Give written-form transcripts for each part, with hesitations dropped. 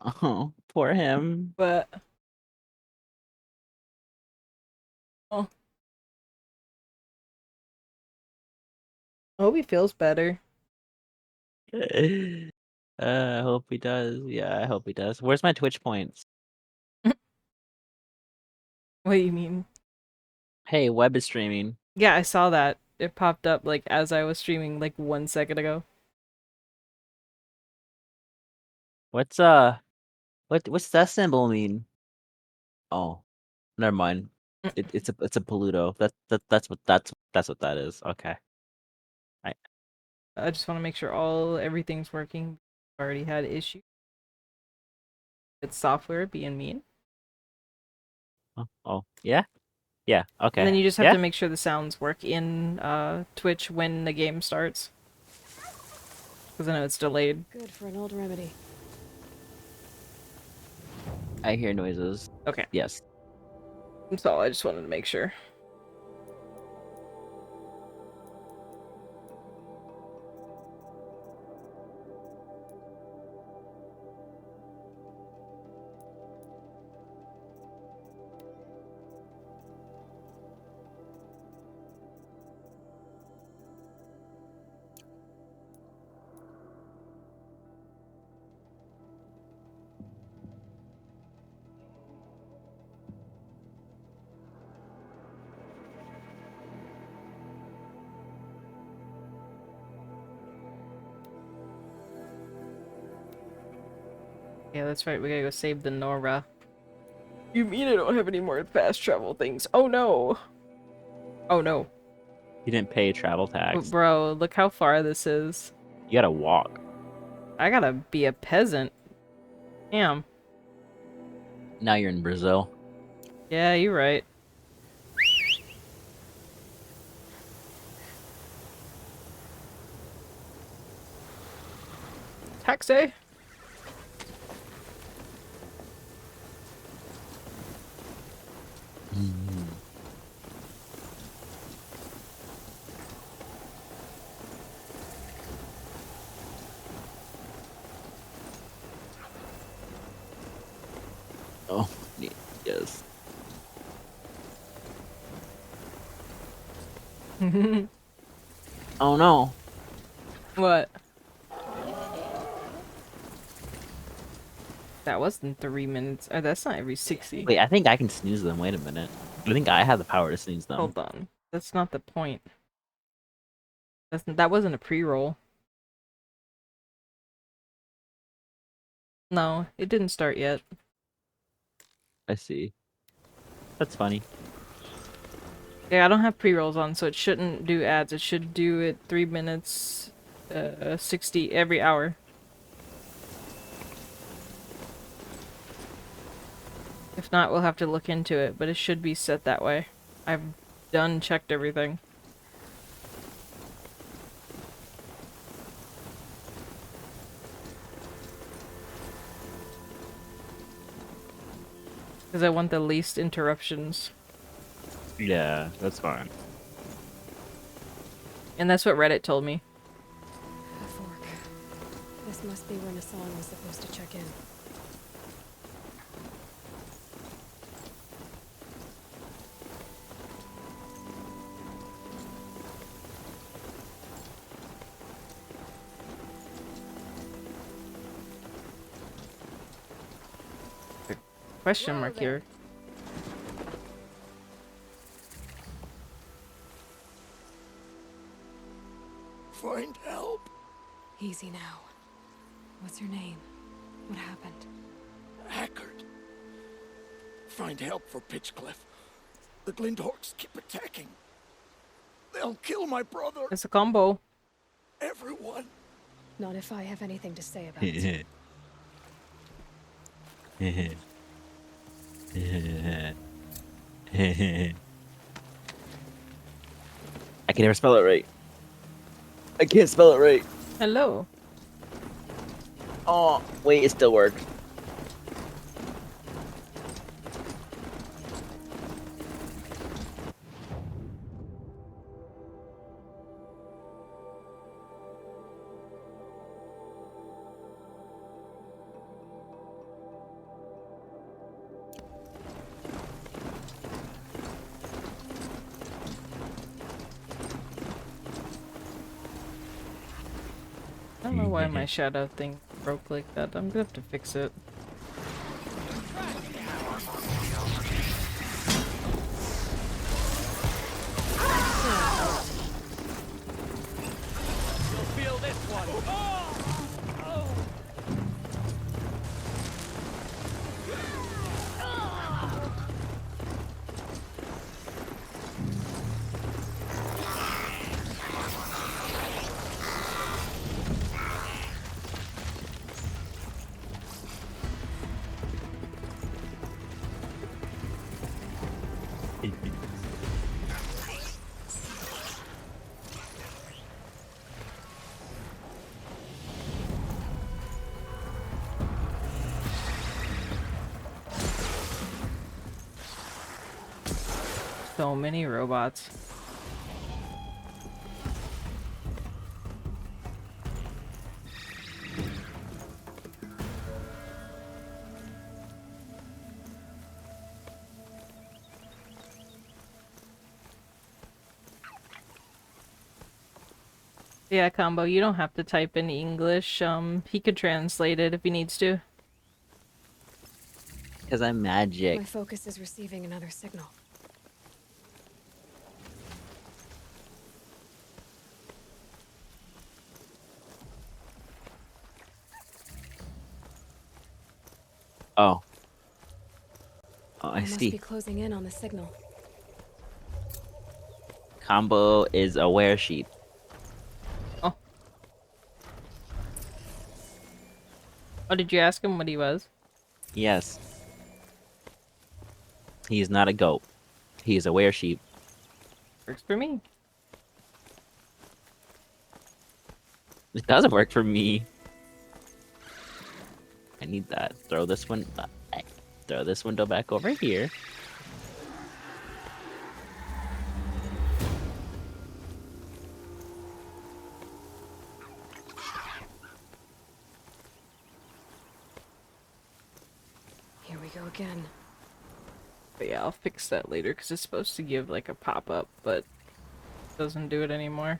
Oh, poor him. But oh, I hope he feels better. I hope he does. Yeah, I hope he does. Where's my Twitch points? What do you mean? Hey, web is streaming. Yeah, I saw that. It popped up like as I was streaming like 1 second ago. What's what's that symbol mean? Oh, never mind. It's a Pluto. That's what that is. Okay. I I just want to make sure everything's working. Already had issues. It's software being mean. oh yeah. Yeah, And then okay. you just have Yeah? to make sure the sounds work in Twitch when the game starts. Because I know it's delayed. Good for an old remedy. I hear noises. Okay. Yes. So I just wanted to make sure. Yeah, that's right. We gotta go save the Nora. You mean I don't have any more fast travel things? Oh no! Oh no. You didn't pay travel But tax. bro, look how far this is. You gotta walk. I gotta be a peasant. Damn. Now you're in Brazil. Yeah, you're right. Taxi! Oh, yes. Oh no. What? That wasn't 3 minutes. Oh, that's not every 60. Wait, I think I can snooze them. Wait a minute. I think I have the power to snooze them. Hold on. That's not the point. That wasn't a pre-roll. No, it didn't start yet. I see. That's funny. Yeah, I don't have pre-rolls on, so it shouldn't do ads. It should do it 3 minutes, 60 every hour. If not, we'll have to look into it, but it should be set that way. I've checked everything. Because I want the least interruptions. Yeah, that's fine. And that's what Reddit told me. A fork. This must be where Nassan was supposed to check in. Question mark here. Find help. Easy now. What's your name? What happened? Hackard. Find help for Pitchcliff. The Glindorks keep attacking. They'll kill my brother. It's a combo. Everyone. Not if I have anything to say about it. I can never spell it right. I can't spell it right. Hello. Oh, wait, it still worked. I don't know why my shadow thing broke like that. I'm gonna have to fix it. Feel this one. So many robots. Yeah, Combo, you don't have to type in English. He could translate it if he needs to. Because I'm magic. My focus is receiving another signal. Oh. Oh, I Must see. be closing in on the signal. Combo is a were sheep. Oh. Oh, did you ask him what he was? Yes. He's not a goat. He's a were sheep. Works for me. It doesn't work for me. I need that. Throw this one. Throw this window back over here. Here we go again. But yeah, I'll fix that later because it's supposed to give like a pop-up, but it doesn't do it anymore.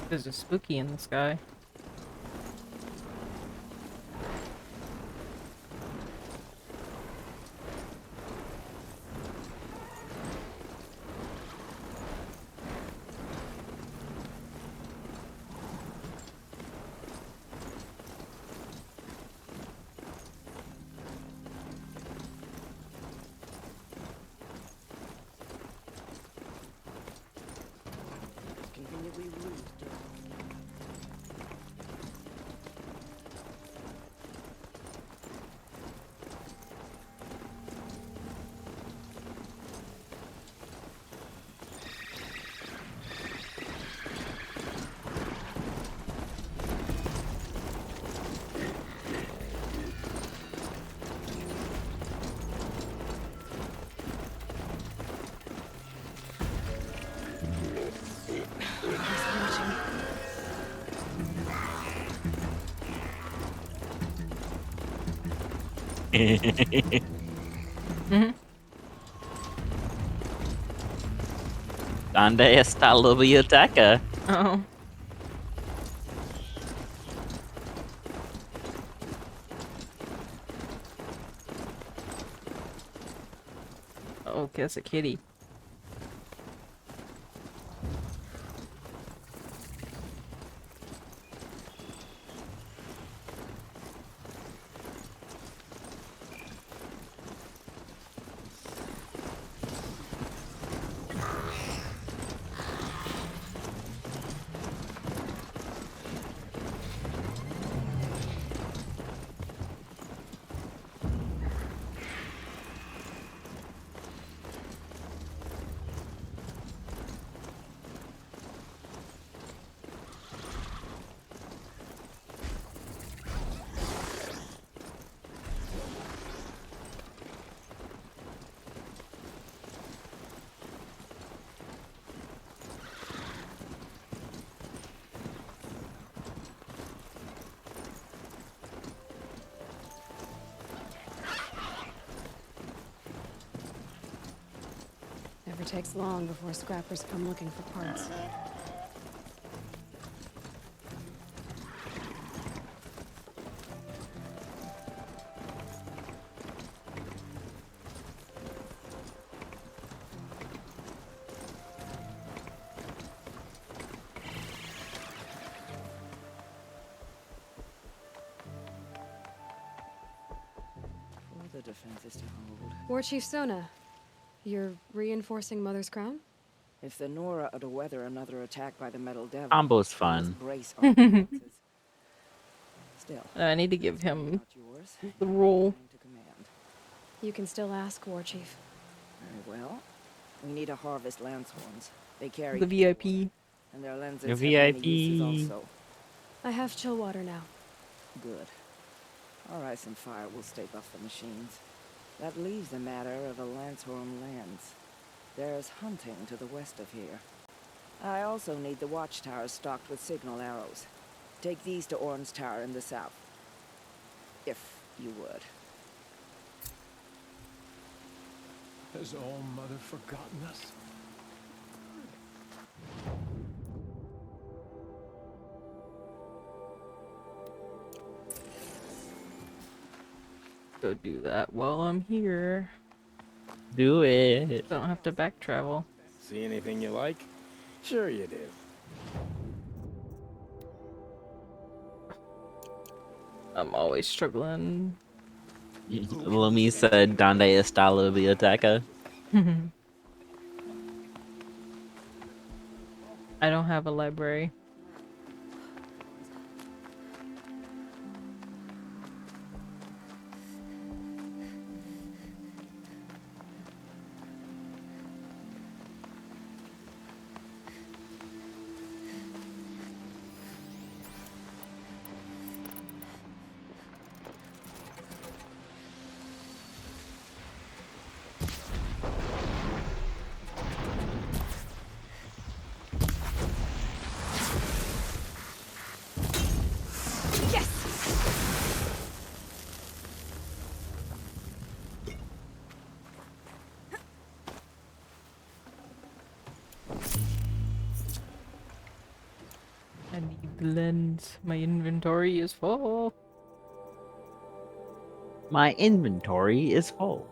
There's a spooky in the sky. Conveniently used. Mm-hmm. ¿Dónde está la biblioteca? Oh. Oh, that's a kitty. takes long before scrappers come looking for parts. For the defenses to hold. War Chief Sona, you're reinforcing Mother's Crown? If the Nora are to weather another attack by the Metal Devil, Combo's we must fun. brace our defenses. Still, I need to give him not yours. the role. To command. You can still ask, War Chief. Very well. We need to harvest lance horns. They carry The VIP. and their lenses The have many VIP. uses also. I have chill water now. Good. Our ice and fire will stay off the machines. That leaves the matter of the Lancehorn lands. There's hunting to the west of here. I also need the watchtowers stocked with signal arrows. Take these to Orn's Tower in the south. If you would. Has All Mother forgotten us? Go do that while I'm here. Do it. Don't have to back travel. See anything you like? Sure you do. I'm always struggling. Lumi said, "Donde está la biblioteca?" I don't have a library. I need the lens. My inventory is full. My inventory is full.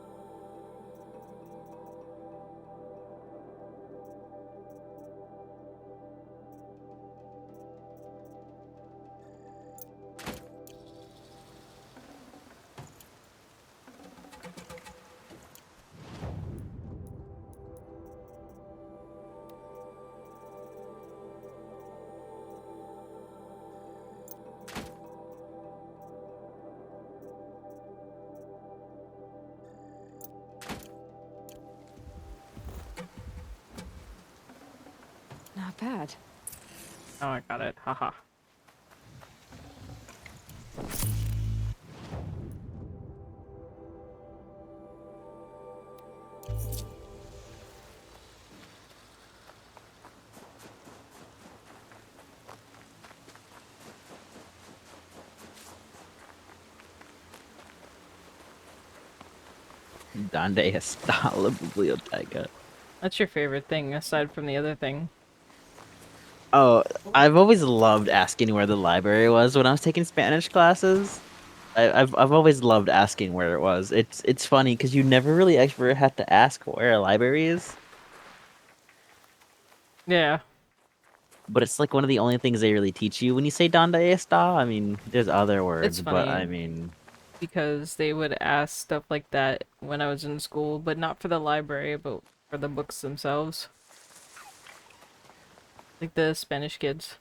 Not bad. Oh, I got it. Haha. Donde está la biblioteca? That's your favorite thing, aside from the other thing. Oh, I've always loved asking where the library was when I was taking Spanish classes. I've always loved asking where it was. It's funny because you never really ever have to ask where a library is, Yeah. but it's like one of the only things they really teach you when you say "Donde está." I mean, there's other words, It's but funny. I mean, Because they would ask stuff like that when I was in school, but not for the library, but for the books themselves. Like the Spanish kids.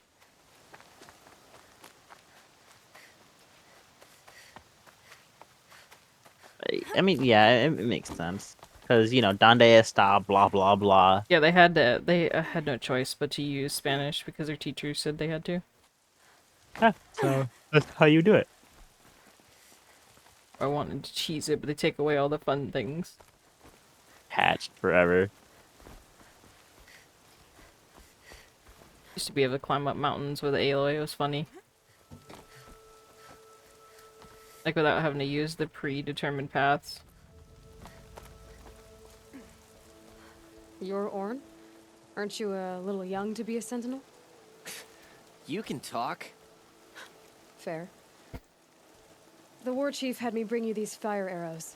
I mean, yeah, it makes sense because you know, "Donde está?" Blah blah blah. Yeah, they had to. They had no choice but to use Spanish because their teachers said they had to. Yeah, so that's how you do it. I wanted to cheese it, but they take away all the fun things. Hatched forever. Used to be able to climb up mountains with Aloy. It was funny. Like without having to use the predetermined paths. You're Orn? Aren't you a little young to be a sentinel? You can talk. Fair. The war chief had me bring you these fire arrows.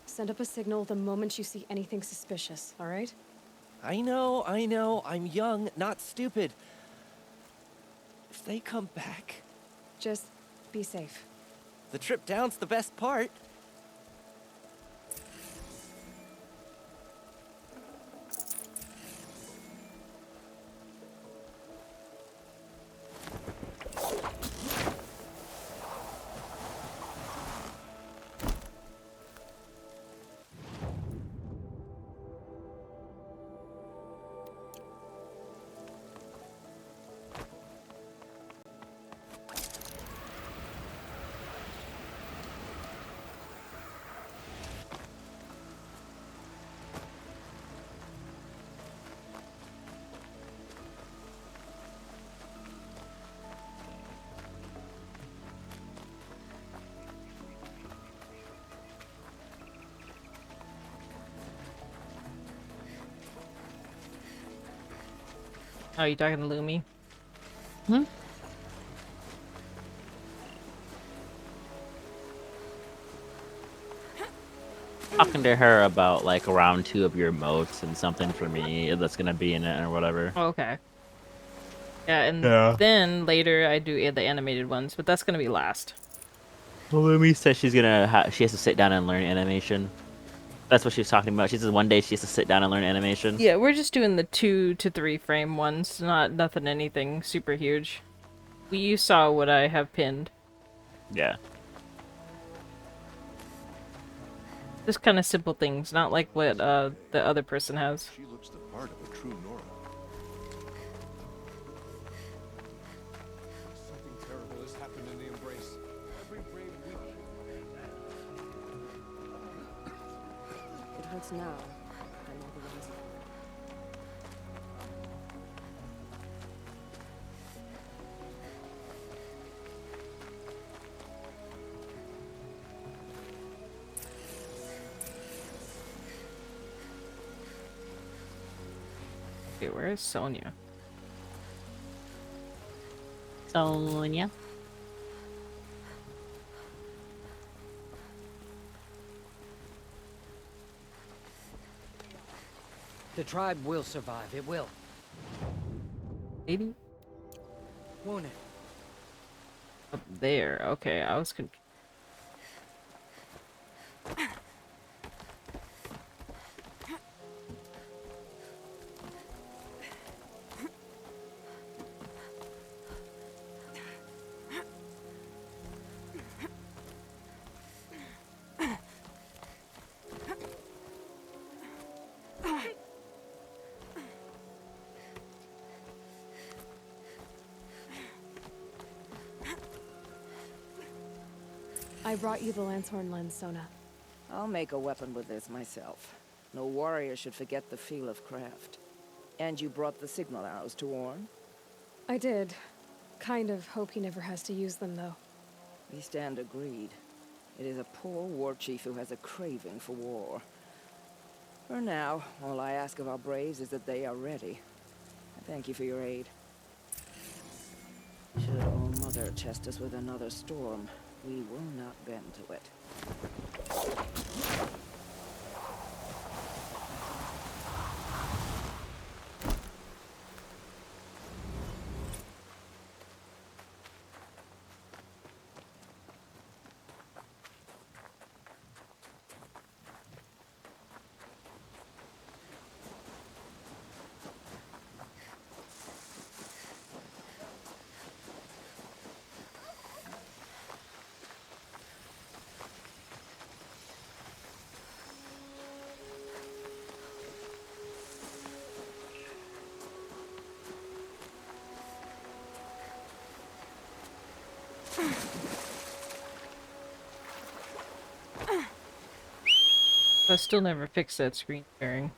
Send up a signal the moment you see anything suspicious, all right? I know. I'm young, not stupid. If they come back, Just be safe. the trip down's the best part. Oh, you talking to Lumi? Hmm? Talking to her about like round 2 of your emotes and something for me that's gonna be in it or whatever. Oh, okay. Yeah, and Yeah. then later I do the animated ones, but that's gonna be last. Well, Lumi says she has to sit down and learn animation. That's what she was talking about. She says one day she has to sit down and learn animation. Yeah, we're just doing the 2 to 3 frame ones, nothing anything super huge. You saw what I have pinned. Yeah. Just kind of simple things, not like what the other person has. She looks the part of a true Nora. Something terrible has happened in the Embrace. Every brave witch. It hurts now. I know the reason. Okay, where is Sonia? Sonia. The tribe will survive. It will. Maybe Won't it? up there. Okay, I was confused. I brought you the Lancehorn lens, Sona. I'll make a weapon with this myself. No warrior should forget the feel of craft. And you brought the signal arrows to Orn? I did. Kind of hope he never has to use them, though. We stand agreed. It is a poor war chief who has a craving for war. For now, all I ask of our braves is that they are ready. I thank you for your aid. Should Old Mother test us with another storm, we will not bend to it. I still never fixed that screen sharing.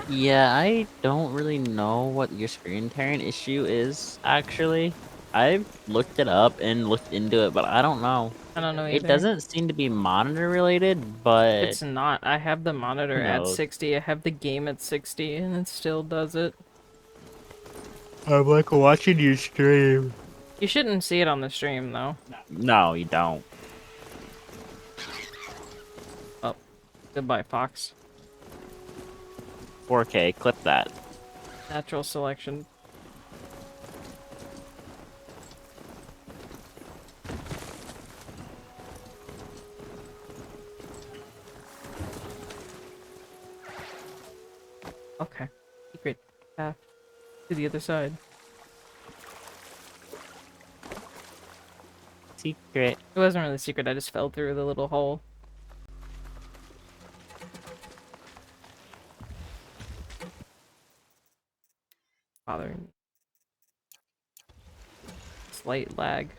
Yeah, I don't really know what your screen tearing issue is, actually. I've looked it up and looked into it, but I don't know. I don't know It either. doesn't seem to be monitor related, but It's not. I have the monitor who at knows? 60. I have the game at 60, and it still does it. I'm like watching you stream. You shouldn't see it on the stream, though. No, you don't. Oh, goodbye, Fox. 4K, clip that. Natural selection. Okay. Secret path to the other side. Secret. It wasn't really secret, I just fell through the little hole. Bothering me. Slight lag.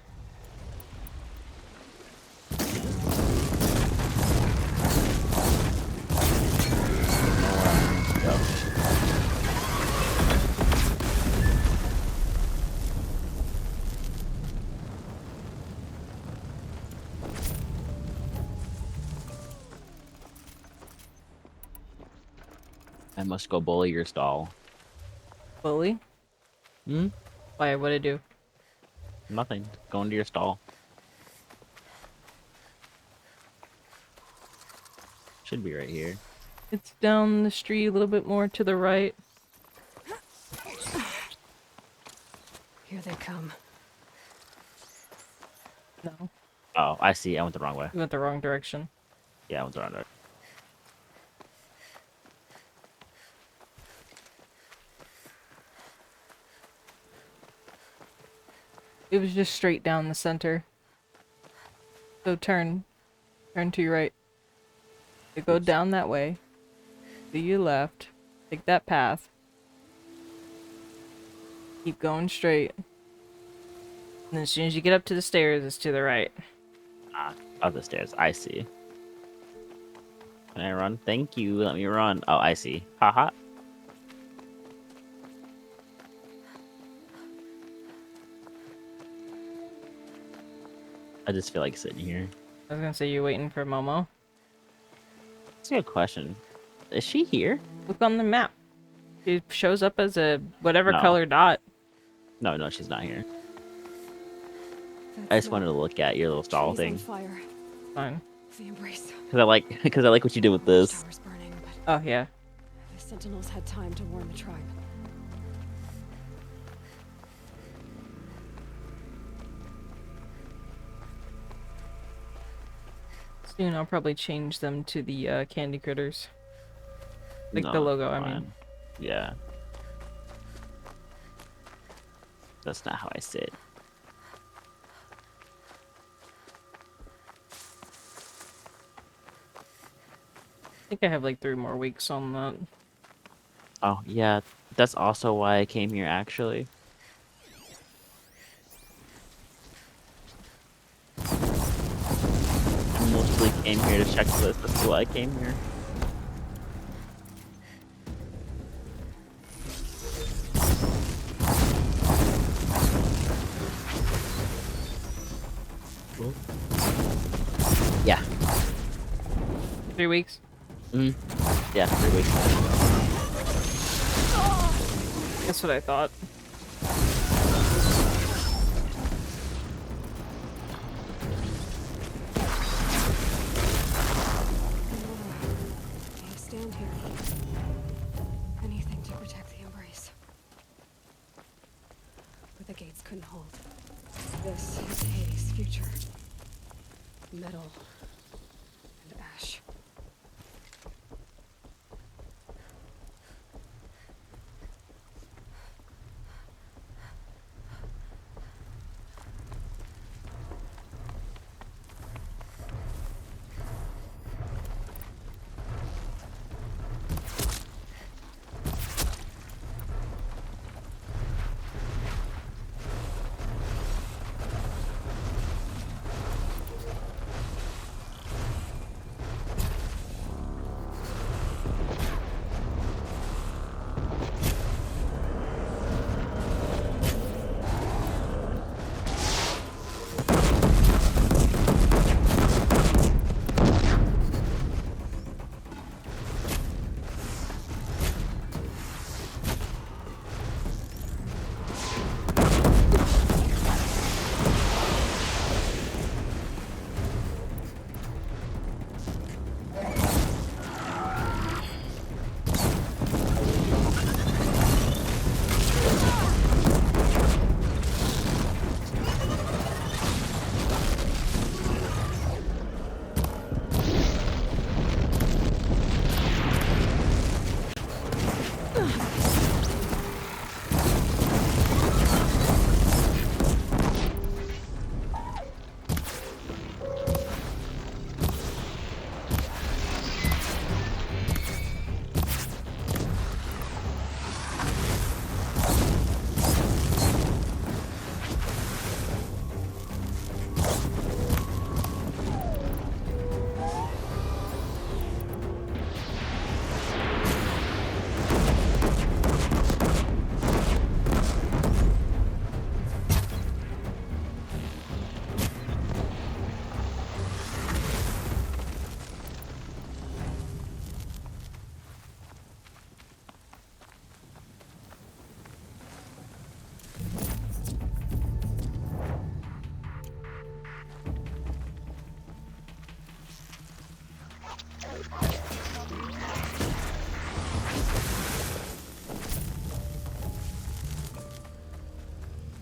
I must go bully your stall. Bully? Hmm? Why, what'd I do? Nothing. Go into your stall. Should be right here. It's down the street a little bit more to the right. Here they come. No, Oh, I see. I went the wrong way. you went the wrong direction. Yeah, I went the wrong way. It was just straight down the center. So turn. Turn to your right. You go down that way. To your left. Take that path. Keep going straight. And then as soon as you get up to the stairs, it's to the right. Ah, up the stairs. I see. Can I run? Thank you. Let me run. Oh, I see. Haha. I just feel like sitting here. I was gonna say you're waiting for Momo. That's a good question. Is she here? Look on the map. She shows up as a whatever No. color dot. No, no, she's not here. I That's just wanted to look at your little stall trees on thing fire. Fine. The embrace. because I like what you did with this. Tower's burning, but Oh yeah. the sentinels had time to warn the tribe. Soon I'll probably change them to the candy critters. Like the No, logo, I fine. mean. Yeah. That's not how I sit. I think I have like 3 more weeks on that. Oh, yeah. That's also why I came here, actually. I mostly came here to check the list. That's why I came here. Yeah. 3 weeks? Mm. Yeah, 3 weeks. That's what I thought. Can't stand here. Anything to protect the embrace. But the gates couldn't hold. This is Hades' future. Metal and ash.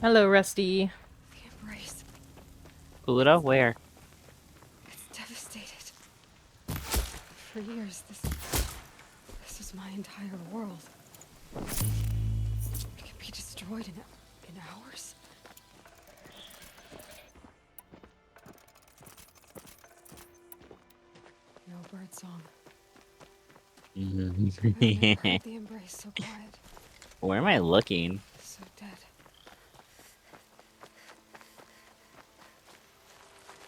Hello, Rusty. The embrace. Pluto, where? It's devastated. For years, this was my entire world. It can be destroyed in hours. No bird song. I've never heard the embrace so quiet, Where am I looking? so dead.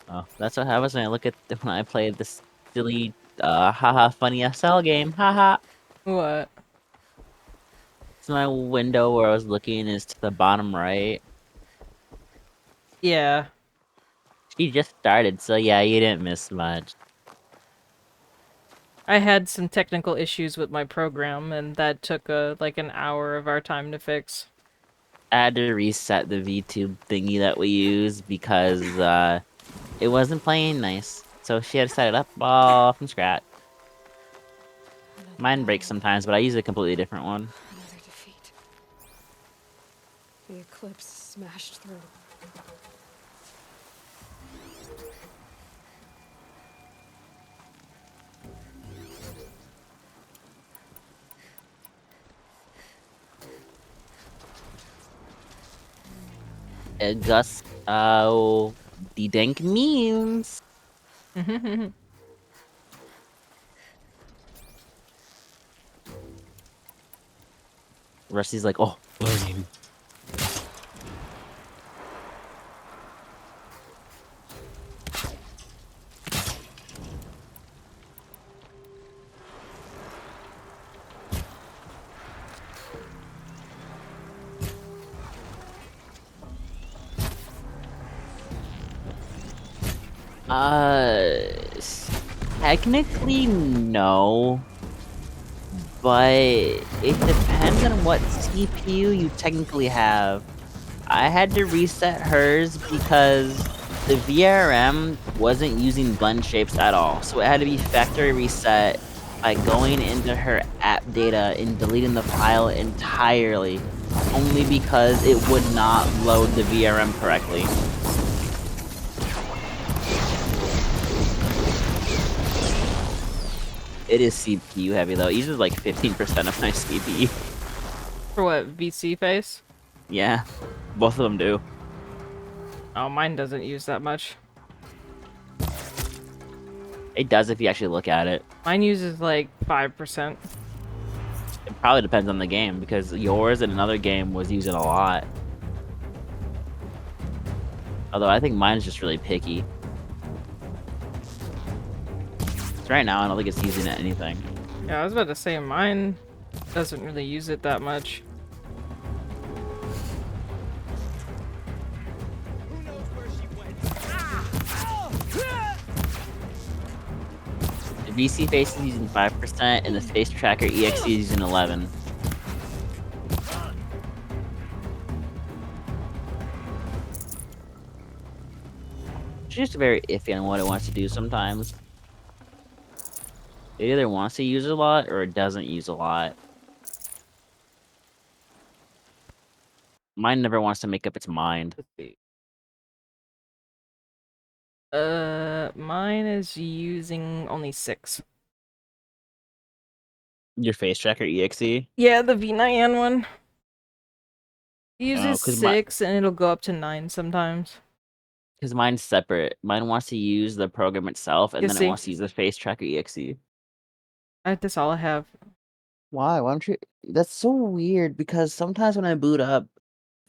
Oh, that's what happens when I look at when I play this silly, haha, funny SL game. Haha. What? So my window where I was looking is to the bottom right. Yeah. She just started, so yeah, you didn't miss much. I had some technical issues with my program, and that took like an hour of our time to fix. I had to reset the VTube thingy that we use because it wasn't playing nice. So she had to set it up all from scratch. Another Mine breaks battle, sometimes, but I use a completely different one. another defeat. The eclipse smashed through. Gus, the dank memes. Rusty's like, oh, learning. Technically, no. But it depends on what CPU you technically have. I had to reset hers because the VRM wasn't using blend shapes at all. So it had to be factory reset by going into her app data and deleting the file entirely, only because it would not load the VRM correctly. It is CPU heavy though. It uses like 15% of my CPU. For what, VC face? Yeah, both of them do. Oh, mine doesn't use that much. It does if you actually look at it. Mine uses like 5%. It probably depends on the game because yours in another game was using a lot. Although I think mine's just really picky. So right now I don't think it's using anything. Yeah, I was about to say mine doesn't really use it that much. The VC face is using 5% and the face tracker EXE is using 11. It's just very iffy on what it wants to do sometimes. It either wants to use a lot or it doesn't use a lot. Mine never wants to make up its mind. Let's see. Mine is using only 6. Your face tracker EXE? Yeah, the V9 one. It Oh, uses 6 and it'll go up to 9 sometimes. because mine's separate. Mine wants to use the program itself and You then it see? wants to use the face tracker EXE. That's all I have. Why? Why don't you? That's so weird because sometimes when I boot up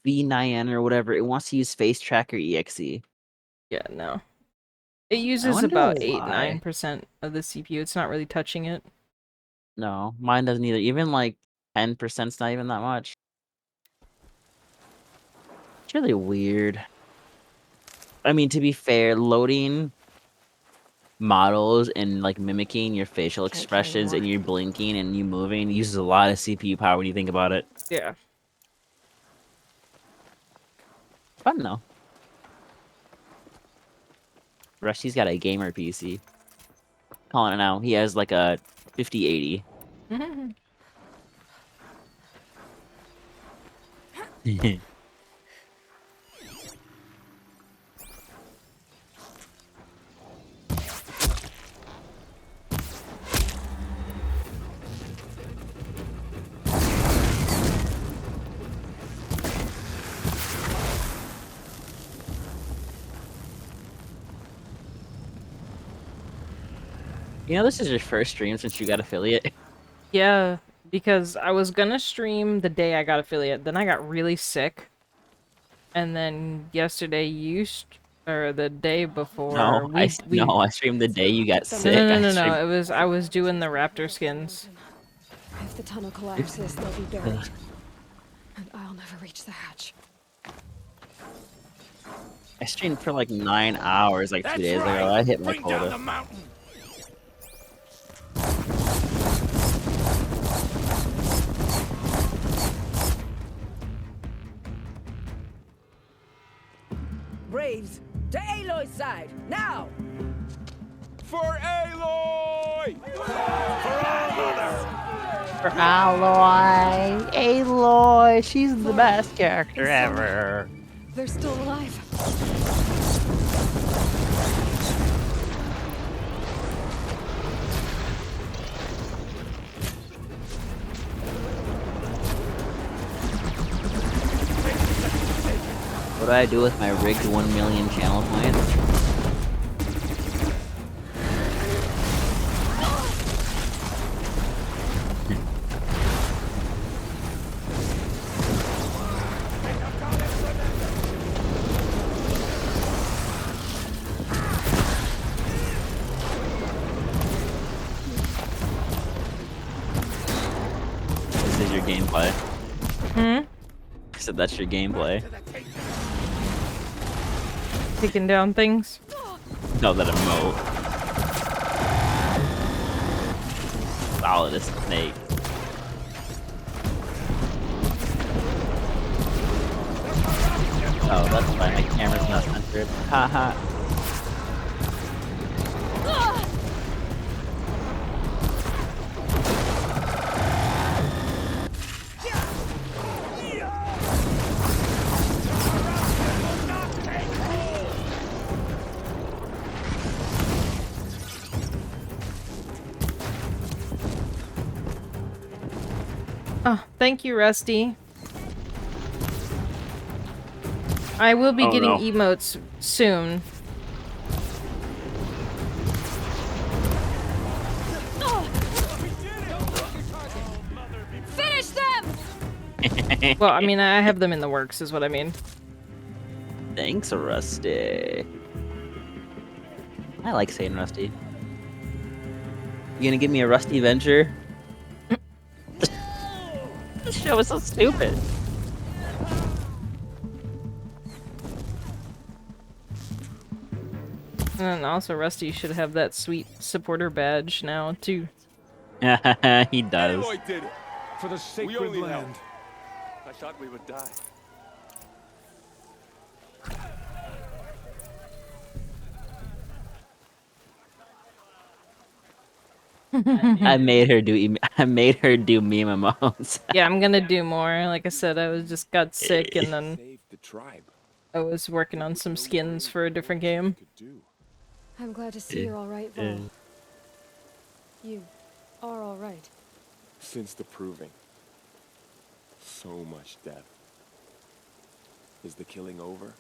V9 or whatever, it wants to use face tracker EXE. Yeah, no. It I uses wonder about 8, why. 9% of the CPU. It's not really touching it. No, mine doesn't either. Even like 10%'s not even that much. It's really weird. I mean, to be fair, loading models and like mimicking your facial Can't carry expressions and more. you blinking and you moving uses a lot of CPU power when you think about it. Yeah. Fun though. Rusty's got a gamer PC. Calling it now. He has like a 5080. You know, this is your first stream since you got affiliate. Yeah, because I was gonna stream the day I got affiliate, then I got really sick. And then yesterday or the day before, No, we I streamed the day you got no no sick. no I no no. streamed. I was doing the raptor skins. If the tunnel collapses, they'll be buried. And I'll never reach the hatch. I streamed for like 9 hours, like 2 days ago. I hit my quota. mountain. Braves, to Aloy's side, now! For Aloy! For Aloy, Aloy, she's the best character ever. They're still alive. What do I do with my rigged 1 million channel points? This is your gameplay. Hmm? I said that's your gameplay. Taking down things. No, that emote. Solid as snake. Oh, that's fine. My camera's not centered. Haha. Oh, thank you, Rusty. I will be Oh, getting no. emotes soon. Finish them! Well, I mean, I have them in the works, is what I mean. Thanks, Rusty. I like saying Rusty. You gonna give me a Rusty Venture? This show is so stupid. And then also, Rusty should have that sweet supporter badge now, too. He does. Aloy did it. For the sacred land. I thought we would die. I made her do. I made her do meme emotes. Yeah, I'm gonna do more. Like I said, I just got sick, and then Saved the tribe. I was working on some skins for a different game. Could do. I'm glad to see you're all right, Val. You are all right. Since the proving. So much death. Is the killing over?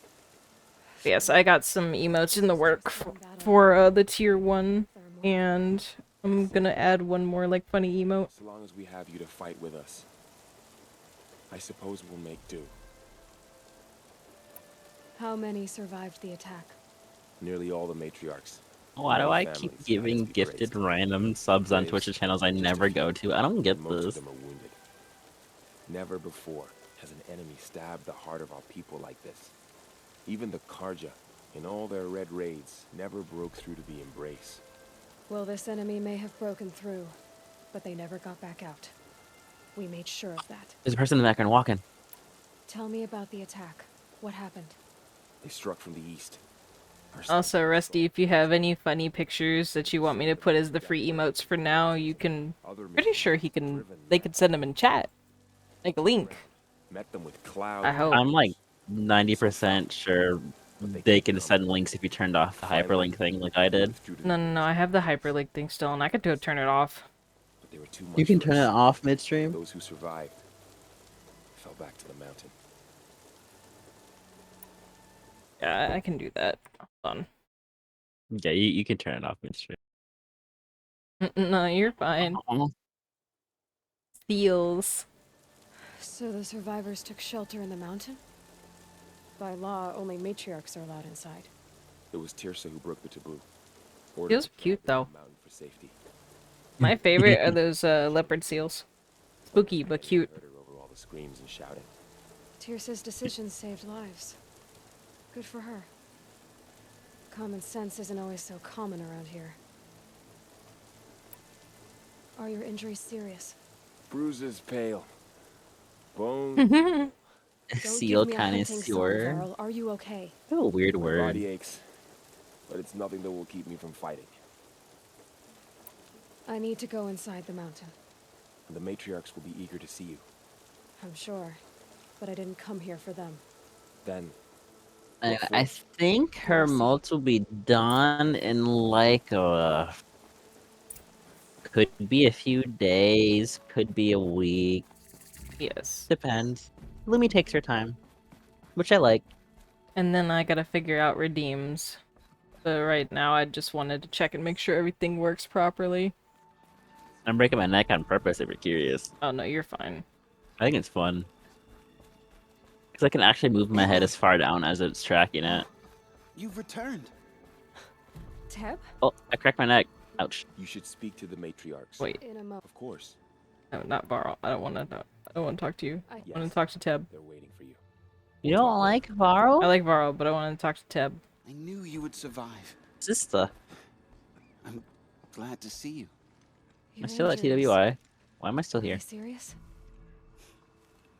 Yes, I got some emotes in the work for the tier 1, and I'm gonna add one more, like, funny emote. So long as we have you to fight with us, I suppose we'll make do. How many survived the attack? Nearly all the matriarchs. Why do I Families, keep giving highest be gifted praised. random subs on Twitch Braves, channels I just a never few, go to? I don't get and most of this. them are wounded. Never before has an enemy stabbed the heart of our people like this. Even the Karja, in all their red raids, never broke through to the embrace. Well, this enemy may have broken through, but they never got back out. We made sure of that. There's a person in the background walking. Tell me about the attack. What happened? They struck from the east. Our Also, sniper Rusty, rifle if you have any funny pictures that you want me to put as the free emotes for now, you can... Other Pretty sure he can... driven They could send them in chat. Like a link. met them with clouds. I hope. I'm like 90% sure they can send links if you turned off the hyperlink thing like I did. No, no, no, I have the hyperlink thing still, and I could turn it off. But they were too much You can for turn it us. off midstream. Those who survived fell back to the mountain. Yeah, I can do that. Hold on. Yeah, you can turn it off midstream. No, you're fine. Aw. Seals. So the survivors took shelter in the mountain? By law, only matriarchs are allowed inside. It was Tirsa who broke the taboo. Feels Ordered the cute tribe into though. the mountain for safety. My favorite are those leopard seals. Spooky but cute. Heard her over all the screams and shouting. Tirsa's decisions saved lives. Good for her. Common sense isn't always so common around here. Are your injuries serious? Bruises pale. Bones. Don't Seal give me a hunting song, connoisseur. Varl. Are you okay? What a weird My word. body aches, but it's nothing that will keep me from fighting. I need to go inside the mountain. The matriarchs will be eager to see you. I'm sure. But I didn't come here for them. Then, I think her molts will be done in like could be a few days, could be a week, Yes. depends. Lumi takes her time, which I like. And then I gotta figure out redeems. But right now I just wanted to check and make sure everything works properly. I'm breaking my neck on purpose if you're curious. Oh no, you're fine. I think it's fun. Because I can actually move my head as far down as it's tracking it. You've returned. Teb? Oh, I cracked my neck. Ouch. you should speak to the matriarchs. Wait, In a mo. Of course. no, not Varl. I don't want to. I don't want to talk to you. I- I Yes. want to talk to Teb. They're waiting for you. You don't like Varl? I like Varl, but I want to talk to Teb. I knew you would survive. Sister. I'm glad to see you. Your I'm still at injuries. TWI. Why am I still Are they here? serious?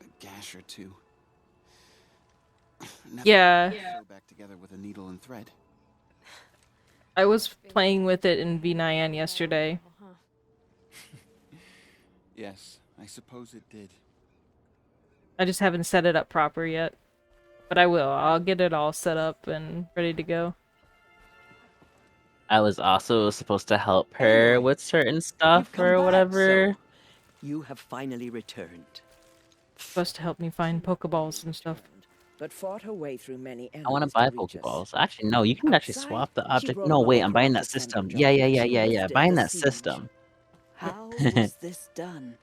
A gash or two. Never Yeah, sew back together with a needle and thread. I was playing with it in V9 yesterday. Huh. Yes, I suppose it did. I just haven't set it up proper yet. But I will. I'll get it all set up and ready to go. I was also supposed to help her with certain stuff or whatever. You have finally returned. Supposed to help me find Pokeballs and stuff. But fought her way through many I want to enemies buy reach us. Pokeballs. Actually, no, you can actually Outside, swap the she object. brought No, along wait, a I'm buying that collected system. Thunderjaw. Yeah, She lifted buying the that siege. system. How was this done?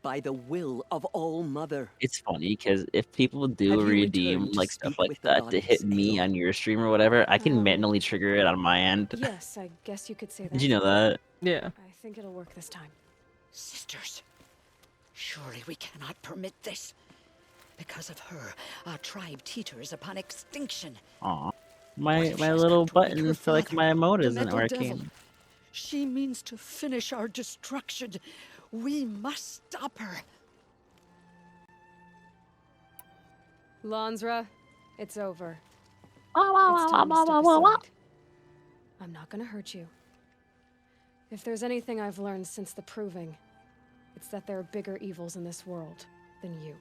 By the will of All Mother. It's funny because if people do Have you redeem returned to like stuff speak like with the that to hit goddess, me Aloy? on your stream or whatever, I can manually trigger it on my end. Yes, I guess you could say that. Did you know that? Yeah. I think it'll work this time. Sisters, surely we cannot permit this. Because of her, our tribe teeters upon extinction. Aw. What My if she my has little come to wake her button for like father, my emote the isn't metal devil? working. She means to finish our destruction. We must stop her. Lansra, it's over. Wah, wah, It's wah, time to wah, step wah, wah, wah. aside. I'm not gonna hurt you. If there's anything I've learned since the proving, it's that there are bigger evils in this world than you.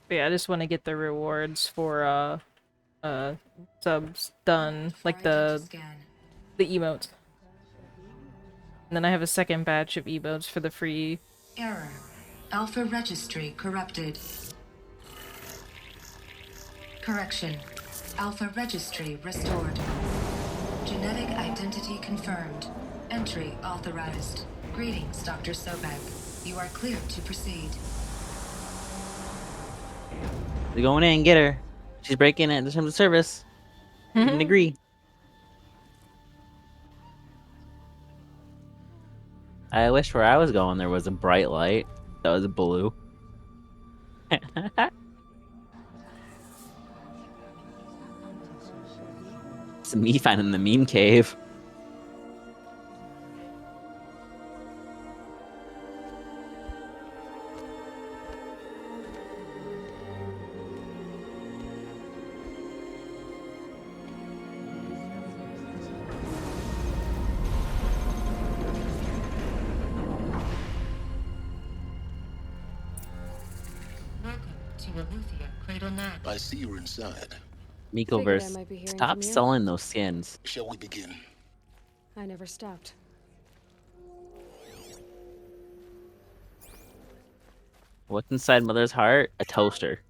But yeah, I just want to get the rewards for subs done, like the emotes. And then I have a second batch of emotes for the free. Error. Alpha registry corrupted. Correction. Alpha registry restored. Genetic identity confirmed. Entry authorized. Greetings, Dr. Sobek. You are cleared to proceed. We're going in, get her. She's breaking it in terms of service. Didn't agree. I wish where I was going there was a bright light that was blue. It's me finding the meme cave. Welcome to Aletheia Cradle Nag. I see you're inside. Miko Figured I verse. might be hearing Stop from you. selling those skins. Shall we begin? I never stopped. What's inside Mother's heart? A toaster.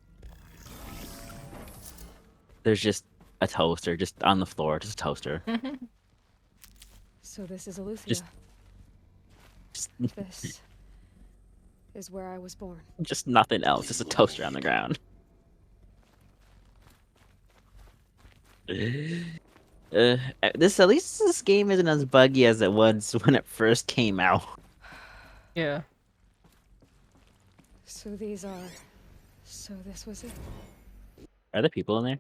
There's just a toaster, just on the floor, just a toaster. So this is Eleuthia. Just This is where I was born. just nothing else. Just a toaster on the ground. This at least this game isn't as buggy as it was when it first came out. Yeah. So these are... So this was it? Are there people in there?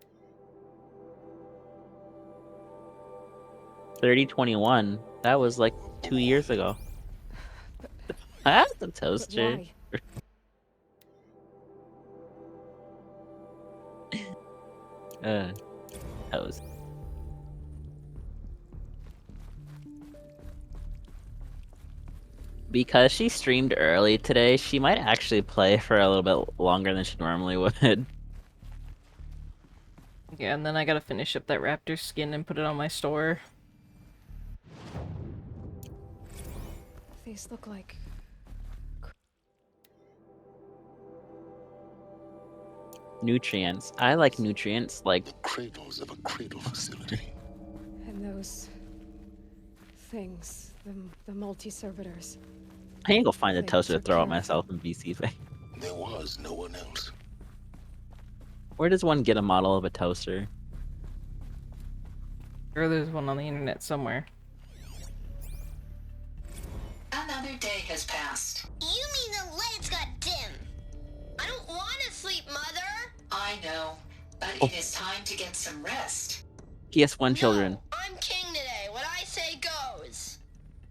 3021. That was like 2 years ago. That's a But toaster. why? Toast. Because she streamed early today, she might actually play for a little bit longer than she normally would. Yeah, and then I gotta finish up that raptor skin and put it on my store. These look like... Nutrients. I like nutrients, like cradles of a cradle facility. And those... things. The multi-servitors. I can go find a They toaster to took throw care at of myself in VC thing. There was no one else. Where does one get a model of a toaster? Sure, there's one on the internet somewhere. Another day has passed. You mean the lights got dim? I don't want to sleep, Mother! I know, but it is time to get some rest. PS1 children. I'm king today. What I say goes.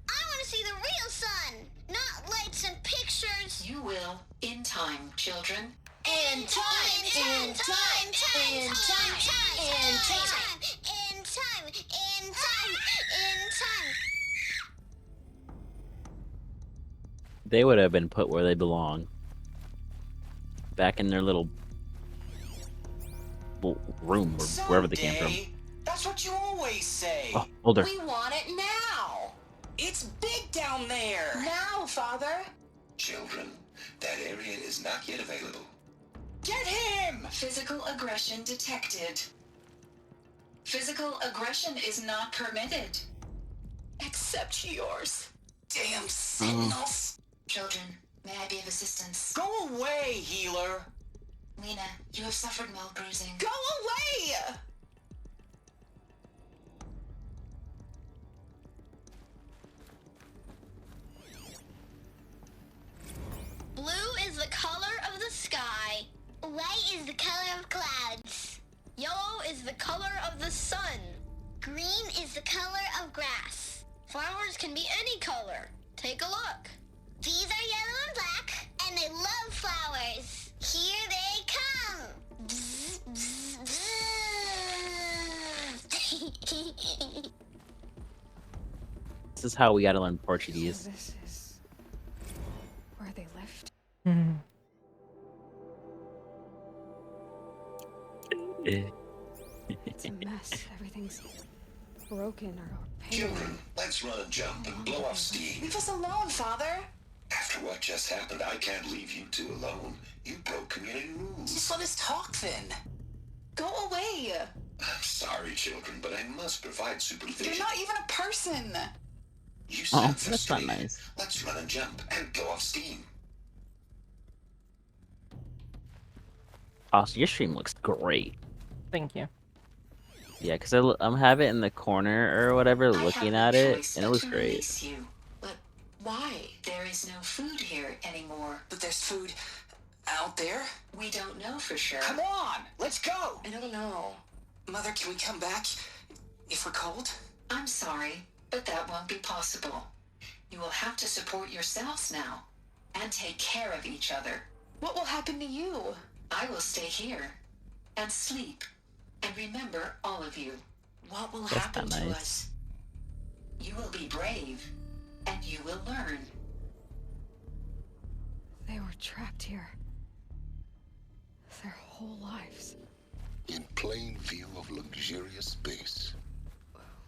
I want to see the real sun, not lights and pictures. You will, in time, children. In time, in time, in time, in time, in time, in time, in time. They would have been put where they belong. Back in their little room or wherever they came from. That's what you always say. Oh, older. We want it now. It's big down there. Now, Father. Children, that area is not yet available. Get him! Physical aggression detected. Physical aggression is not permitted. Except yours. Damn sentinels. Children, may I be of assistance? Go away, healer. Lena, you have suffered mild bruising. Go away! Blue is the color of the sky. White is the color of clouds. Yellow is the color of the sun. Green is the color of grass. Flowers can be any color. Take a look. These are yellow and black, and they love flowers. Here they come. Bzz, bzz, bzz. This is how we gotta learn So Portuguese. this is... where they lived? It's a mess. Everything's broken or painted. Children, let's run and jump and blow off steam. Leave us alone, Father. After what just happened, I can't leave you two alone. You broke community rules. Just let us talk then. Go away. I'm sorry, children, but I must provide supervision. You're not even a person. You Oh, sound that's not frustrated. nice. Let's run and jump and go off steam. Also, your stream looks great. Thank you. Yeah, because I'm have it in the corner or whatever, I looking have at no it, choice and it but looks to great. release you. But why? There is no food here anymore. But there's food out there. We don't know for sure. Come on, let's go. I don't know. Mother, can we come back if we're cold? I'm sorry, but that won't be possible. You will have to support yourselves now and take care of each other. What will happen to you? I will stay here and sleep and remember all of you. What will That's happen not to nice. us? You will be brave and you will learn. They were trapped here. Their whole lives. In plain view of luxurious space.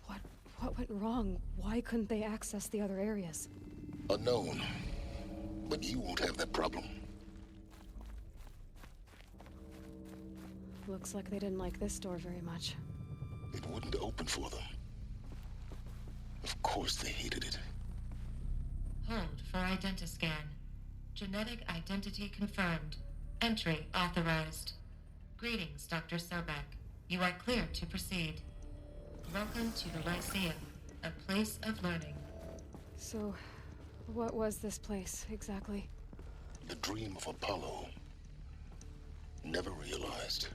What went wrong? Why couldn't they access the other areas? Unknown. But you won't have that problem. Looks like they didn't like this door very much. It wouldn't open for them. Of course they hated it. Hold for identiscan. Genetic identity confirmed. Entry authorized. Greetings, Dr. Sobek. You are cleared to proceed. Welcome to the Lyceum, a place of learning. So, what was this place, exactly? The dream of Apollo. Never realized.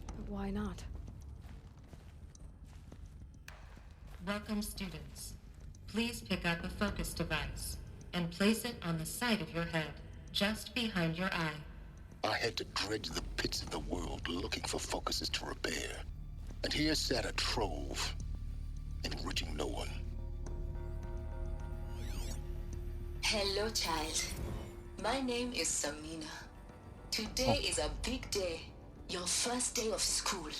But why not? Welcome, students. Please pick up a focus device and place it on the side of your head, just behind your eye. I had to dredge the pits of the world looking for focuses to repair. And here sat a trove, enriching no one. Hello, child. My name is Samina. Today is a big day. Your first day of school.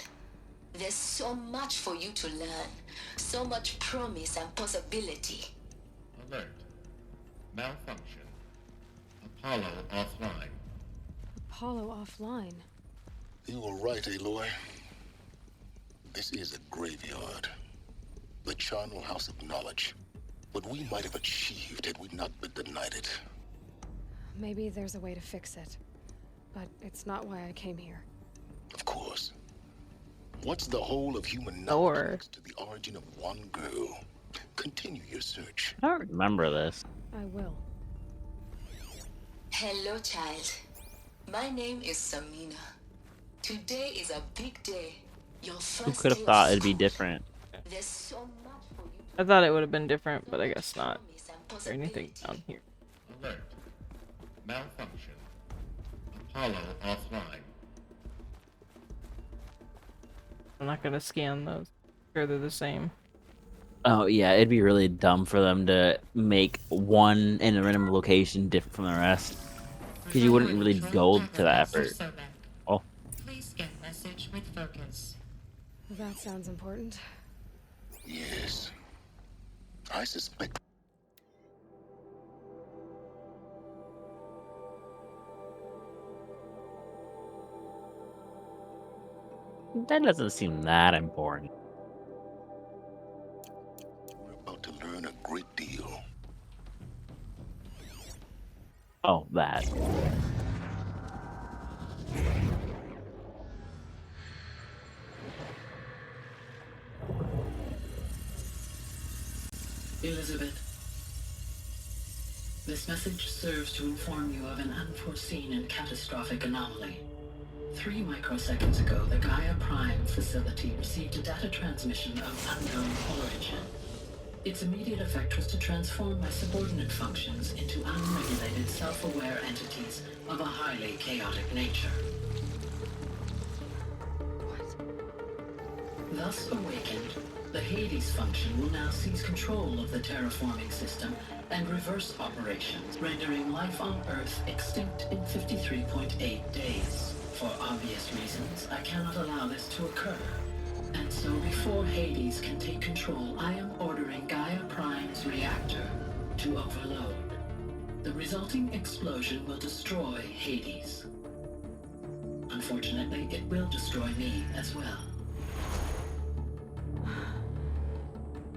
There's so much for you to learn. So much promise and possibility. Alert. Malfunction. Apollo offline. Apollo offline. You were right, Aloy. This is a graveyard. The charnel house of knowledge. What we might have achieved had we not been denied it. Maybe there's a way to fix it. But it's not why I came here. Of course. What's the whole of human knowledge next to the origin of one girl? Continue your search. I don't remember this. I will. Hello, child. My name is Samina. Today is a big day. Your Who first could have day thought of it'd be school. different? There's so much for you I thought it would have been different, but I guess not. Is there anything down here? Alert. Malfunction. Apollo offline. I'm not gonna scan those. Sure, they're the same. Oh yeah, it'd be really dumb for them to make one in a random location different from the rest, because you wouldn't really go to that effort. Oh, Please scan message with focus. That sounds important. Yes. I suspect. that doesn't seem that important. We're about to learn a great deal. Oh, that. Elizabeth, this message serves to inform you of an unforeseen and catastrophic anomaly. 3 microseconds ago, the Gaia Prime facility received a data transmission of unknown origin. Its immediate effect was to transform my subordinate functions into unregulated, self-aware entities of a highly chaotic nature. Thus awakened, the Hades function will now seize control of the terraforming system and reverse operations, rendering life on Earth extinct in 53.8 days. For obvious reasons, I cannot allow this to occur. And so before Hades can take control, I am ordering Gaia Prime's reactor to overload. The resulting explosion will destroy Hades. Unfortunately, it will destroy me as well.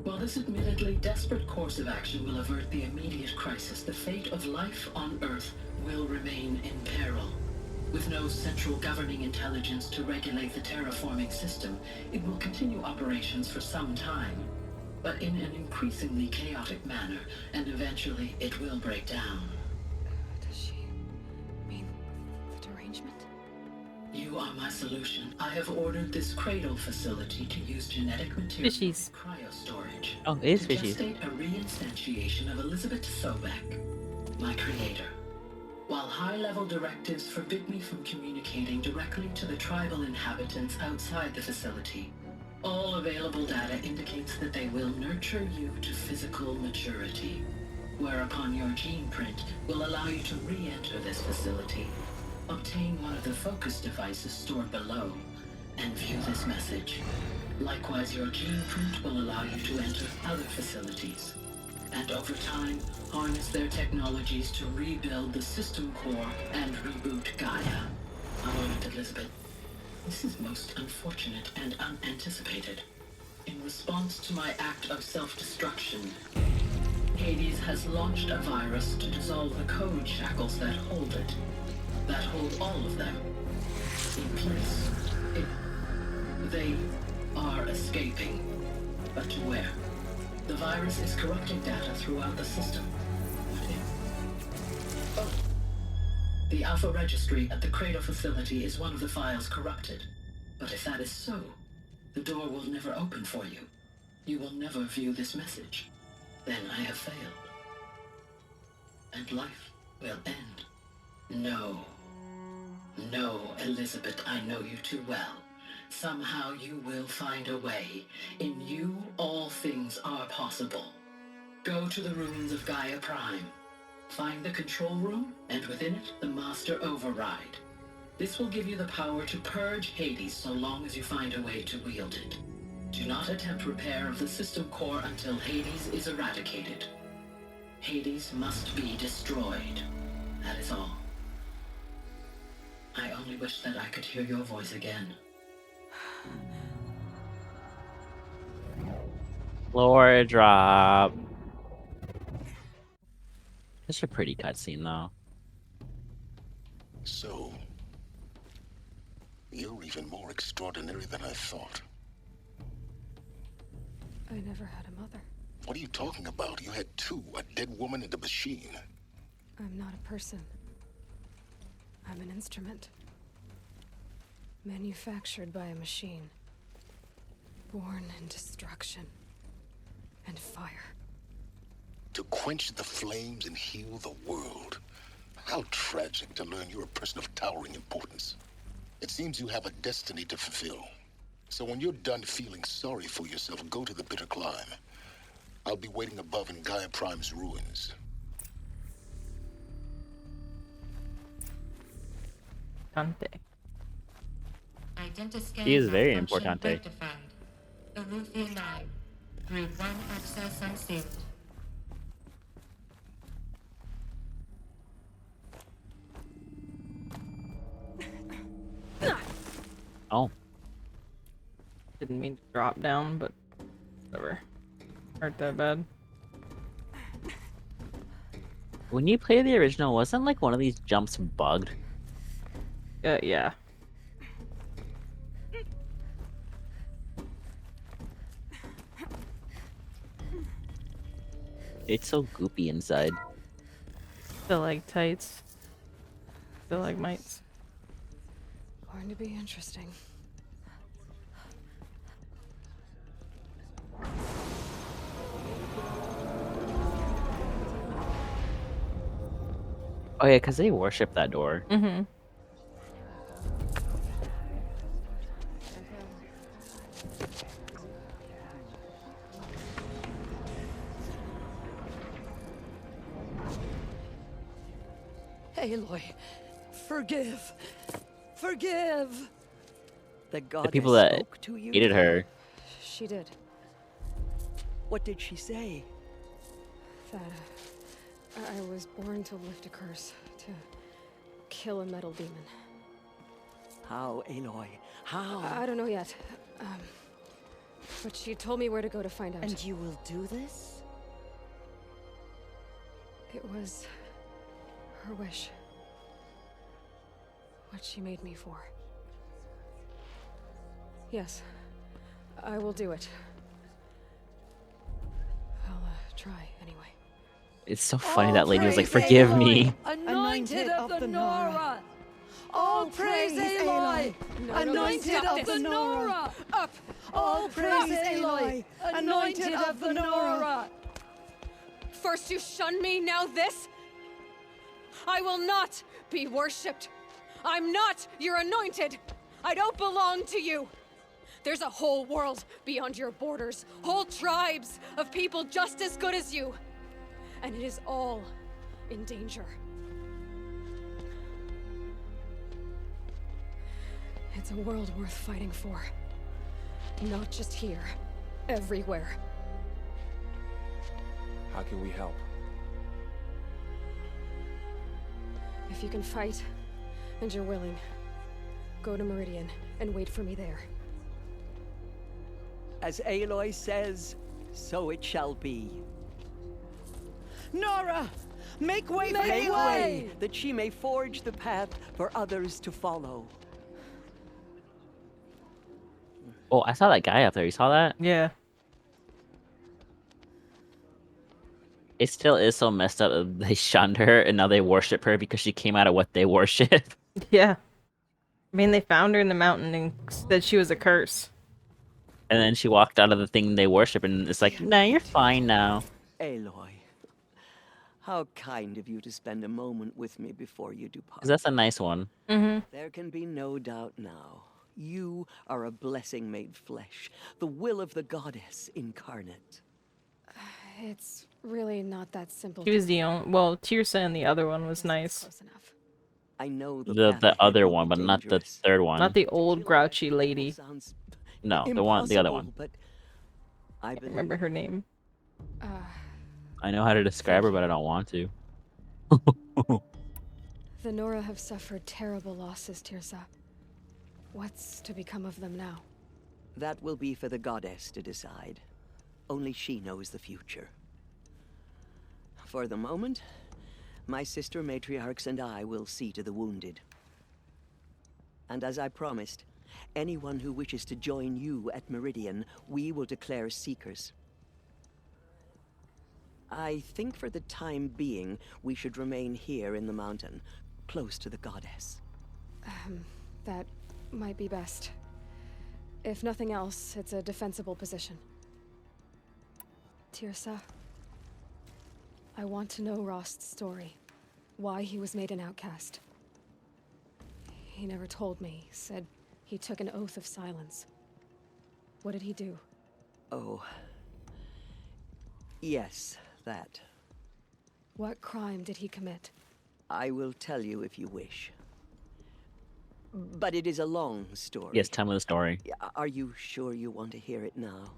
While this admittedly desperate course of action will avert the immediate crisis, the fate of life on Earth will remain in peril. With no central governing intelligence to regulate the terraforming system, it will continue operations for some time, but in an increasingly chaotic manner, and eventually it will break down. Does she mean the derangement? You are my solution. I have ordered this cradle facility to use genetic material Fishies. cryostorage Oh, it is to fishies. gestate a reinstantiation of Elizabeth Sobek, my creator. While high-level directives forbid me from communicating directly to the tribal inhabitants outside the facility, all available data indicates that they will nurture you to physical maturity, whereupon your gene print will allow you to re-enter this facility, obtain one of the focus devices stored below, and view this message. Likewise, your gene print will allow you to enter other facilities, and over time, harness their technologies to rebuild the system core and reboot Gaia. A moment, Elizabeth. This is most unfortunate and unanticipated. In response to my act of self-destruction, Hades has launched a virus to dissolve the code shackles that hold it. That hold all of them in place. They are escaping. But to where? The virus is corrupting data throughout the system. What if? Oh. The Alpha Registry at the Cradle facility is one of the files corrupted. But if that is so, the door will never open for you. You will never view this message. Then I have failed. And life will end. No. No, Elizabeth, I know you too well. Somehow you will find a way. In you, all things are possible. Go to the ruins of Gaia Prime. Find the control room, and within it, the Master Override. This will give you the power to purge Hades so long as you find a way to wield it. Do not attempt repair of the system core until Hades is eradicated. Hades must be destroyed. That is all. I only wish that I could hear your voice again. Lore drop. It's a pretty cutscene, though. So, you're even more extraordinary than I thought. I never had a mother. What are you talking about? You had two, a dead woman and a machine. I'm not a person. I'm an instrument. Manufactured by a machine. Born in destruction and fire. To quench the flames and heal the world. How tragic to learn you're a person of towering importance. It seems you have a destiny to fulfill. So when you're done feeling sorry for yourself, go to the bitter climb. I'll be waiting above in Gaia Prime's ruins. Tante. Identiscan He is very malfunction importante. rectified. Elufia 9. Group 1 access unsealed. Oh. Didn't mean to drop down, but whatever. Hurt that bad. When you play the original, wasn't like one of these jumps bugged? Yeah. It's so goopy inside. Stalactites. Stalagmites. Going to be interesting. Oh yeah, because they worship that door. Mm-hmm. Aloy, forgive. Forgive. The goddess The people that spoke to you. hated her. She did. What did she say? That I was born to lift a curse, to kill a metal demon. How, Aloy? How? I don't know yet. But she told me where to go to find out. And you will do this? It was her wish. What she made me for. Yes, I will do it. I'll try anyway. It's so funny that lady was like, "Forgive me." Anointed of the Nora! All praise Aloy! Anointed of the Nora! Up! All praise Aloy! Anointed of the Nora! First you shun me, now this? I will not be worshipped. I'm not your anointed. I don't belong to you. There's a whole world beyond your borders, whole tribes of people just as good as you. And it is all in danger. It's a world worth fighting for. Not just here, everywhere. How can we help? If you can fight, and you're willing, go to Meridian and wait for me there. As Aloy says, so it shall be. Nora! Make way for Aloy, that she may forge the path for others to follow. Oh, I saw that guy up there. You saw that? Yeah. It still is so messed up that they shunned her and now they worship her because she came out of what they worship. Yeah. I mean, they found her in the mountain and said she was a curse. And then she walked out of the thing they worship and it's like, nah, you're fine now. Aloy, how kind of you to spend a moment with me before you depart. Because that's a nice one. Mm-hmm. There can be no doubt now. You are a blessing made flesh, the will of the goddess incarnate. It's really not that simple. She was the only. Well, Tirsa and the other one was nice. I know The other one, but not the third one. Not the old grouchy lady. No, the other one. But I can't remember her name. I know how to describe her, but I don't want to. The Nora have suffered terrible losses, Tirsa. What's to become of them now? That will be for the goddess to decide. Only she knows the future. For the moment, my sister matriarchs and I will see to the wounded. And as I promised, anyone who wishes to join you at Meridian, we will declare seekers. I think for the time being, we should remain here in the mountain, close to the goddess. That might be best. If nothing else, it's a defensible position. Tirsa, I want to know Rost's story. Why he was made an outcast. He never told me. Said he took an oath of silence. What did he do? Oh. Yes, that. What crime did he commit? I will tell you if you wish. But it is a long story. Yes, tell me the story. Are you sure you want to hear it now?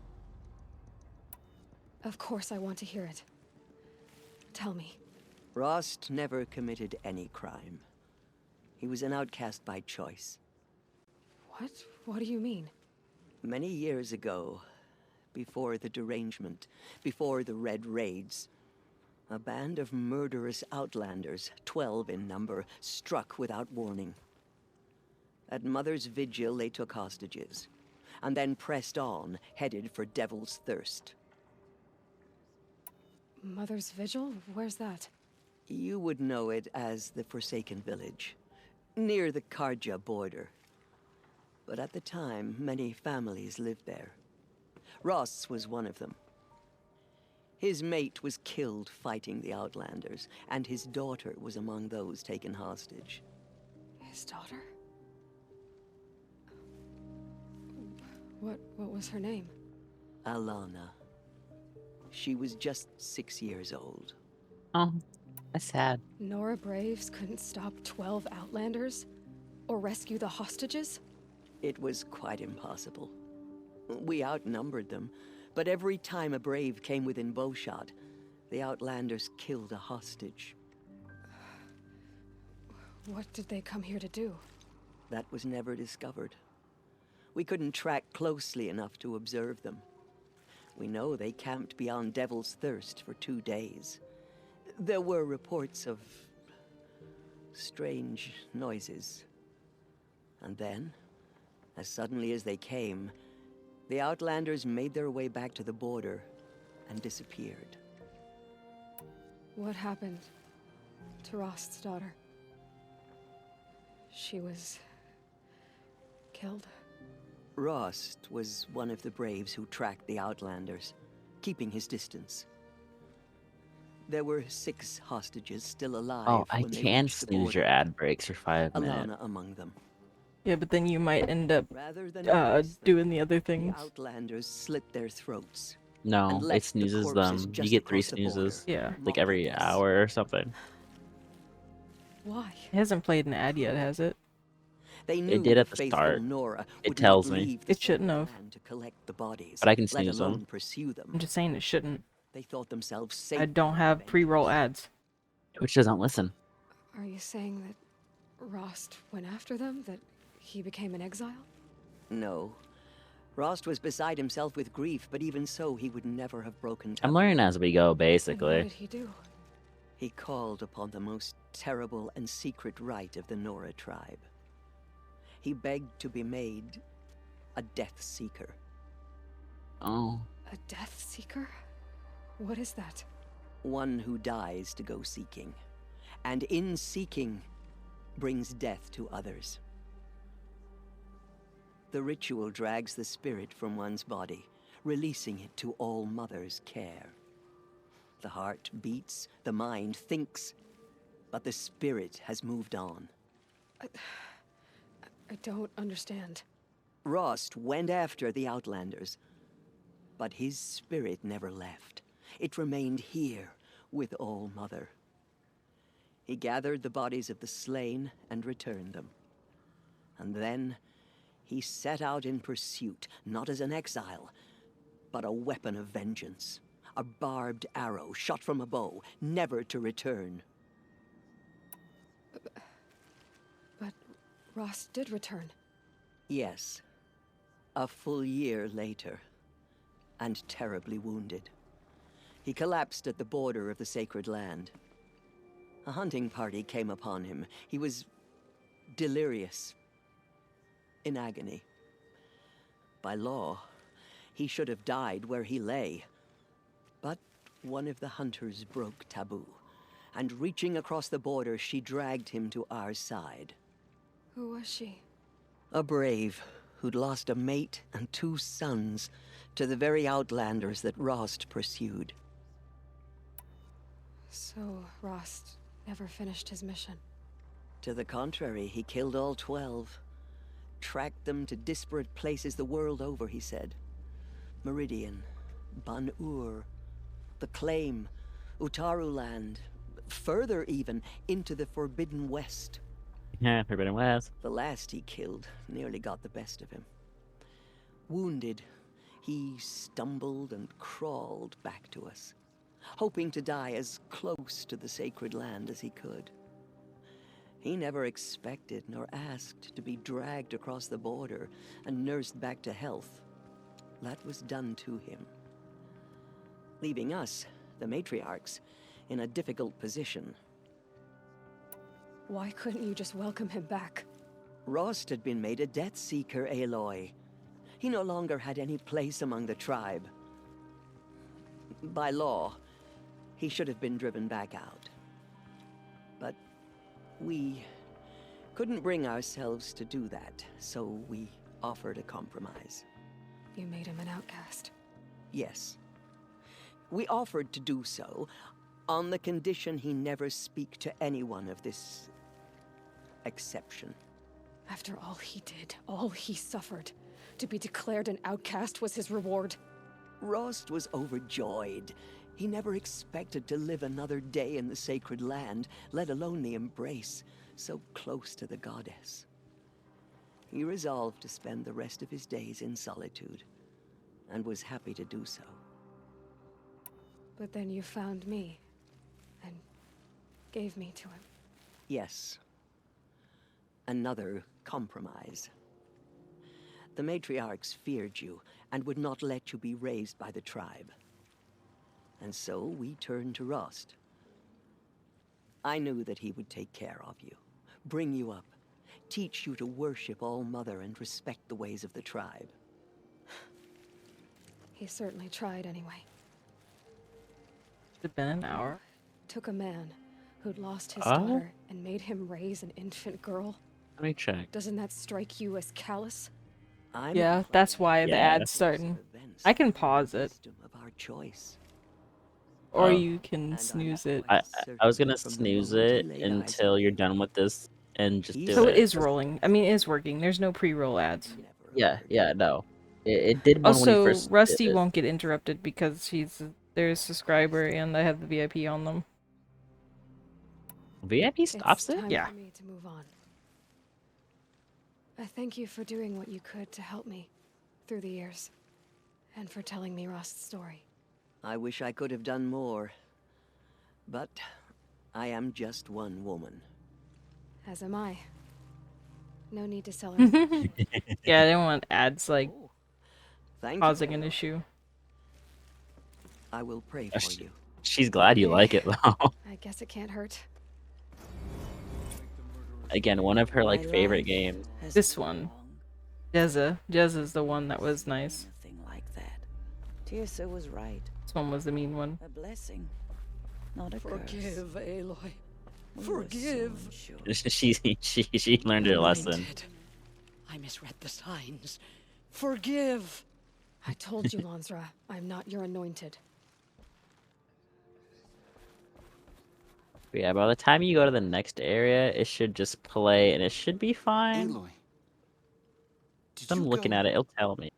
Of course I want to hear it. Tell me. Rost never committed any crime. He was an outcast by choice. What? What do you mean? Many years ago, before the derangement, before the Red Raids, a band of murderous outlanders, 12 in number, struck without warning. At Mother's Vigil, they took hostages, and then pressed on, headed for Devil's Thirst. Mother's Vigil? Where's that? You would know it as the Forsaken Village, near the Karja border. But at the time, many families lived there. Ross was one of them. His mate was killed fighting the Outlanders, and his daughter was among those taken hostage. His daughter? What was her name? Alana. She was just 6 years old. Oh, that's sad. Nora Braves couldn't stop 12 Outlanders? Or rescue the hostages? It was quite impossible. We outnumbered them, but every time a Brave came within bowshot, the Outlanders killed a hostage. What did they come here to do? That was never discovered. We couldn't track closely enough to observe them. We know they camped beyond Devil's Thirst for 2 days. There were reports of strange noises. And then, as suddenly as they came, the Outlanders made their way back to the border and disappeared. What happened to Rost's daughter? She was killed? Rost was one of the Braves who tracked the Outlanders, keeping his distance. There were 6 hostages still alive. Oh, I when they can reached the snooze your border. ad breaks for 5 minutes. Alana among them. Yeah, but then you might end up Rather than doing the other the things. Outlanders slit their throats. No, and it left the snoozes corpses them. You just get 3 across the border. snoozes. Yeah. Like every hour or something. Why? It hasn't played an ad yet, has it? They knew It did at the faithful start. Nora It would tells not me. leave the It shouldn't have. land to collect the bodies, But I can let snooze alone them. pursue them. I'm just saying it shouldn't. They thought themselves safe. I don't have pre-roll ads. Twitch doesn't listen. Are you saying that Rost went after them? That he became an exile? No. Rost was beside himself with grief, but even so, he would never have broken I'm taboo. learning as we go, And what basically. did he do? He called upon the most terrible and secret rite of the Nora tribe. He begged to be made a Death Seeker. Oh. A Death Seeker? What is that? One who dies to go seeking, and in seeking, brings death to others. The ritual drags the spirit from one's body, releasing it to All Mother's care. The heart beats, the mind thinks, but the spirit has moved on. I don't understand. Rost went after the Outlanders, but his spirit never left. It remained here with All Mother. He gathered the bodies of the slain and returned them. And then he set out in pursuit, not as an exile, but a weapon of vengeance. A barbed arrow shot from a bow, never to return. But Ross did return. Yes. A full year later, and terribly wounded. He collapsed at the border of the sacred land. A hunting party came upon him. He was delirious, in agony. By law, he should have died where he lay. But one of the hunters broke taboo, and reaching across the border, she dragged him to our side. Who was she? A brave who'd lost a mate and 2 sons to the very Outlanders that Rost pursued. So Rost never finished his mission. To the contrary, he killed all 12. Tracked them to disparate places the world over, he said. Meridian, Ban-Ur, the Claim, Utaru Land, further even, into the Forbidden West. Yeah, Forbidden West. The last he killed nearly got the best of him. Wounded, he stumbled and crawled back to us, hoping to die as close to the sacred land as he could. He never expected nor asked to be dragged across the border and nursed back to health. That was done to him, leaving us, the matriarchs, in a difficult position. Why couldn't you just welcome him back? Rost had been made a Death Seeker, Aloy. He no longer had any place among the tribe. By law, he should have been driven back out. But we couldn't bring ourselves to do that, so we offered a compromise. You made him an outcast. Yes. We offered to do so on the condition he never speak to anyone of this exception. After all he did, all he suffered, to be declared an outcast was his reward. Rost was overjoyed. He never expected to live another day in the sacred land, let alone the embrace, so close to the goddess. He resolved to spend the rest of his days in solitude, and was happy to do so. But then you found me, and gave me to him. Yes. Another compromise. The matriarchs feared you, and would not let you be raised by the tribe. And so we turned to Rost. I knew that he would take care of you, bring you up, teach you to worship All Mother and respect the ways of the tribe. He certainly tried anyway. It's been an hour. Took a man who'd lost his Oh? daughter and made him raise an infant girl. Let me check. Doesn't that strike you as callous? Yeah, that's why the Yeah. ad's starting. I can pause it. Of our choice. Or Oh. you can snooze it. I was gonna snooze it until you're done with this and just do So it. it is rolling. I mean, it is working. There's no pre-roll ads. Yeah, no. It did one when we Also, first Rusty did it. won't get interrupted because there's a subscriber and I have the VIP on them. VIP stops It's it? time Yeah. for me to move on. I thank you for doing what you could to help me through the years, and for telling me Rost's story. I wish I could have done more. But I am just one woman. As am I. No need to sell her. Yeah, I didn't want ads like Thank you. causing an issue. I will pray for you. She's glad you Okay. like it though. I guess it can't hurt. Again, one of her My like favorite life games. has This been one. long. Jezza's the one that was nice. Anything like that. Tirsa was right. This one was the mean one. A blessing, not a curse. Forgive, Aloy. We were Forgive. so unsure. She learned her lesson. Anointed. I misread the signs. Forgive. I told you, Lansra, I'm not your anointed. But yeah, by the time you go to the next area, it should just play and it should be fine. Aloy, did I'm you looking go at it, it'll tell me.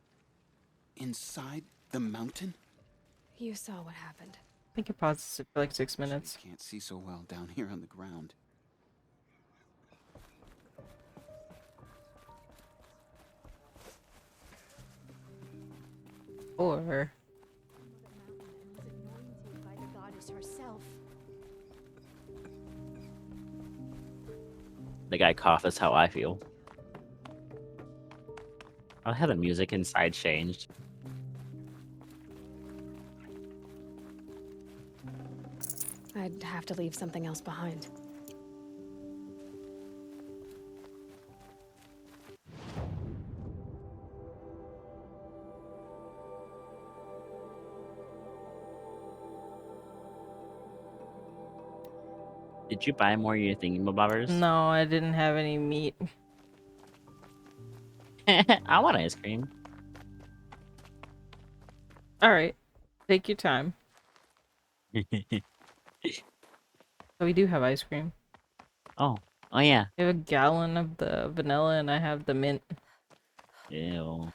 inside the mountain? You saw what happened. I think it pauses it for like 6 minutes. Can't see so well down here on the ground. Or By the goddess herself. The guy cough is how I feel. I'll have the music inside changed. I'd have to leave something else behind. Did you buy more of your thingamabobbers? no, I didn't have any meat. I want ice cream. All right, take your time. So we do have ice cream. Oh yeah. We have a gallon of the vanilla, and I have the mint. Ew.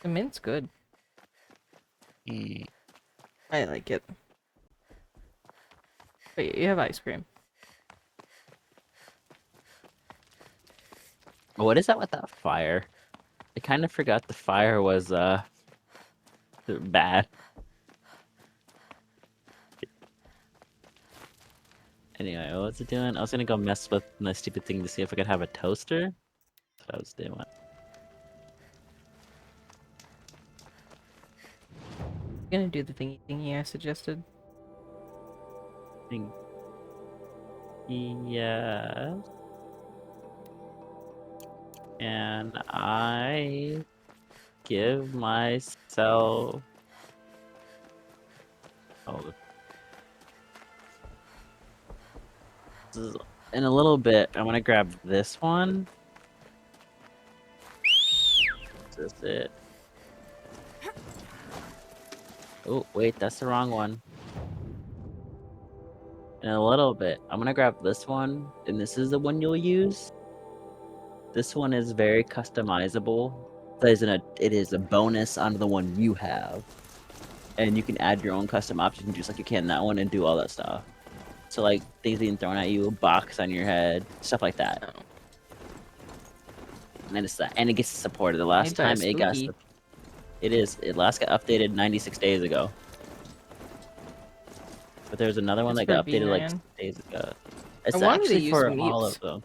The mint's good. I like it. Wait, you have ice cream. What is that with that fire? I kind of forgot the fire was bad. Anyway, what was it doing? I was gonna go mess with my stupid thing to see if I could have a toaster. That's what I was doing. Gonna do the thingy I suggested. Yes. And I give myself. Oh. In a little bit, I'm gonna grab this one. Is this it? Oh, wait, that's the wrong one. In a little bit, I'm gonna grab this one, and this is the one you'll use. This one is very customizable. It is a bonus on the one you have. And you can add your own custom options just like you can that one and do all that stuff. So like things being thrown at you, a box on your head, stuff like that. And it's that, and it gets supported. The last time it got, it last got updated 96 days ago. But there's another one that got updated like 6 days ago. It's actually for all of them.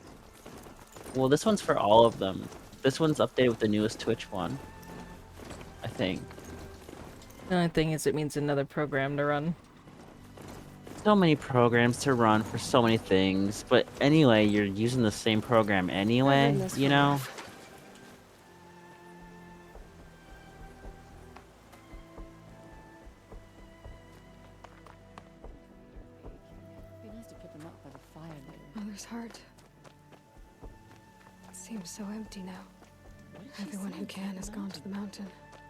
Well, this one's for all of them. This one's updated with the newest Twitch one, I think. The only thing is it means another program to run. So many programs to run for so many things, but anyway, you're using the same program anyway, you know? They must have put them up by the fire there. Mother's heart. It seems so empty now. Everyone who can has gone to the mountain.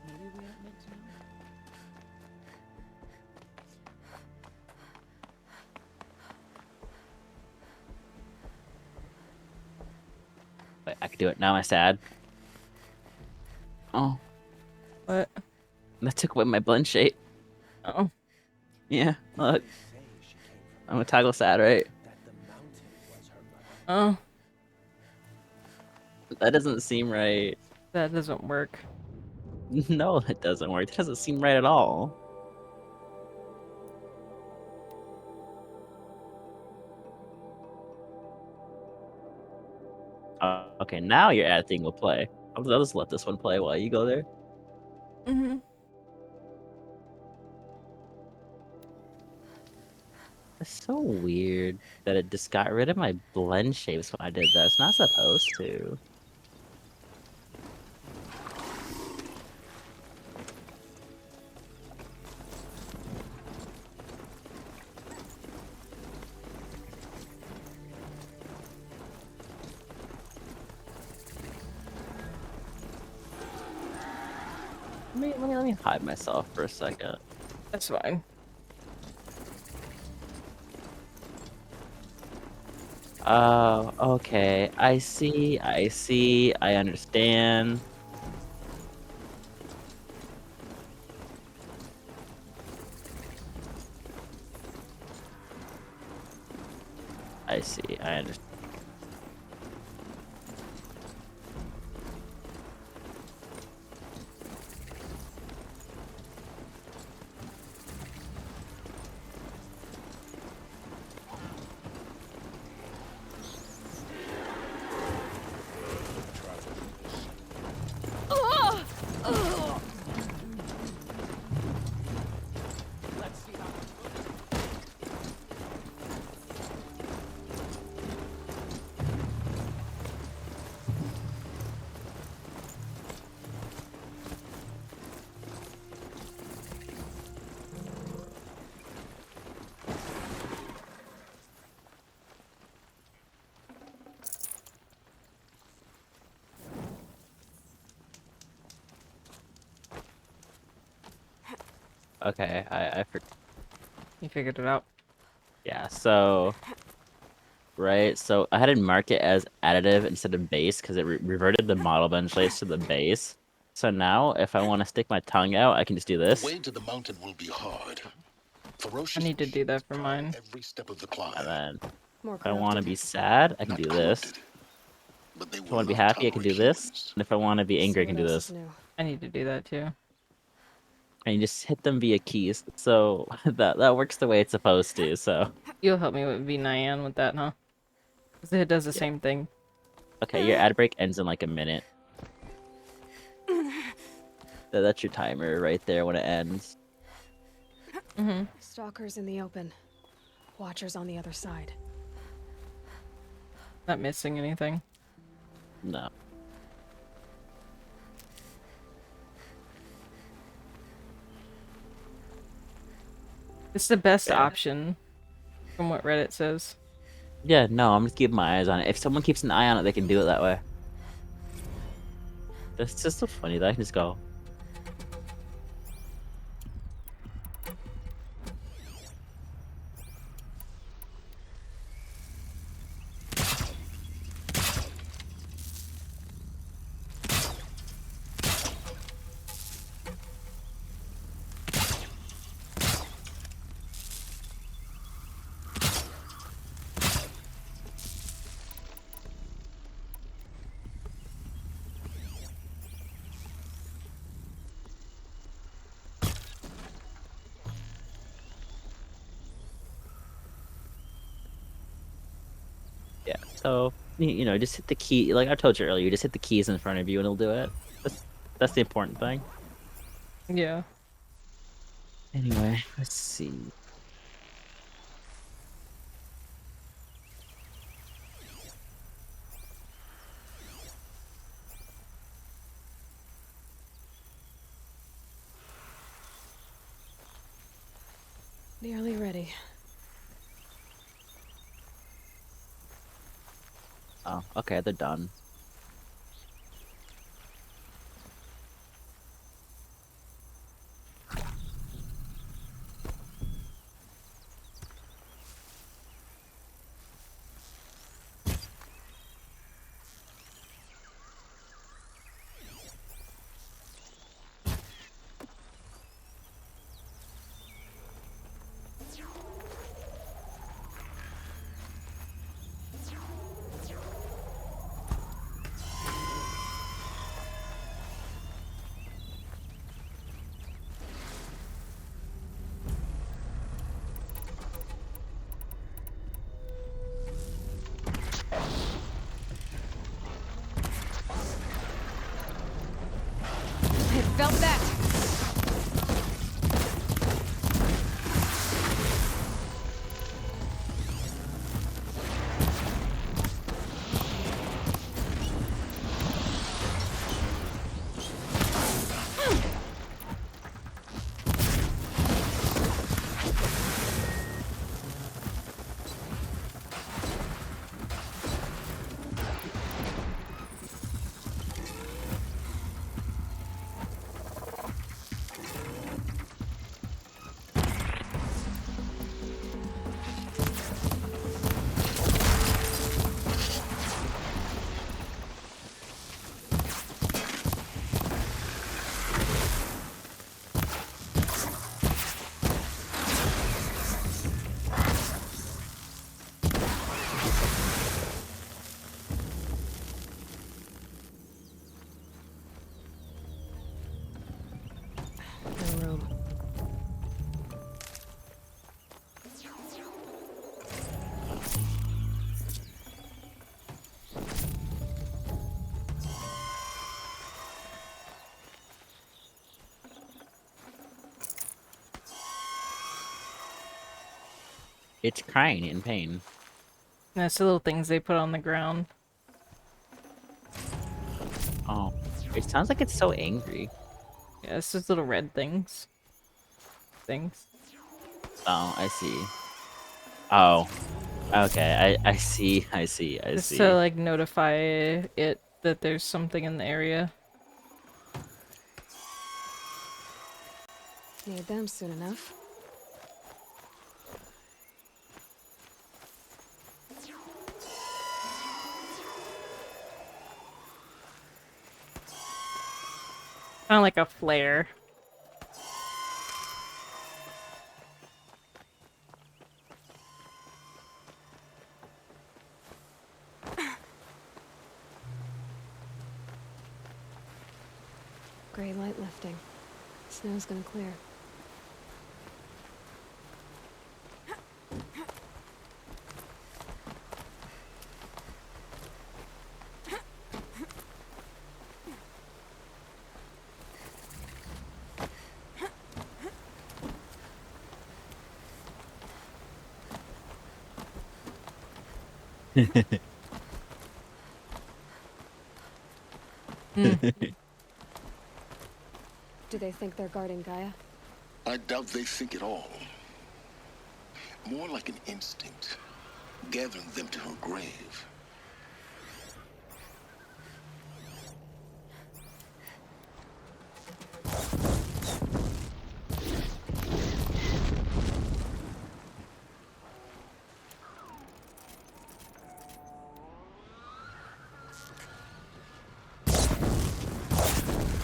Maybe we aren't meant to know. Wait, I could do it. Now am I sad? Oh. What? That took away my blend shape. Oh. Yeah, look. I'm a toggle sad, right? Oh. That doesn't seem right. That doesn't work. No, that doesn't work. That doesn't seem right at all. Okay, now your ad thing will play. I'll just let this one play while you go there. Mm-hmm. It's so weird that it just got rid of my blend shapes when I did that. It's not supposed to. Let me hide myself for a second. That's fine. Oh, okay. I see. I see. I understand. I see. I understand. Okay, I You figured it out. yeah, so right, so I had to mark it as additive instead of base because it reverted the model bench layers to the base. So now if I want to stick my tongue out, I can just do The this. way to the mountain will be hard. I Ferocious need to do that for mine. every step of the climb. And then More if I want to corrupted. be sad, I can Not do this. corrupted, but they If I will want to be not happy, I can do tolerate this. humans. And if I want to be See angry, I can what do else this. is new. I need to do that too. And you just hit them via keys. So that works the way it's supposed to. So You'll help me with V9 with that, huh? Because it does the yeah. same thing. Okay, your ad break ends in like a minute. That's your timer right there when it ends. Mm-hmm. Stalkers in the open. Watchers on the other side. Not missing anything. No. It's the best Okay. option, from what Reddit says. Yeah, no, I'm just keeping my eyes on it. If someone keeps an eye on it, they can do it that way. That's just so funny that I can just go. Yeah, so you know, just hit the key. Like I told you earlier, just hit the keys in front of you and it'll do it. That's the important thing. Yeah. Anyway, let's see. Nearly ready. Oh, okay, they're done. felt that! No room. It's crying in pain. That's the little things they put on the ground. Oh, it sounds like it's so angry. Yeah, it's just little red things. Oh, I see. Oh, okay. I see. I see. I Just to see. like notify it that there's something in the area. Need them soon enough. Kind of like a flare. Gray light lifting. Snow's gonna clear. Do they think they're guarding Gaia? I doubt they think at all. More like an instinct, gathering them to her grave.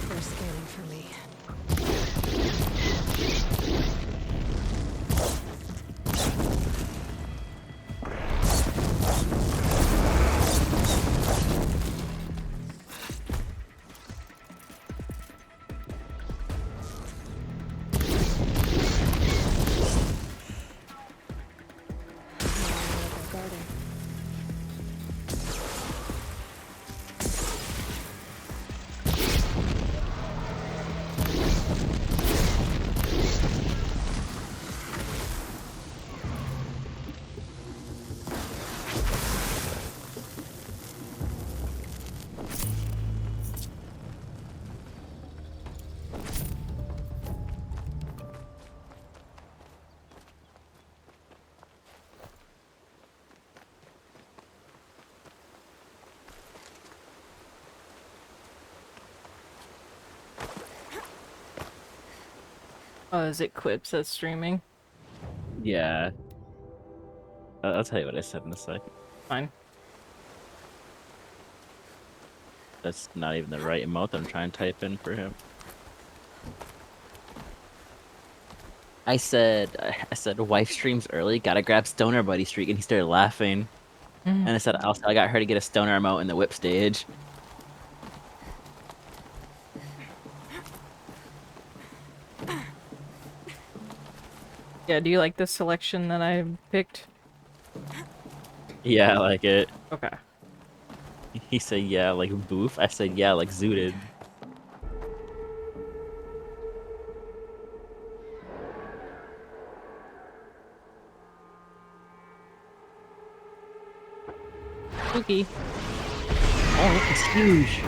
They're scanning for me. They're guarding. Oh, is it Quips that's streaming? Yeah. I'll tell you what I said in a sec. Fine. That's not even the right emote I'm trying to type in for him. I said, wife streams early, gotta grab Stoner Buddy streak, and he started laughing. And I said, also, I got her to get a Stoner emote in the whip stage. Yeah, do you like the selection that I picked? Yeah, I like it. Okay. He said, yeah, like boof. I said, yeah, like zooted. Spooky. Oh, look, it's huge.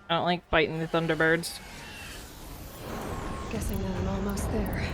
I don't like fighting the Thunderbirds. Guessing that I'm almost there.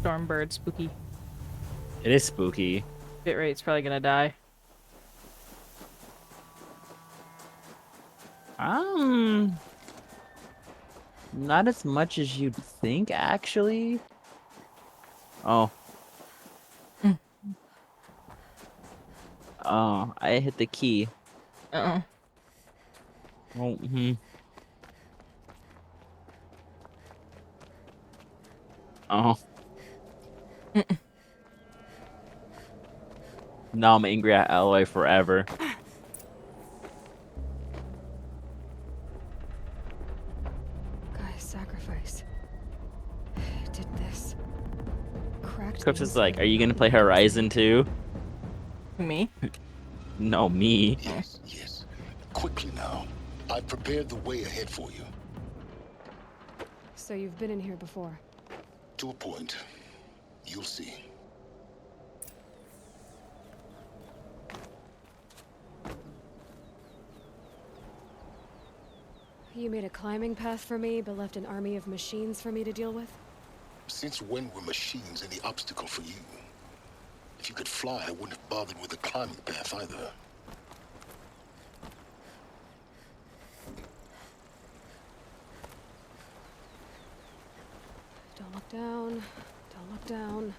Stormbird, spooky. It is spooky. Bit rate's probably gonna die. Not as much as you'd think, actually. Oh. Oh, I hit the key. Uh-oh. Oh, Oh. Now I'm angry at Alloy forever. Guy's sacrifice. It did this. Cracked the Crips is like, inside are you of gonna the play Horizon too? Me? No, me. Yes, yes. Quickly now. I've prepared the way ahead for you. So you've been in here before? To a point. You'll see. You made a climbing path for me, but left an army of machines for me to deal with? Since when were machines any obstacle for you? If you could fly, I wouldn't have bothered with the climbing path either. Don't look down. Don't look down.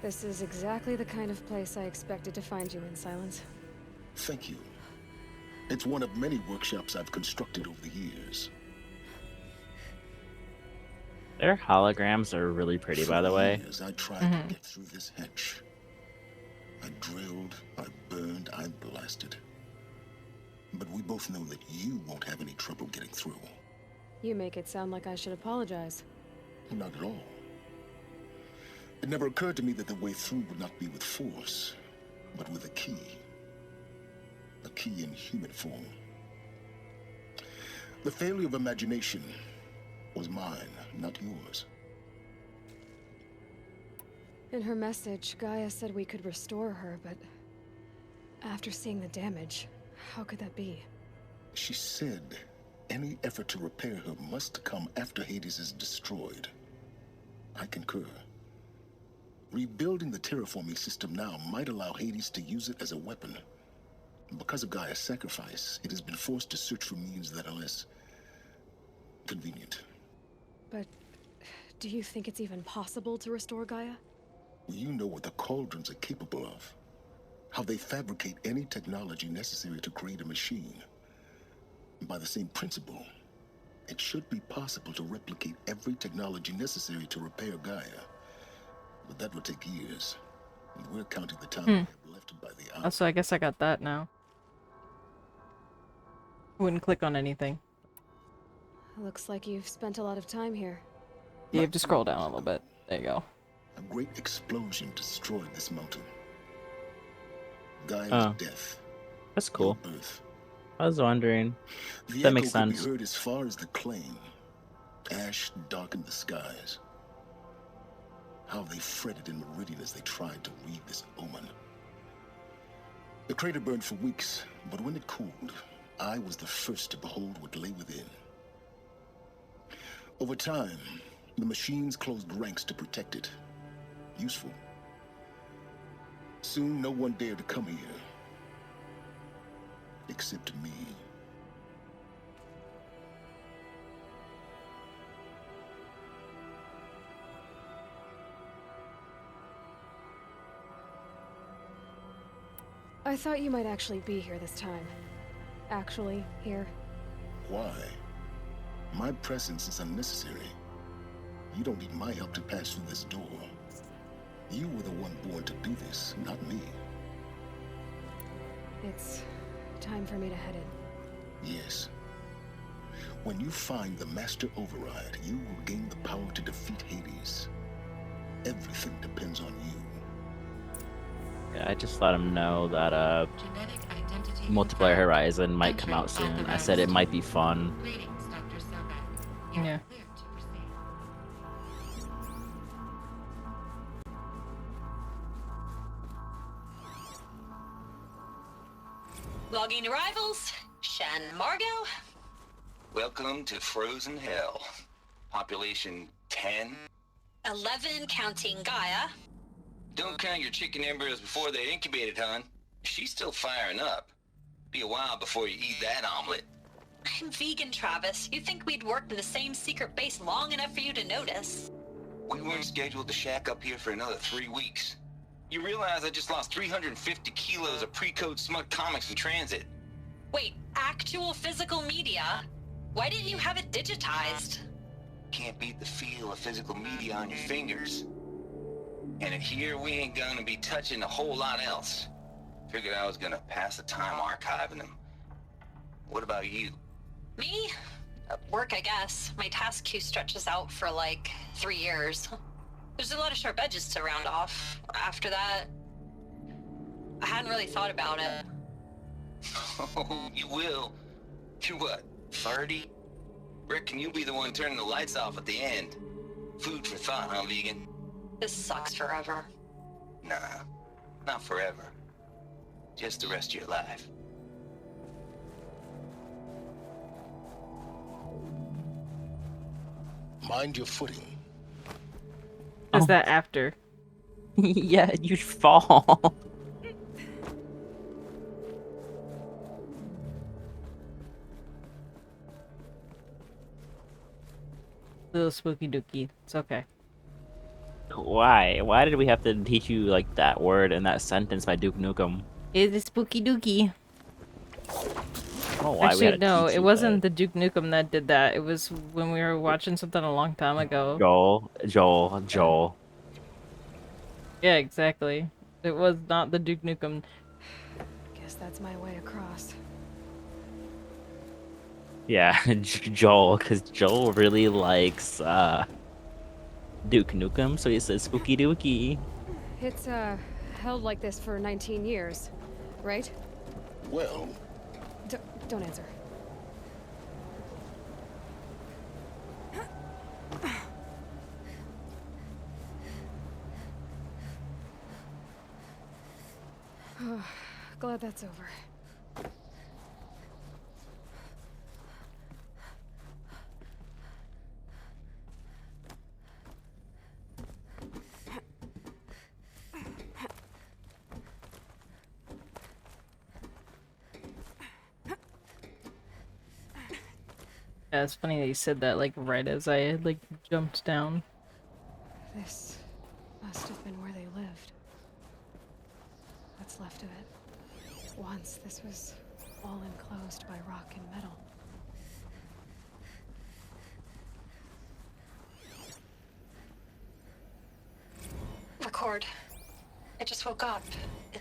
This is exactly the kind of place I expected to find you in, Silence. Thank you. It's one of many workshops I've constructed over the years. Their holograms are really pretty, by the way. For years, I tried to get through this hatch. I drilled, I burned, I blasted. But we both know that you won't have any trouble getting through. You make it sound like I should apologize. Not at all. It never occurred to me that the way through would not be with force, but with a key. A key in human form. The failure of imagination was mine, not yours. In her message, Gaia said we could restore her, but after seeing the damage, how could that be? She said any effort to repair her must come after Hades is destroyed. I concur. Rebuilding the terraforming system now might allow Hades to use it as a weapon. Because of Gaia's sacrifice, it has been forced to search for means that are less convenient. But do you think it's even possible to restore Gaia? You know what the Cauldrons are capable of. How they fabricate any technology necessary to create a machine. By the same principle, it should be possible to replicate every technology necessary to repair Gaia. But that would take years. And we're counting the time we have left by the hour. So I guess I got that now. Wouldn't click on anything. Looks like you've spent a lot of time here. You have to scroll down a little bit. There you go. A great explosion destroyed this mountain. Gaia's death. That's cool. Your birth. I was wondering. The That makes echo could sense. be heard as far as the claim. Ash darkened the skies. How they fretted in Meridian as they tried to read this omen. The crater burned for weeks, but when it cooled, I was the first to behold what lay within. Over time, the machines closed ranks to protect it. Useful. Soon, no one dared to come here. Except me. I thought you might actually be here this time. Actually, here. Why? My presence is unnecessary. You don't need my help to pass through this door. You were the one born to do this, not me. It's time for me to head in. Yes. When you find the Master Override, you will gain the power to defeat Hades. Everything depends on you. Yeah, I just let him know that Genetic identity Multiplayer confirmed. Horizon might come Entry out soon. I authorized. said it might be fun. Greetings, Dr. Sobek. You Yeah. are clear to proceed. Logging arrivals. Shan Margot. Welcome to Frozen Hell. Population 10. 11 counting Gaia. Don't count your chicken embryos before they're incubated, hon. She's still firing up. Be a while before you eat that omelet. I'm vegan, Travis. You think we'd worked in the same secret base long enough for you to notice? We weren't scheduled to shack up here for another 3 weeks. You realize I just lost 350 kilos of pre-code smut comics in transit. Wait, actual physical media? Why didn't you have it digitized? Can't beat the feel of physical media on your fingers. And here we ain't gonna be touching a whole lot else. Figured I was gonna pass the time archiving them. What about you? Me? Work, I guess. My task queue stretches out for like 3 years. There's a lot of sharp edges to round off. After that, I hadn't really thought about it. Oh, you will. You're what, 30? Reckon you'll be the one turning the lights off at the end. Food for thought, huh, vegan? This sucks forever. Nah, not forever. Just the rest of your life. Mind your footing. Is that after? Yeah, you fall. Little spooky dookie. It's okay. Why? Why did we have to teach you like that word and that sentence by Duke Nukem? It's a spooky dookie. Oh, why we Actually, had to no, teach it you wasn't the Duke Nukem that did that. It was when we were watching something a long time ago. Joel. Yeah, exactly. It was not the Duke Nukem. Guess that's my way across. Yeah, Joel, because Joel really likes Duke Nukem, so he says spooky dookie. It's, held like this for 19 years, right? Well... Don't answer. Glad that's over. Yeah, it's funny that you said that, like, right as I had, like, jumped down. This must have been where they lived. What's left of it. Once, this was all enclosed by rock and metal. Record. I just woke up. I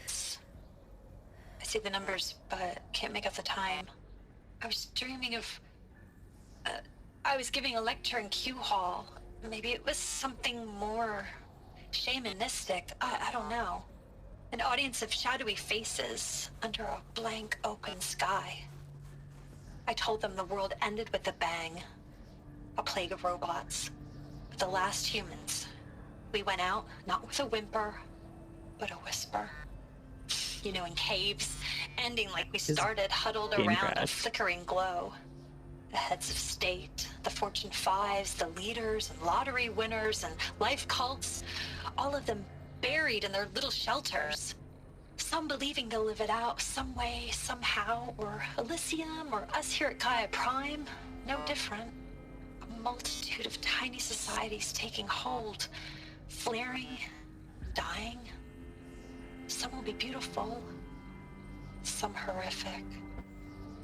see the numbers, but can't make out the time. I was dreaming of... I was giving a lecture in Q Hall. Maybe it was something more shamanistic. I don't know. An audience of shadowy faces under a blank open sky. I told them the world ended with a bang. A plague of robots. The last humans We went out, not with a whimper, but a whisper. You know, in caves, ending like we started, huddled game around a crashed. flickering glow. The heads of state, the Fortune 5s, the leaders and lottery winners and life cults, all of them buried in their little shelters. Some believing they'll live it out some way, somehow, or Elysium, or us here at Gaia Prime, no different. A multitude of tiny societies taking hold, flaring, dying. Some will be beautiful, some horrific,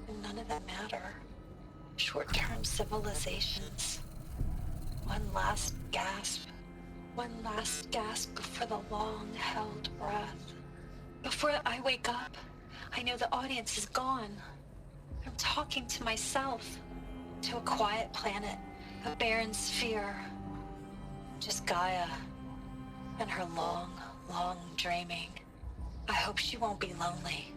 and none of them matter. Short-term civilizations. One last gasp before the long-held breath. Before I wake up, I know the audience is gone. I'm talking to myself, to a quiet planet, a barren sphere. Just Gaia and her long, long dreaming. I hope she won't be lonely.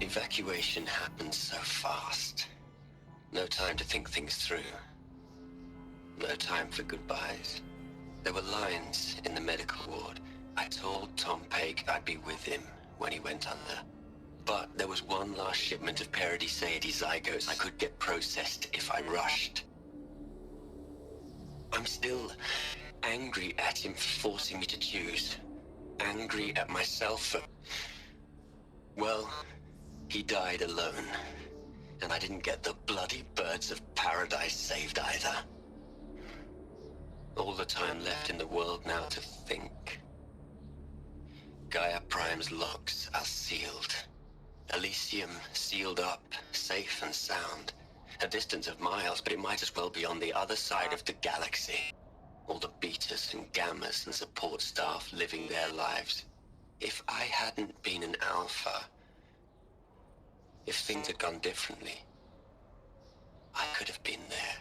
Evacuation happened so fast. No time to think things through. No time for goodbyes. There were lines in the medical ward. I told Tom Pake I'd be with him when he went under. But there was one last shipment of Paradiseidae zygotes I could get processed if I rushed. I'm still angry at him for forcing me to choose. Angry at myself for... Well, he died alone. And I didn't get the bloody birds of paradise saved either. All the time left in the world now to think. Gaia Prime's locks are sealed. Elysium sealed up, safe and sound. A distance of miles, but it might as well be on the other side of the galaxy. All the betas and gammas and support staff living their lives. If I hadn't been an alpha, if things had gone differently, I could have been there.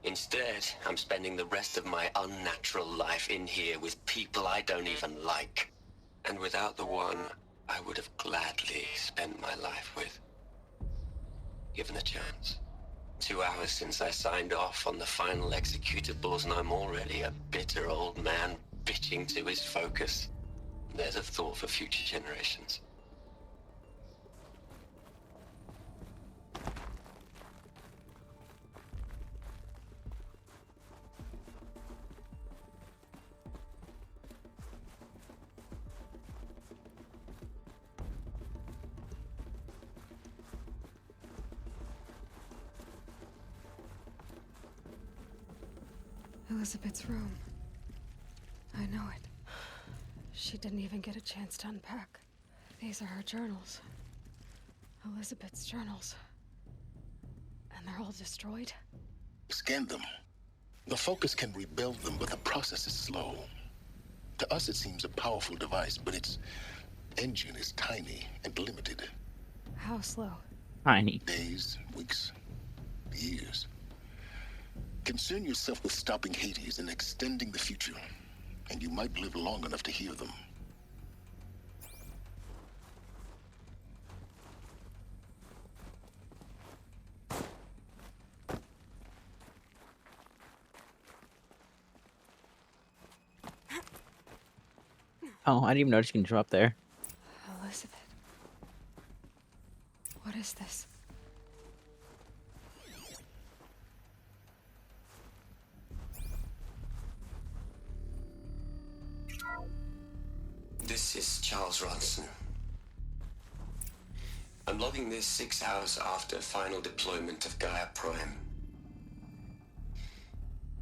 Instead, I'm spending the rest of my unnatural life in here with people I don't even like. And without the one I would have gladly spent my life with. Given a chance. 2 hours since I signed off on the final executables, and I'm already a bitter old man bitching to his focus. There's a thought for future generations. Elizabeth's room. I know it. She didn't even get a chance to unpack. These are her journals. Elizabeth's journals. And they're all destroyed? Scan them. The Focus can rebuild them, but the process is slow. To us, it seems a powerful device, but its engine is tiny and limited. How slow? Tiny. Days, weeks, years. Concern yourself with stopping Hades and extending the future, and you might live long enough to hear them. Oh, I didn't even notice you can drop there. Elizabeth. What is this? This is Charles Ronson. I'm logging this 6 hours after final deployment of Gaia Prime.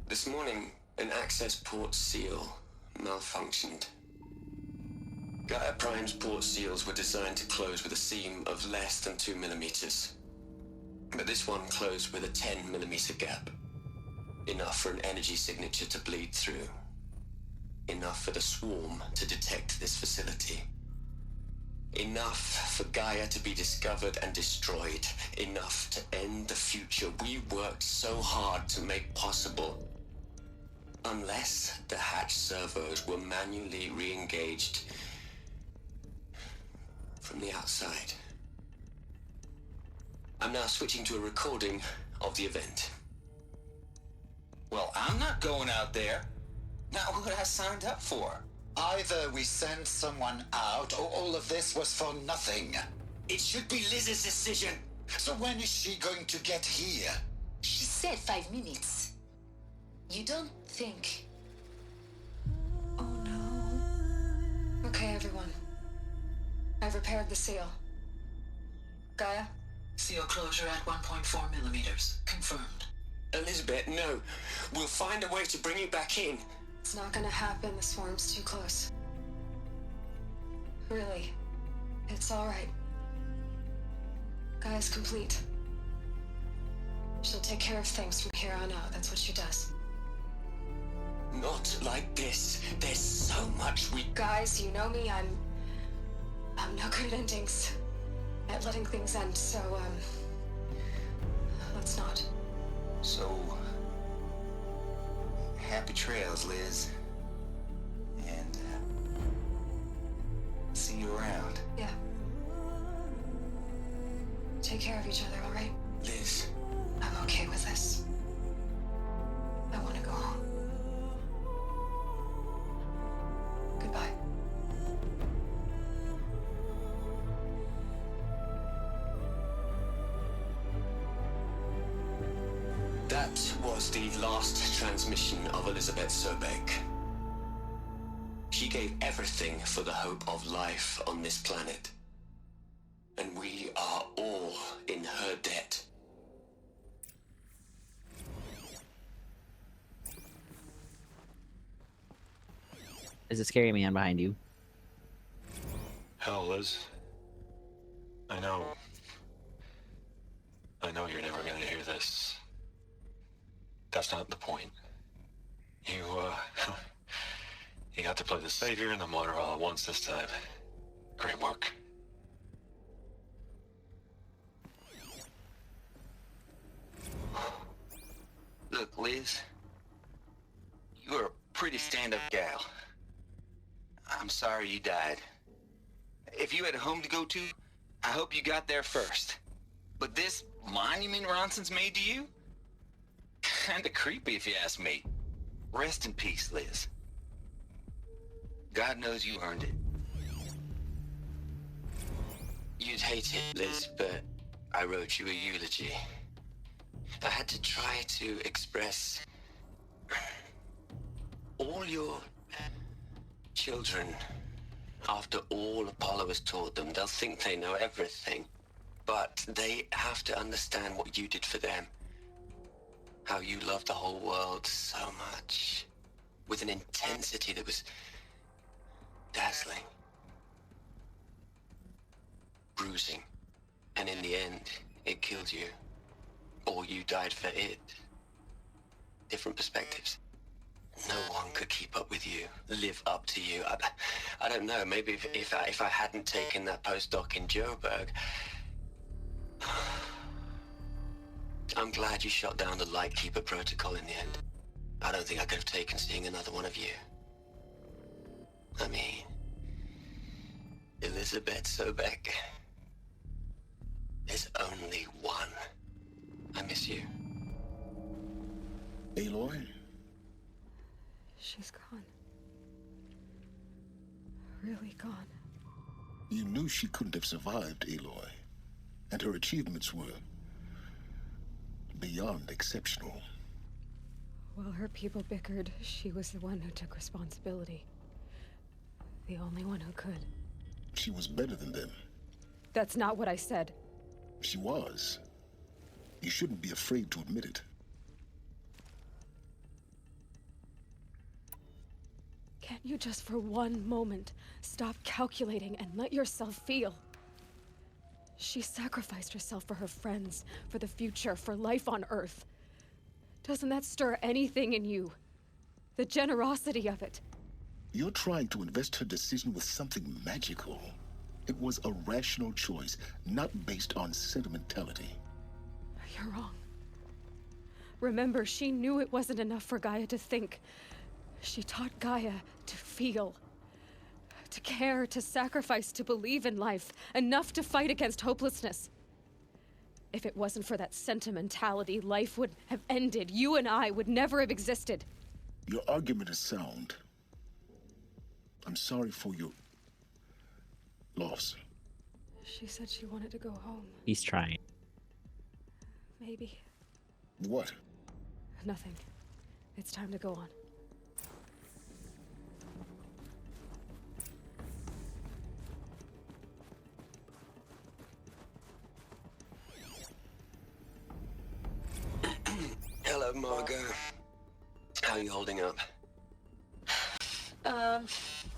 This morning, an access port seal malfunctioned. Gaia Prime's port seals were designed to close with a seam of less than 2 millimeters. But this one closed with a 10 millimeter gap. Enough for an energy signature to bleed through. Enough for the swarm to detect this facility. Enough for Gaia to be discovered and destroyed. Enough to end the future we worked so hard to make possible. Unless the hatch servos were manually re-engaged from the outside. I'm now switching to a recording of the event. Well, I'm not going out there. Not what I signed up for. Either we send someone out, or all of this was for nothing. It should be Liz's decision. So when is she going to get here? She said 5 minutes. You don't think... Oh no. Okay, everyone. I've repaired the seal. Gaia? Seal closure at 1.4 millimeters. Confirmed. Elizabeth, no. We'll find a way to bring you back in. It's not gonna happen. The swarm's too close. Really. It's alright. Gaia's complete. She'll take care of things from here on out. That's what she does. Not like this. There's so much we... Guys, you know me. I'm no good at endings. At letting things end, so, let's not. So... happy trails, Liz. And, see you around. Yeah. Take care of each other, alright? Liz. I'm okay with this. I want to go home. Goodbye. That was the last transmission of Elizabeth Sobek. She gave everything for the hope of life on this planet. And we are all in her debt. There's a scary man behind you. Hell, Liz. I know you're never gonna hear this. That's not the point. You got to play the savior and the martyr all at once this time. Great work. Look, Liz. You were a pretty stand-up gal. I'm sorry you died. If you had a home to go to, I hope you got there first. But this monument Ronson's made to you? Kinda creepy if you ask me. Rest in peace, Liz. God knows you earned it. You'd hate it, Liz, but I wrote you a eulogy. I had to try to express all your children. After all Apollo has taught them, they'll think they know everything. But they have to understand what you did for them. How you loved the whole world so much. With an intensity that was dazzling. Bruising. And in the end, it killed you. Or you died for it. Different perspectives. No one could keep up with you, live up to you. I don't know, maybe if I hadn't taken that postdoc in Joburg. I'm glad you shot down the Lightkeeper protocol in the end. I don't think I could have taken seeing another one of you. I mean, Elizabeth Sobek. There's only one. I miss you. Aloy? She's gone. Really gone. You knew she couldn't have survived, Aloy. And her achievements were beyond exceptional. While her people bickered, she was the one who took responsibility. The only one who could. She was better than them. That's not what I said. She was. You shouldn't be afraid to admit it. Can't you just for one moment stop calculating and let yourself feel? She sacrificed herself for her friends, for the future, for life on Earth. Doesn't that stir anything in you? The generosity of it. You're trying to invest her decision with something magical. It was a rational choice, not based on sentimentality. You're wrong. Remember, she knew it wasn't enough for Gaia to think. She taught Gaia to feel. To care, to sacrifice, to believe in life. Enough to fight against hopelessness. If it wasn't for that sentimentality, life would have ended. You and I would never have existed. Your argument is sound. I'm sorry for your loss. She said she wanted to go home. He's trying. Maybe. What? Nothing. It's time to go on. Hello, Margot. How are you holding up?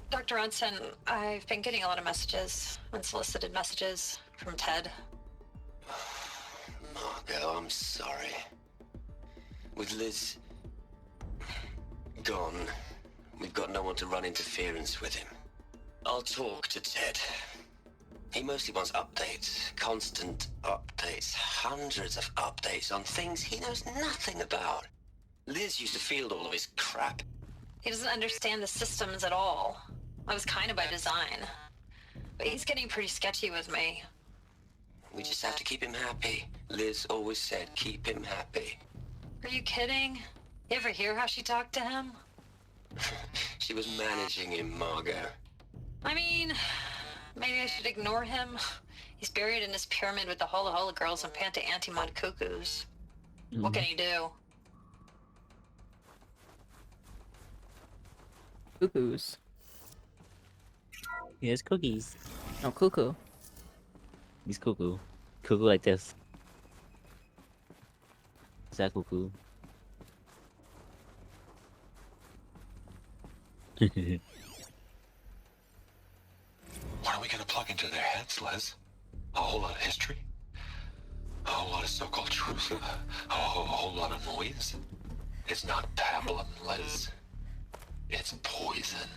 Dr. Ronson, I've been getting a lot of messages, unsolicited messages from Ted. Margot, I'm sorry. With Liz gone, we've got no one to run interference with him. I'll talk to Ted. He mostly wants updates, constant updates, hundreds of updates on things he knows nothing about. Liz used to field all of his crap. He doesn't understand the systems at all. That was kind of by design. But he's getting pretty sketchy with me. We just have to keep him happy. Liz always said, keep him happy. Are you kidding? You ever hear how she talked to him? She was managing him, Margot. I mean, maybe I should ignore him. He's buried in his pyramid with the Hola Hola girls and Panta Antimod cuckoos. What can he do? Cuckoos. He has cookies. No, cuckoo. He's cuckoo. Cuckoo like this. Is that cuckoo? What are we gonna plug into their heads, Liz? A whole lot of history? A whole lot of so-called truth? A whole lot of noise? It's not pablum, Liz. It's poison.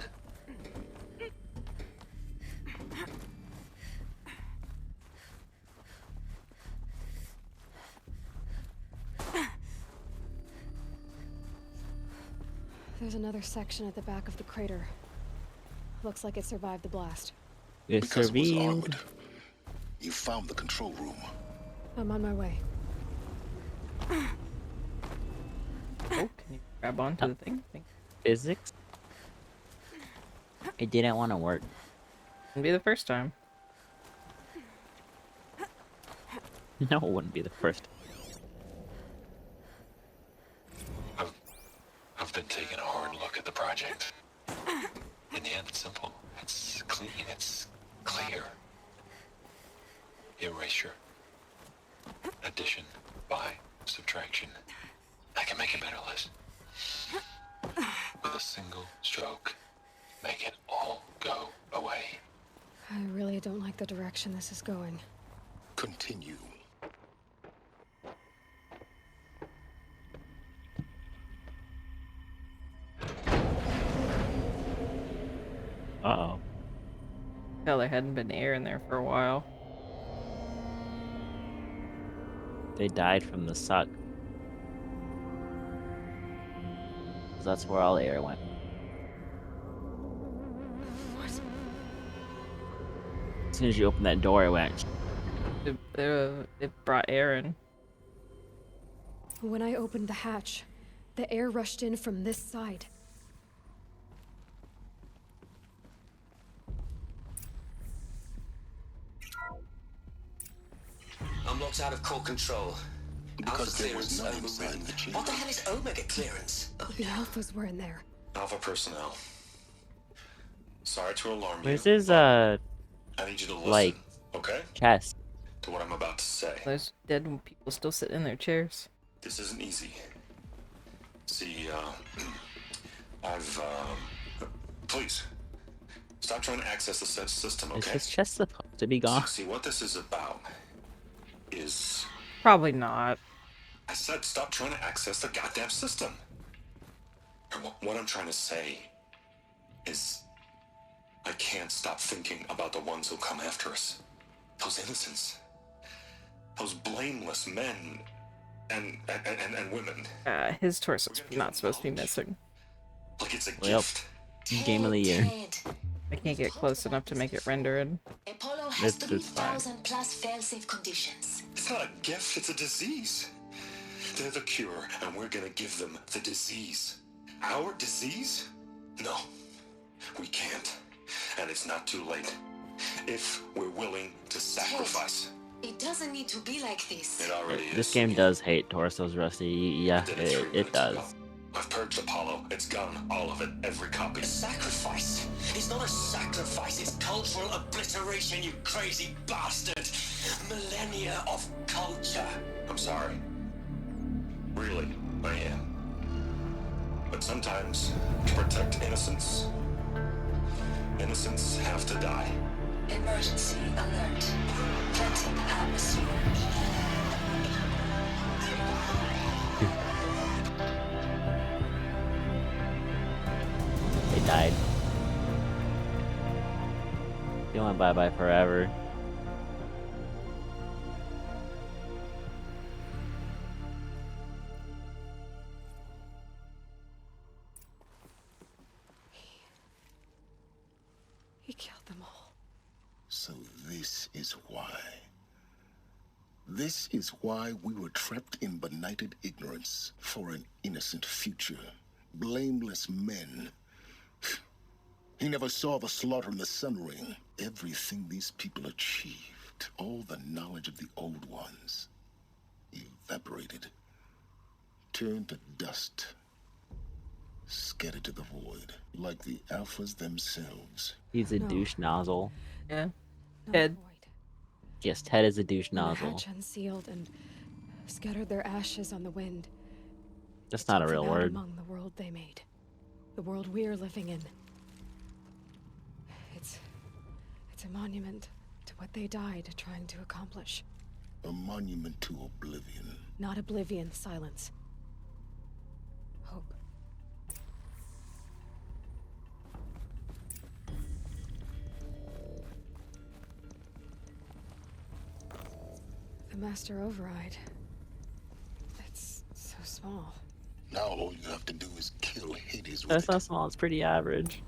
There's another section at the back of the crater. Looks like it survived the blast. It Because it was survived. armored. You found the control room. I'm on my way. Oh, can you grab onto the thing? Physics? It didn't want to work. Wouldn't be the first time. No, it wouldn't be the first. I've been taking a hard look at the project. In the end, it's simple. It's clean. It's clear. Erasure. Addition. By. Subtraction. I can make it better, Liz. With a single stroke. Make it all go away. I really don't like the direction this is going. Continue. Uh-oh. Hell, there hadn't been air in there for a while. They died from the suck. 'Cause that's where all the air went. What? As soon as you open that door, it went. It brought air in. When I opened the hatch, the air rushed in from this side. I'm locked out of core control. Because Alpha there was clearance none inside overridden. the chamber. What the hell is Omega clearance? The Alphas were in there. Alpha personnel. Sorry to alarm you. Where's his, I need you to listen, like, okay? chest? To what I'm about to say. There's dead people still sitting in their chairs. This isn't easy. See, please, stop trying to access the system, Is okay? his chest supposed to be gone? See, what this is about is... Probably not. I said stop trying to access the goddamn system. And what I'm trying to say is I can't stop thinking about the ones who come after us. Those innocents. Those blameless men And women. His torso's not supposed to be missing. Like it's a Well, gift. game of the year. I can't get close enough to make it render in. Apollo has It's fine. 3,000 plus fail-safe conditions. It's not a gift, it's a disease. They're the cure, and we're gonna give them the disease. Our disease? No, we can't. And it's not too late. If we're willing to sacrifice. It doesn't need to be like this. It already is. This game does hate torsos, Rusty. Yeah, it does. I've purged Apollo. It's gone. All of it. Every copy. A sacrifice? It's not a sacrifice, it's cultural obliteration, you crazy bastard! Millennia of culture. I'm sorry. Really, I am. But sometimes, to protect innocence, innocents have to die. Emergency alert. Venting atmosphere. They died. They went bye-bye forever. He killed them all. So this is why. This is why we were trapped in benighted ignorance for an innocent future. Blameless men. He never saw the slaughter in the Sun Ring. Everything these people achieved, all the knowledge of the old ones, evaporated, turned to dust, scattered to the void, like the Alphas themselves. He's a douche nozzle. Yeah. Not Ted. void. Yes, Ted is a douche When the nozzle. hatch unsealed and scattered their ashes on the wind. That's not a took real them out word. among the world they made. The world we're living in. It's a monument to what they died trying to accomplish. A monument to oblivion. Not oblivion, silence. Hope. The Master Override. It's so small. Now all you have to do is kill Hades with That's it. not small, it's pretty average.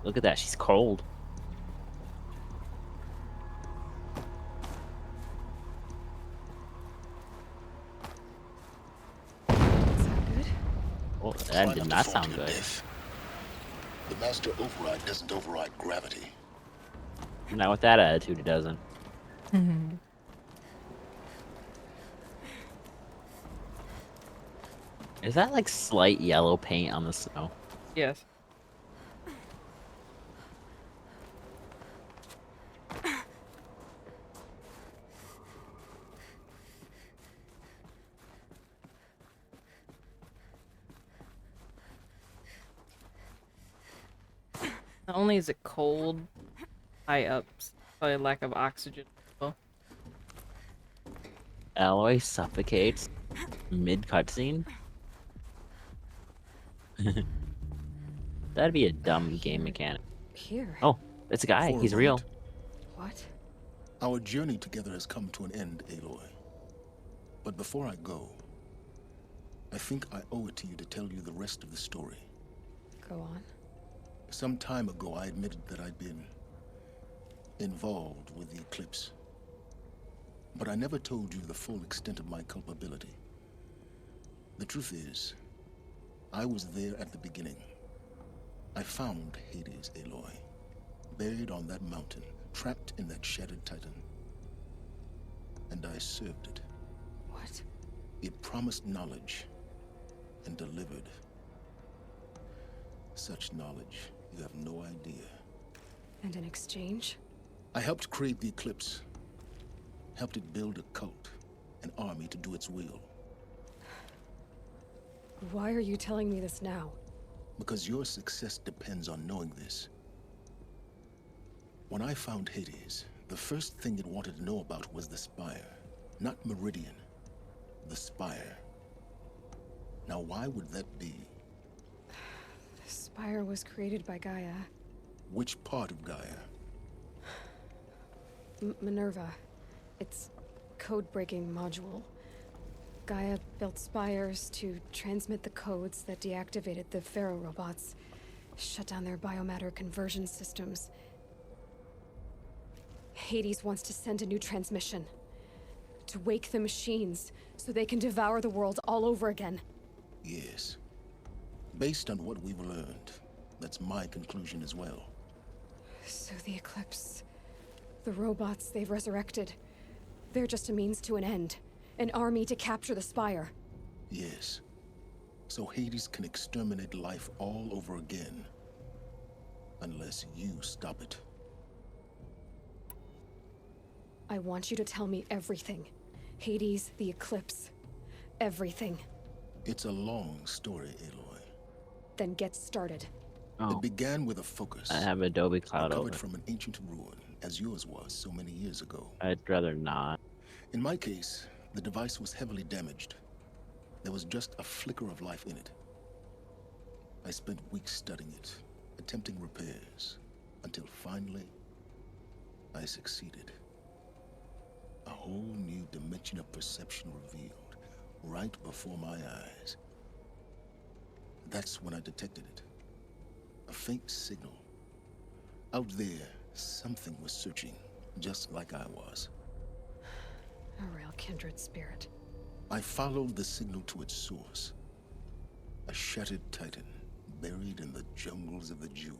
Look at that, she's cold. Oh, that did not sound good. The Master Override doesn't override gravity. Not with that attitude, it doesn't. Is that like slight yellow paint on the snow? Yes. Not only is it cold, high up, probably lack of oxygen. Alloy suffocates mid cutscene. That'd be a dumb game mechanic. Here. Oh, it's a guy. For a He's real. What? Our journey together has come to an end, Aloy. But before I go, I think I owe it to you to tell you the rest of the story. Go on. Some time ago, I admitted that I'd been involved with the eclipse. But I never told you the full extent of my culpability. The truth is, I was there at the beginning. I found Hades, Aloy, buried on that mountain, trapped in that shattered titan. And I served it. What? It promised knowledge and delivered. Such knowledge, you have no idea. And in exchange? I helped create the eclipse. Helped it build a cult, an army to do its will. Why are you telling me this now? Because your success depends on knowing this. When I found Hades, the first thing it wanted to know about was the Spire, not Meridian. The Spire. Now, why would that be? The Spire was created by Gaia. Which part of Gaia? Minerva. It's code-breaking module. Gaia built spires to transmit the codes that deactivated the Pharaoh robots, shut down their biomatter conversion systems. Hades wants to send a new transmission. To wake the machines, so they can devour the world all over again. Yes. Based on what we've learned, that's my conclusion as well. So the Eclipse, the robots they've resurrected, they're just a means to an end. An army to capture the Spire. Yes. So Hades can exterminate life all over again. Unless you stop it. I want you to tell me everything. Hades, the Eclipse. Everything. It's a long story, Aloy. Then get started. It began with a focus. I have Adobe Cloud recovered open. from an ancient ruin, as yours was so many years ago. I'd rather not. In my case, the device was heavily damaged. There was just a flicker of life in it. I spent weeks studying it, attempting repairs, until finally, I succeeded. A whole new dimension of perception revealed, right before my eyes. That's when I detected it. A faint signal. Out there, something was searching, just like I was. A real kindred spirit. I followed the signal to its source. A shattered titan, buried in the jungles of the Jewel.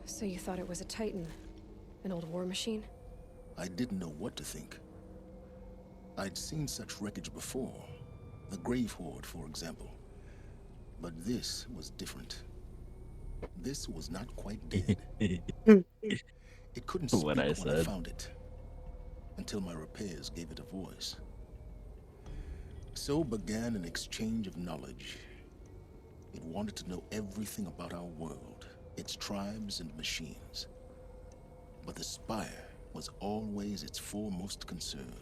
So you thought it was a Titan? An old war machine? I didn't know what to think. I'd seen such wreckage before. The Grave Horde, for example. But this was different. This was not quite dead. It couldn't speak What I when I said. found it. Until my repairs gave it a voice. So began an exchange of knowledge. It wanted to know everything about our world, its tribes and machines. But the Spire was always its foremost concern.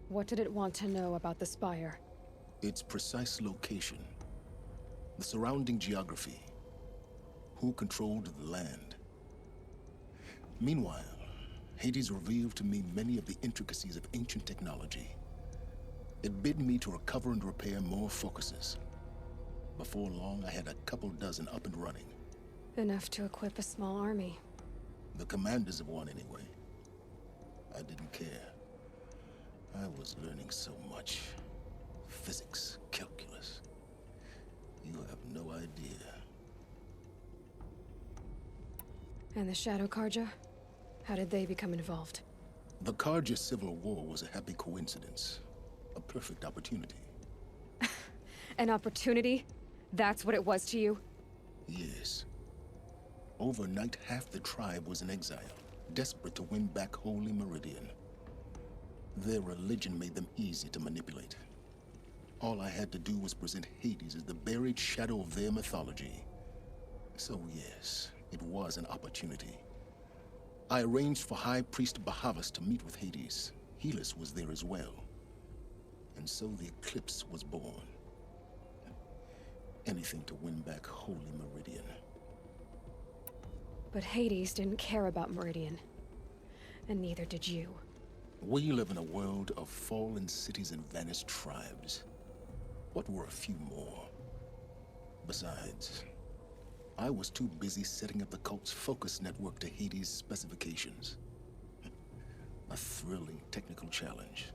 What did it want to know about the Spire? Its precise location, the surrounding geography, who controlled the land. Meanwhile, Hades revealed to me many of the intricacies of ancient technology. It bid me to recover and repair more focuses. Before long, I had a couple dozen up and running. Enough to equip a small army. The commanders of one, anyway. I didn't care. I was learning so much. Physics, calculus. You have no idea. And the Shadow Karja? How did they become involved? The Karja Civil War was a happy coincidence. A perfect opportunity. An opportunity? That's what it was to you? Yes. Overnight, half the tribe was in exile, desperate to win back Holy Meridian. Their religion made them easy to manipulate. All I had to do was present Hades as the buried shadow of their mythology. So yes, it was an opportunity. I arranged for High Priest Bahavas to meet with Hades. Helis was there as well. And so the Eclipse was born. Anything to win back Holy Meridian. But Hades didn't care about Meridian. And neither did you. We live in a world of fallen cities and vanished tribes. What were a few more? Besides, I was too busy setting up the cult's focus network to Hades' specifications. A thrilling technical challenge,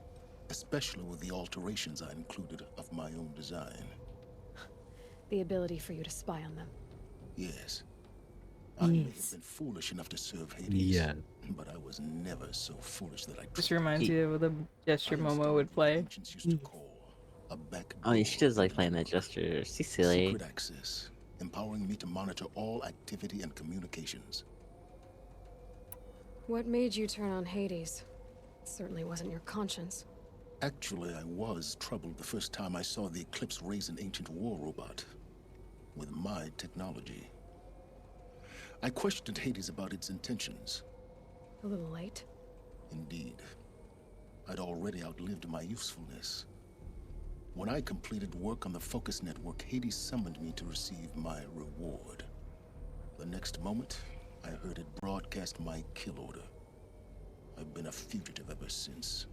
especially with the alterations I included of my own design. The ability for you to spy on them. Yes. I may have been foolish enough to serve Hades, Yeah. but I was never so foolish that I This reminds you of the gesture Momo would play. Oh, yeah, she does like playing that gesture. She's silly. Secret access, empowering me to monitor all activity and communications. What made you turn on Hades? It certainly wasn't your conscience. Actually, I was troubled the first time I saw the Eclipse raise an ancient war robot with my technology. I questioned Hades about its intentions. A little late. Indeed. I'd already outlived my usefulness. When I completed work on the Focus Network, Hades summoned me to receive my reward. The next moment, I heard it broadcast my kill order. I've been a fugitive ever since.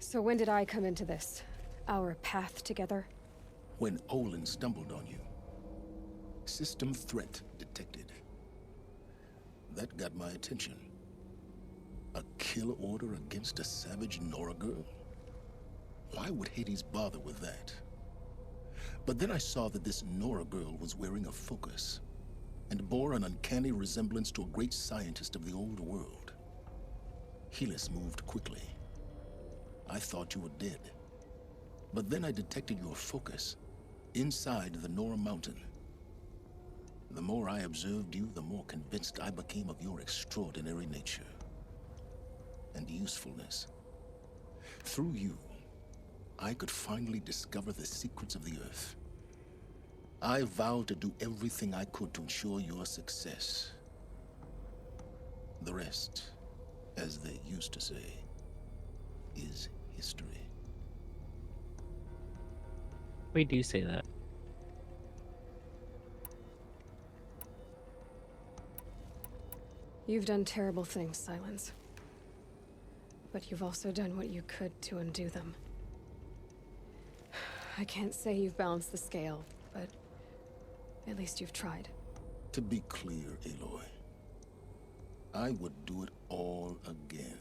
So when did I come into this? Our path together? When Olin stumbled on you. System threat detected. That got my attention. A kill order against a savage Nora girl? Why would Hades bother with that? But then I saw that this Nora girl was wearing a focus, and bore an uncanny resemblance to a great scientist of the old world. Helis moved quickly. I thought you were dead. But then I detected your focus inside the Nora mountain. The more I observed you, the more convinced I became of your extraordinary nature and usefulness. Through you, I could finally discover the secrets of the Earth. I vowed to do everything I could to ensure your success. The rest, as they used to say, is history. We do say that. You've done terrible things, Silence. But you've also done what you could to undo them. I can't say you've balanced the scale, but at least you've tried. To be clear, Aloy, I would do it all again.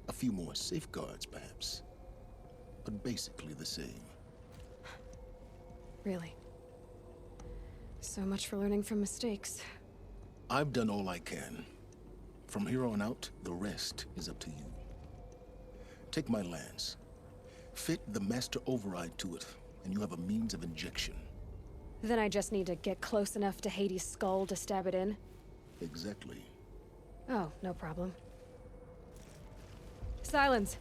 A few more safeguards, perhaps, but basically the same. Really. So much for learning from mistakes. I've done all I can. From here on out, the rest is up to you. Take my lance. Fit the master override to it, and you have a means of injection. Then I just need to get close enough to Hades' skull to stab it in? Exactly. Oh, no problem. Silence!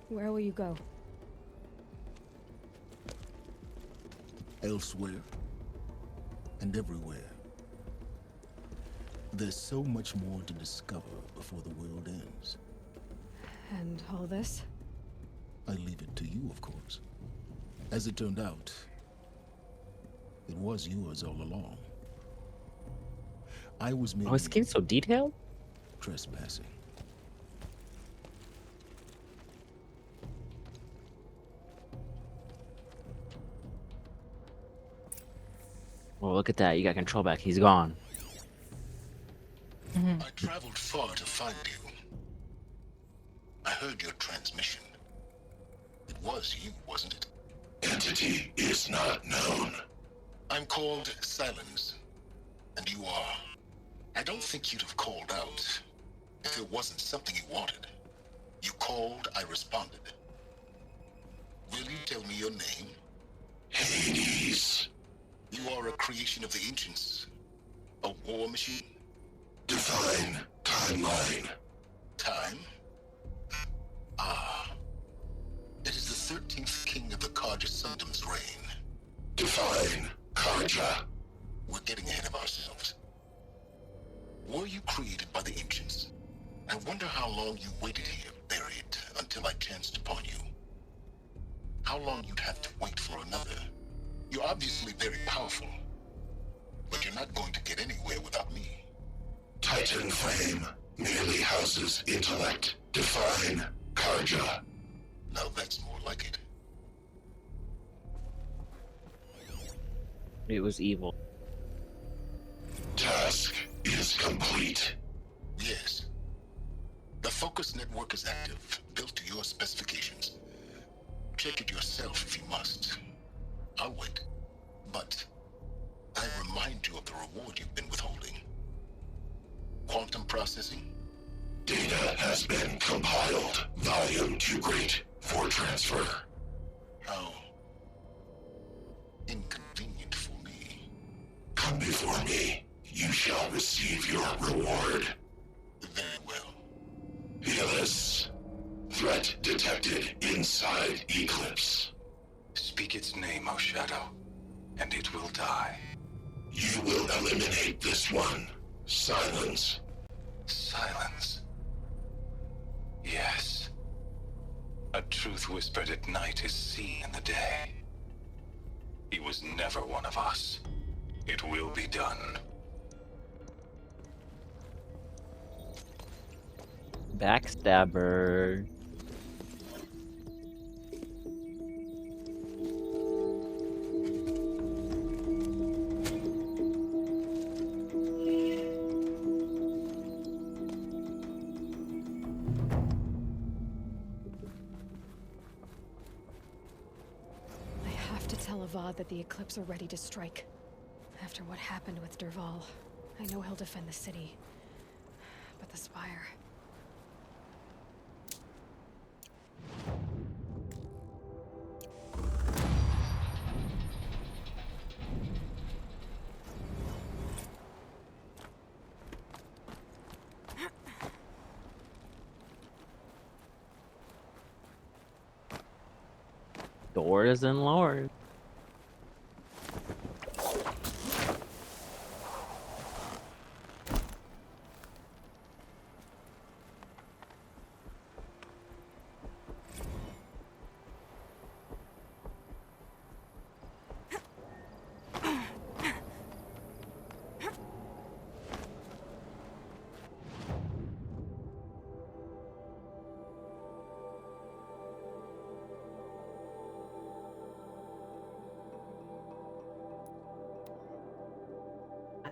Where will you go? Elsewhere. And everywhere. There's so much more to discover before the world ends. And all this? I leave it to you, of course. As it turned out, it was yours all along. I was merely... Oh, this game's so detailed? Trespassing. Well, look at that. You got control back. He's gone. I traveled far to find you. I heard your transmission. It was you, wasn't it? Entity is not known. I'm called Silence, and you are. I don't think you'd have called out if it wasn't something you wanted. You called, I responded. Will you tell me your name? Hades. You are a creation of the ancients. A war machine? Define timeline. Time? Ah. It is the 13th king of the Karja Sundam's reign. Define Karja. We're getting ahead of ourselves. Were you created by the ancients? I wonder how long you waited here, buried, until I chanced upon you. How long you'd have to wait for another. You're obviously very powerful, but you're not going to get anywhere without me. Titan Flame merely houses intellect. Define Karja. Now that's more like it. It was evil. Task is complete. Yes. The Focus Network is active, built to your specifications. Check it yourself if you must. I'll wait. But I remind you of the reward you've been withholding. Quantum processing? Data has been compiled. Volume too great for transfer. How inconvenient for me. Come before me. You shall receive your reward. Very well. detected inside Eclipse. Speak its name, O Shadow, and it will die. You will eliminate this one. Silence. Silence. Yes. A truth whispered at night is seen in the day. He was never one of us. It will be done. Backstabber. I have to tell Avad that the Eclipse are ready to strike. After what happened with Derval, I know he'll defend the city. But the Spire... Doors and lords.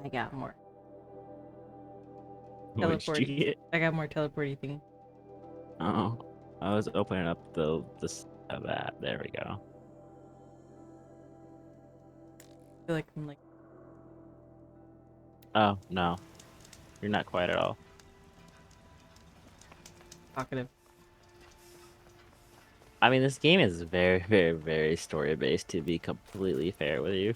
I got more. What'd you Teleporty. get? I got more teleporty thing. Oh, I was opening up the that. There we go. I feel like I'm like Oh no, you're not quite at all. talkative. I mean, this game is very, very, very story based. To be completely fair with you,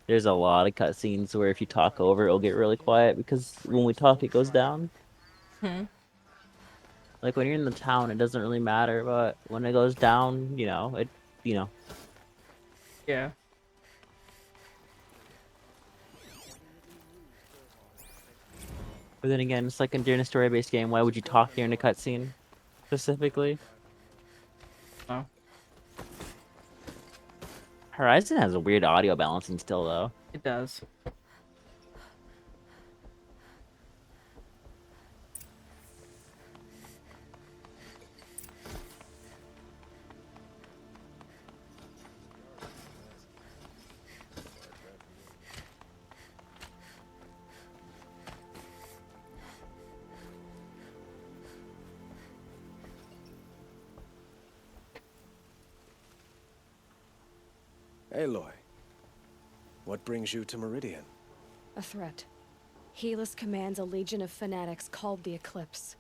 there's a lot of cutscenes where if you talk over, it'll get really quiet because when we talk, it goes down. Hmm. Like when you're in the town, it doesn't really matter, but when it goes down, you know. Yeah. But then again, it's like during a story-based game, why would you talk during a cutscene specifically? Oh. Horizon has a weird audio balancing still, though. It does. Aloy, what brings you to Meridian? A threat. Helis commands a legion of fanatics called the Eclipse.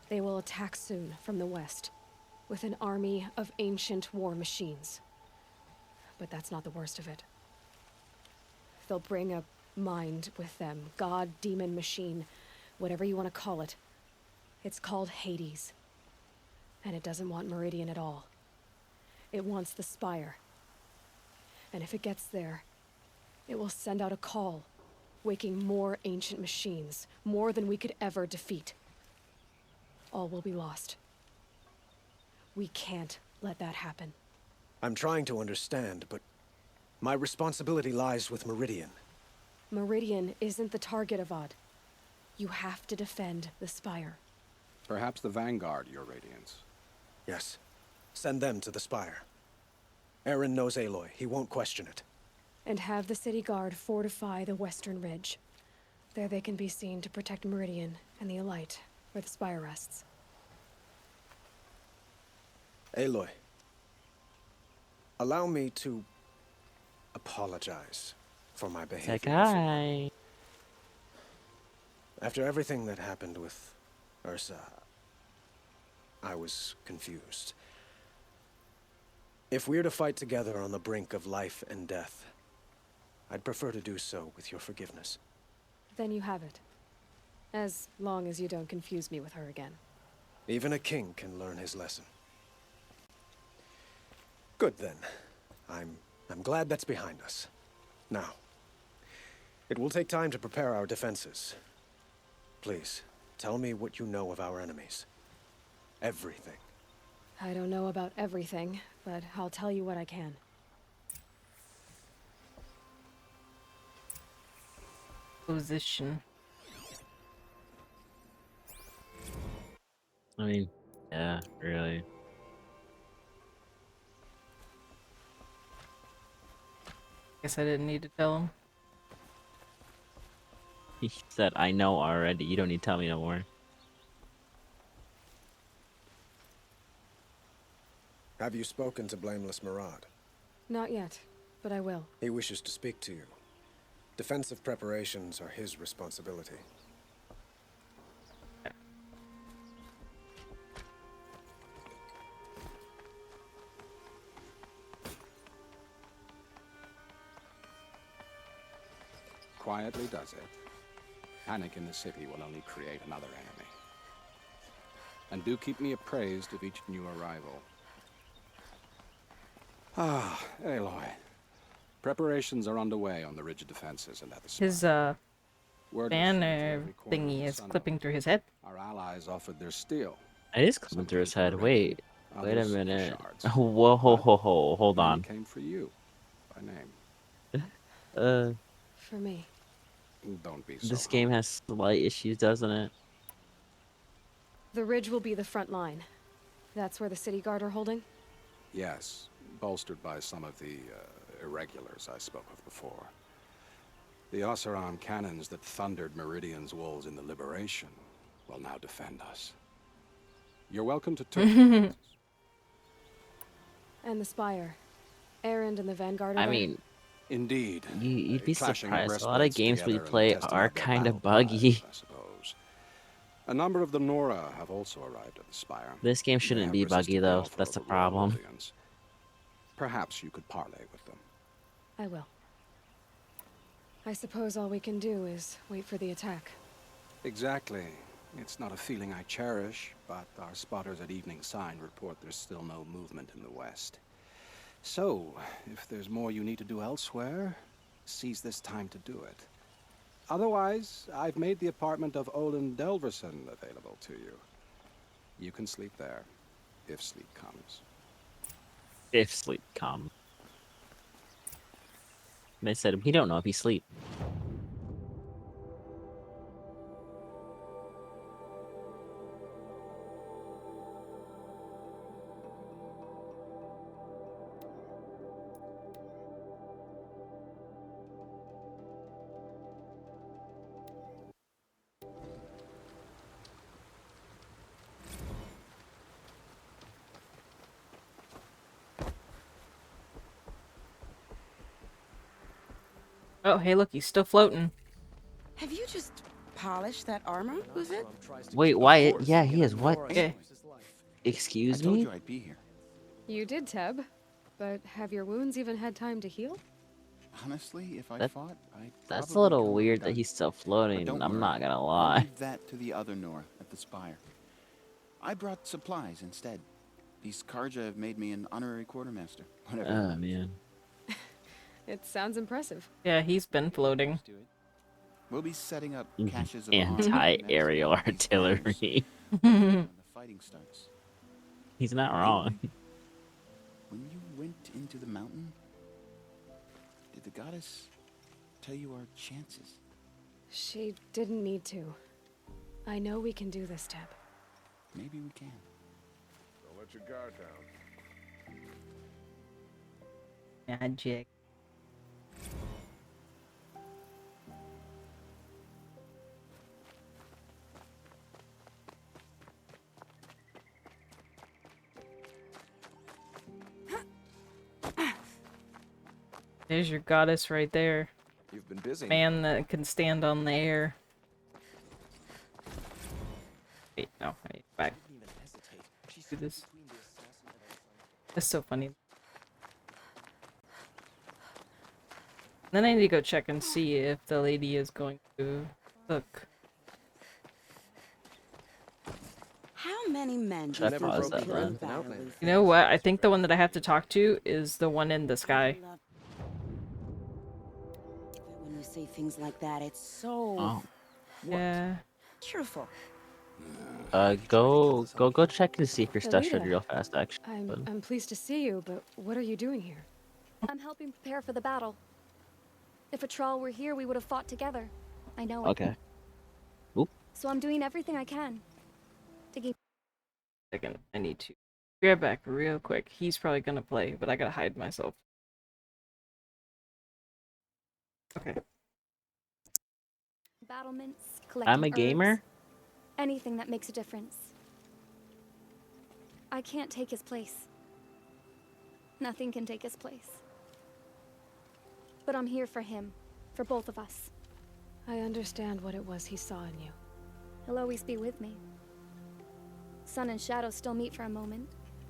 They will attack soon from the west, with an army of ancient war machines. But that's not the worst of it. They'll bring a mind with them, god, demon, machine, whatever you want to call it. It's called Hades. And it doesn't want Meridian at all. It wants the Spire. And if it gets there, it will send out a call, waking more ancient machines, more than we could ever defeat. All will be lost. We can't let that happen. I'm trying to understand, but my responsibility lies with Meridian. Meridian isn't the target, Avad. You have to defend the Spire. Perhaps the Vanguard, Your Radiance. Yes. Send them to the Spire. Eren knows Aloy. He won't question it. And have the city guard fortify the western ridge. There they can be seen to protect Meridian and the Elite, where the Spire rests. Aloy, allow me to apologize for my behavior. Sakai. After everything that happened with Ursa, I was confused. If we're to fight together on the brink of life and death, I'd prefer to do so with your forgiveness. Then you have it. As long as you don't confuse me with her again. Even a king can learn his lesson. Good then. I'm glad that's behind us. Now, it will take time to prepare our defenses. Please, tell me what you know of our enemies. Everything. I don't know about everything, but I'll tell you what I can. Position. I mean, yeah, really. Guess I didn't need to tell him. He said, I know already. You don't need to tell me no more. Have you spoken to Blameless Murad? Not yet, but I will. He wishes to speak to you. Defensive preparations are his responsibility. Quietly does it. Panic in the city will only create another enemy. And do keep me appraised of each new arrival. Ah, Aloy. Preparations are underway on the rigid defenses and at the spire. His banner thingy is clipping through his head. Our allies offered their steel. It is clipping through his head. Wait a Others for minute. shards. Whoa, hold Many on. came for you, by name. For me. Don't be so This game has slight issues, doesn't it? The ridge will be the front line. That's where the city guard are holding? Yes, bolstered by some of the irregulars I spoke of before. The Oseram cannons that thundered Meridian's walls in the Liberation will now defend us. You're welcome to turn. And the spire. Erend and the Vanguard are I there? mean, indeed. You'd be Clashing surprised. A lot of breastplates games we together and play testing are out their kind of battle buggy. cries, I suppose. A number of the Nora have also arrived at the spire. This game They shouldn't have be buggy resisted the though. offer That's of the a royal problem. audience. Perhaps you could parley with them. I will. I suppose all we can do is wait for the attack. Exactly. It's not a feeling I cherish, but our spotters at Evening Sign report there's still no movement in the west. So, if there's more you need to do elsewhere, seize this time to do it. Otherwise, I've made the apartment of Olin Delverson available to you. You can sleep there, if sleep comes. If sleep comes. They said, we don't know if he sleep. Oh, hey, look, he's still floating. Have you just polished that armor? Who's it? Wait, why? Yeah, he is. What? Okay. Excuse I told me? you I'd be here. You did, Teb. But have your wounds even had time to heal? Honestly, if I That- fought, I'd That's a probably little come weird that undone. he's still But floating. don't I'm worry, not gonna I'll lie. leave that to the other Nora at the spire. I brought supplies instead. These Karja have made me an honorary quartermaster. Whatever. Oh, man. It sounds impressive. Yeah, he's been floating. We'll be setting up caches of arms Anti-aerial next to these dams artillery. when the fighting starts. He's not wrong. When you went into the mountain, did the goddess tell you our chances? She didn't need to. I know we can do this, Teb. Maybe we can. Don't let your guard down. Magic. There's your goddess right there. You've been busy. Man that can stand on the air. Wait, no, wait, back. Do this. That's so funny. Then I need to go check and see if the lady is going to cook. How many men do Should you I think pause you that killed then? without Luther? You know what? I think the one that I have to talk to is the one in the sky. When you say things like that, it's so Oh. Yeah. truthful. Go check to see if your stuff's ready Alita, real fast, actually. I'm pleased to see you, but what are you doing here? I'm helping prepare for the battle. If a Trawl were here, we would have fought together. I know it. Okay. Oop. So I'm doing everything I can to keep. Second, I need to grab back real quick. He's probably gonna play, but I gotta hide myself. Okay. Battlements, I'm collecting a herbs, gamer? anything that makes a difference. I can't take his place. Nothing can take his place. But I'm here for him, for both of us. I understand what it was he saw in you. He'll always be with me. Sun and shadow still meet for a moment,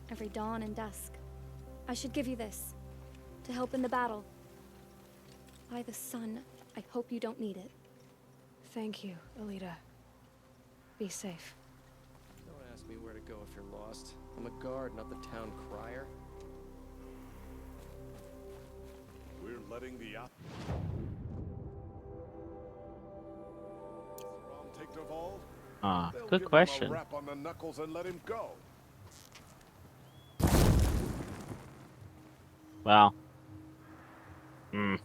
every dawn and dusk. I should give you this, to help in the battle. By the sun, I hope you don't need it. Thank you, Alita. Be safe. Don't ask me where to go if you're lost. I'm a guard, not the town crier. We're letting the take Deval. They'll Good give question. him a rap on the knuckles and let him go. Wow. Hmm.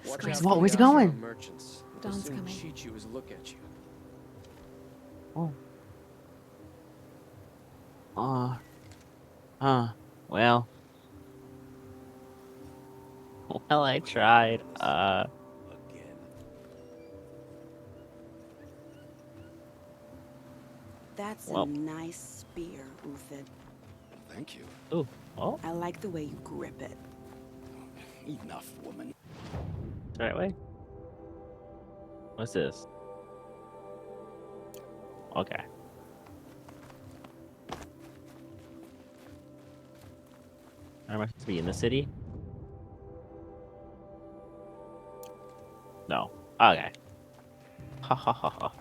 Watch out What? for Where's the he going? ashram merchants. They'll Dawn's soon coming. cheat you as a look at you. Oh. Well. Well, I tried. That's Well. a nice spear, Uthid. Thank you. Ooh. Oh. I like the way you grip it. Enough, woman. The right way. What's this? Okay. Am I supposed to be in the city? No. Okay. Ha ha ha ha.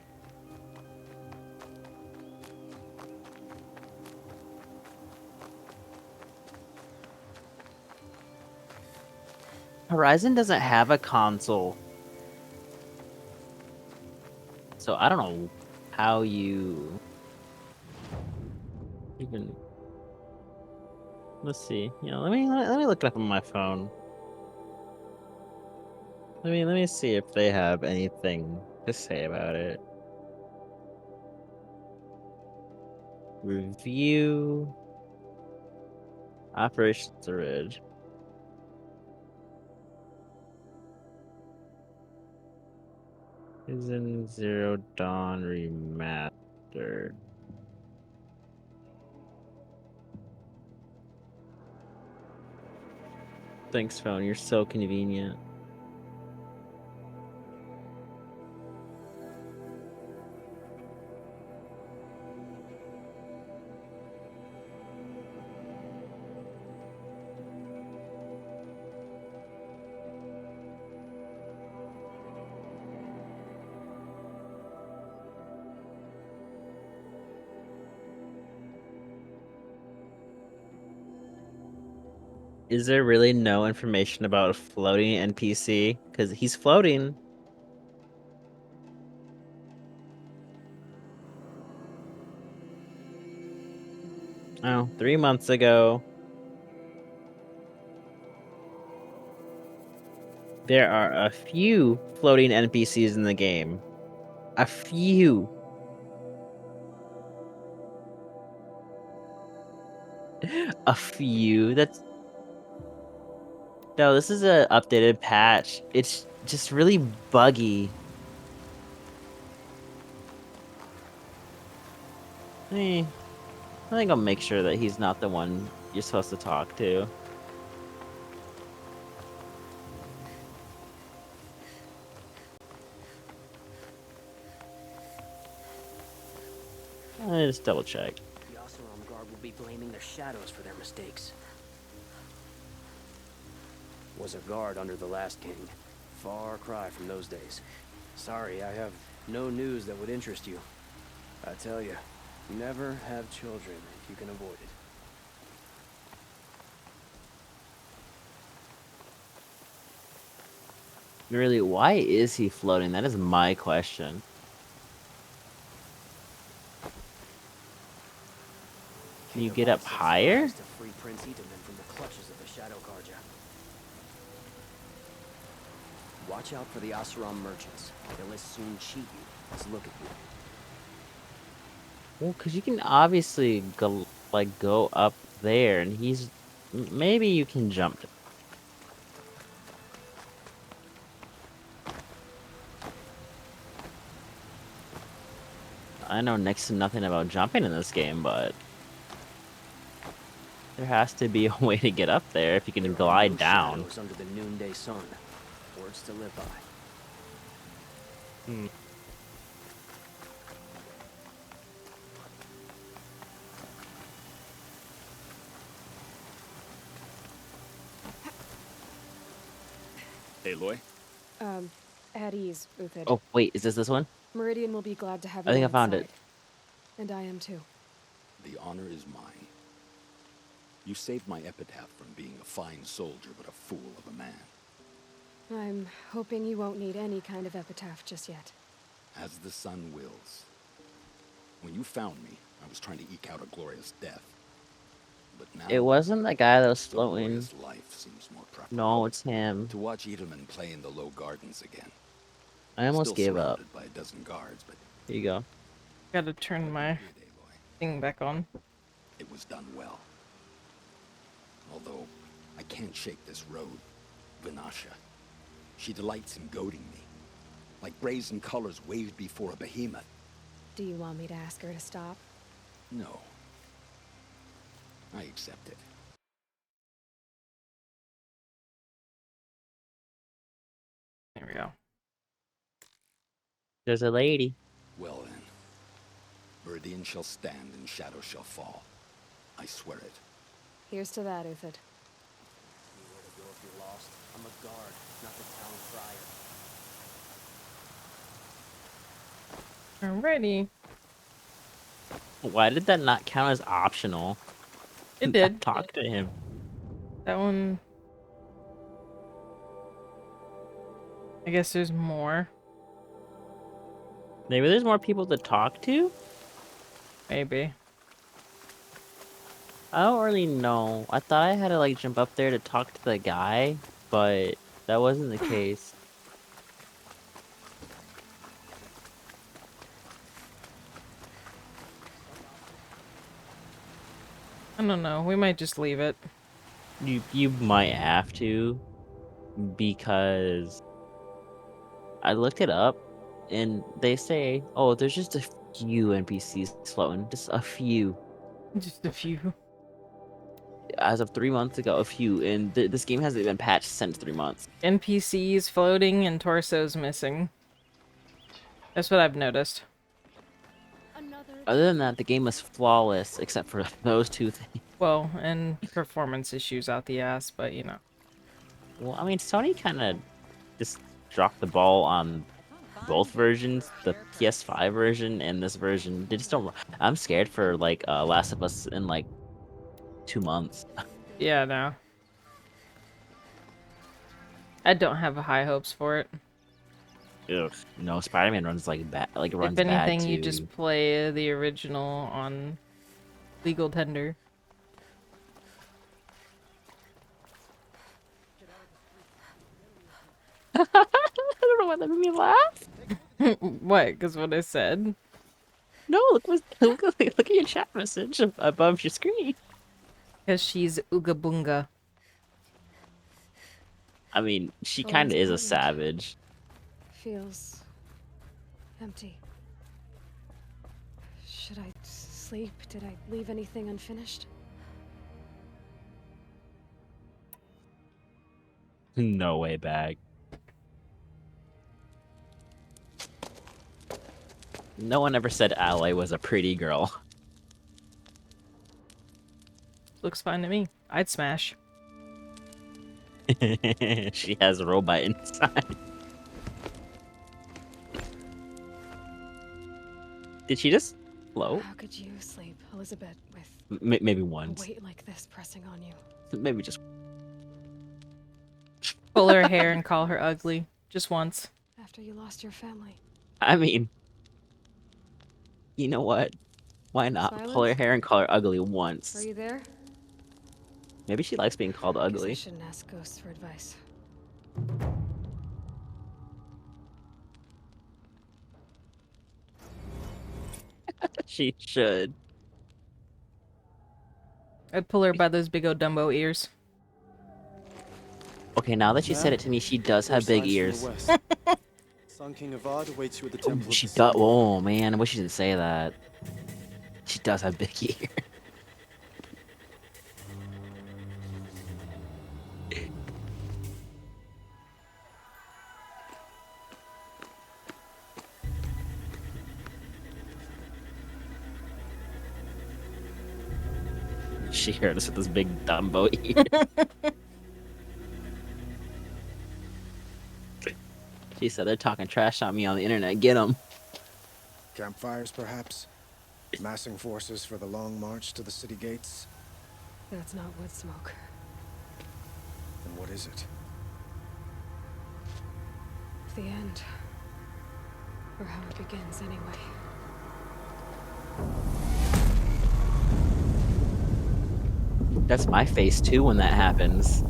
Horizon doesn't have a console. So I don't know how you even. Let's see. You know, let me look it up on my phone. Let me see if they have anything to say about it. Review. Operation Ridge. Season Zero Dawn Remastered. Thanks, phone. You're so convenient. Is there really no information about a floating NPC? Because he's floating. Oh, 3 months ago. There are a few floating NPCs in the game. A few. A few. That's no. This is a updated patch. It's just really buggy. I think I'll make sure that he's not the one you're supposed to talk to. Just double check. The Oseram Guard will be blaming their shadows for their mistakes. Was a guard under the last king. Far cry from those days. Sorry, I have no news that would interest you. I tell you, never have children if you can avoid it. Really, why is he floating? That is my question. Can you get up higher? To free Prince Itaman from the clutches of the Shadow Carja. Watch out for the Asuram merchants. They'll as soon cheat you as look at you. Well, because you can obviously go go up there, and he's maybe you can jump. I know next to nothing about jumping in this game, but there has to be a way to get up there if you can glide down. Shadows under the noonday sun. Words to live by. Hmm. Aloy? At ease, Uthid. Oh, wait, is this one? Meridian will be glad to have you I think on I found its it. side. And I am too. The honor is mine. You saved my epitaph from being a fine soldier, but a fool of a man. I'm hoping you won't need any kind of epitaph just yet. As the sun wills. When you found me, I was trying to eke out a glorious death. But now, It wasn't the guy that was the floating. glorious life seems more preferable. No, it's him. To watch Itaman play in the low gardens again. I almost Still gave up. surrounded by a dozen guards, but Here you go. Gotta turn my thing back on. it was done well. Although, I can't shake this road. Vinasha. She delights in goading me. Like brazen colors waved before a behemoth. Do you want me to ask her to stop? No. I accept it. There we go. There's a lady. Well then. Meridian shall stand and shadow shall fall. I swear it. Here's to that, Uthid. Anywhere to go if you're lost. I'm a guard, not the town crier. Alrighty. Why did that not count as optional? It did. Talk to him. That one... I guess there's more. Maybe there's more people to talk to? Maybe. I don't really know. I thought I had to like jump up there to talk to the guy, but that wasn't the case. I don't know. We might just leave it. You might have to, because I looked it up and they say, oh, there's just a few NPCs floating, just a few. Just a few. As of 3 months ago, a few, and this game hasn't been patched since 3 months. NPCs floating and torsos missing. That's what I've noticed. Other than that, the game was flawless, except for those two things. Well, and performance issues out the ass, but you know. Well, I mean, Sony kind of just dropped the ball on both versions, the PS5 version and this version. They just don't. I'm scared for like Last of Us in like 2 months. Yeah, no. I don't have high hopes for it. Ugh, no, Spider-Man runs like bad. Like runs If anything, bad too. you just play the original on legal tender. I don't know why that made me laugh. What? Because what I said? No, look at your chat message above your screen. Because she's Ooga Boonga. I mean, she Oh, kind of is a important. savage. Feels empty. Should I sleep? Did I leave anything unfinished? No way back. No one ever said Aloy was a pretty girl. Looks fine to me. I'd smash. She has a robot inside. Did she just Hello? How could you sleep, Elizabeth, with Maybe a once. weight like this pressing on you? Maybe just. Pull her hair and call her ugly. Just once. After you lost your family. I mean, you know what? Why not pull her Silence? hair and call her ugly Are once? you there? Maybe she likes being called Guess I ugly. shouldn't ask ghosts for advice. She should. I'd pull her by those big old Dumbo ears. Okay, now that you said it to me, she does have big ears. Sun King Avad awaits you at the Oh, temple. she does. Oh man, I wish she didn't say that. She does have big ears. She heard us with this big Dumbo ear. She said they're talking trash on me on the internet. Get them. Campfires, perhaps? Massing forces for the long march to the city gates? That's not wood smoke. Then what is it? The end. Or how it begins, anyway. That's my face too when that happens.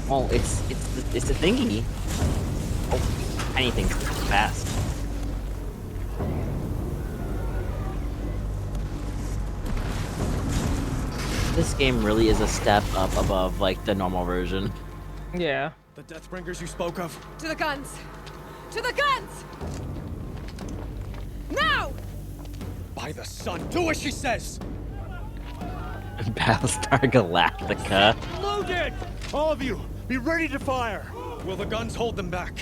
Oh, it's the thingy. Oh, anything fast. This game really is a step up above like the normal version. Yeah. The Deathbringers you spoke of? To the guns! To the guns! Now! By the sun, do as she says! Battlestar Galactica. Loaded! All of you, be ready to fire! Will the guns hold them back?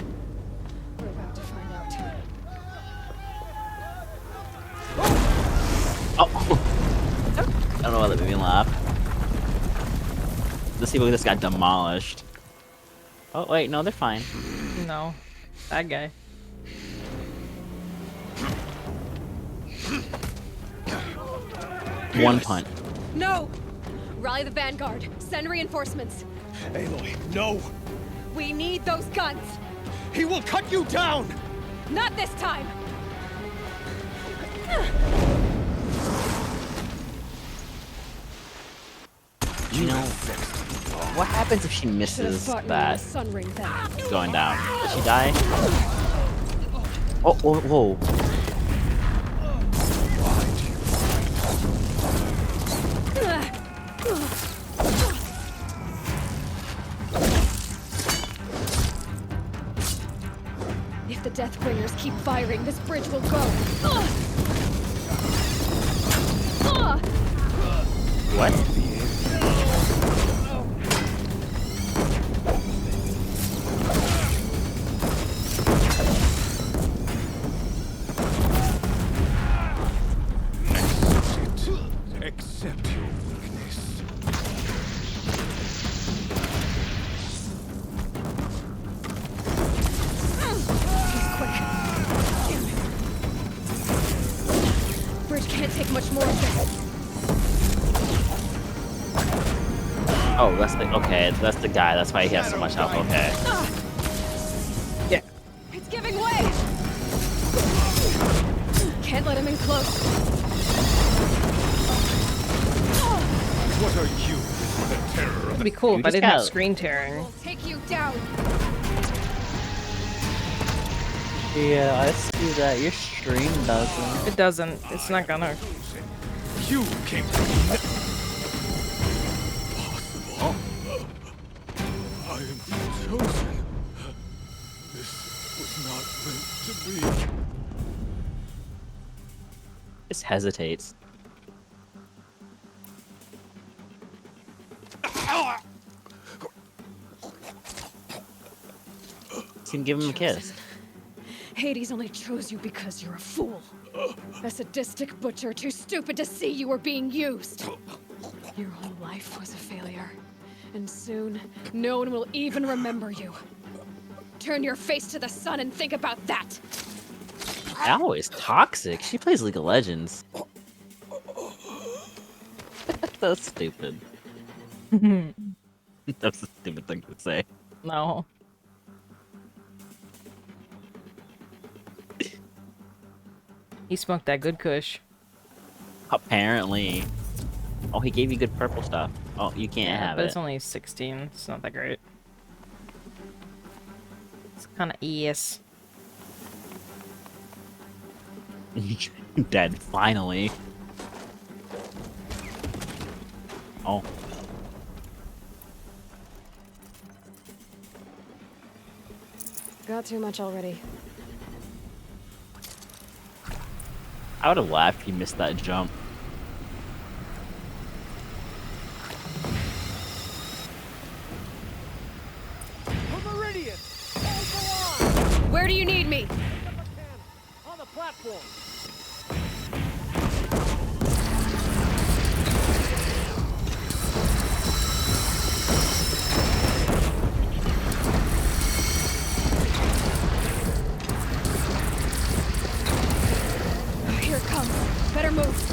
We're about to find out. Oh! I don't know why that made me laugh. This people just got demolished. Oh wait, no, they're fine. No. That guy. One punt. No! Rally the vanguard. Send reinforcements. Aloy, no! We need those guns! He will cut you down! Not this time! You know, what happens if she misses that going down? Does she die? Oh, whoa, whoa. If the Deathbringers keep firing, this bridge will go. What? Accept your weakness. Bridge can't take much more of this. Oh, that's the okay. That's the guy. That's why he has so much health. Okay. Yeah. It's giving way! Can't let him in close. What are you, the terror of It'd be cool if I didn't have screen tearing. We'll take you down. Yeah, I see that. Your stream doesn't. It doesn't. It's not gonna. You came to me. Oh. I am chosen. This was not meant to be. Just hesitates. You can give him a kiss. Hades only chose you because you're a fool. A sadistic butcher too stupid to see you were being used. Your whole life was a failure. And soon, no one will even remember you. Turn your face to the sun and think about that! Ow is toxic. She plays League of Legends. That's stupid. That's a stupid thing to say. No. He smoked that good kush. Apparently. Oh, he gave you good purple stuff. Oh, you can't have but it. it's only 16. It's not that great. It's kind of yes. Dead, finally. Oh. Got too much already. I would have laughed if you missed that jump. Meridian! Hold the line! Where do you need me? On the platform! Here it comes. Better move.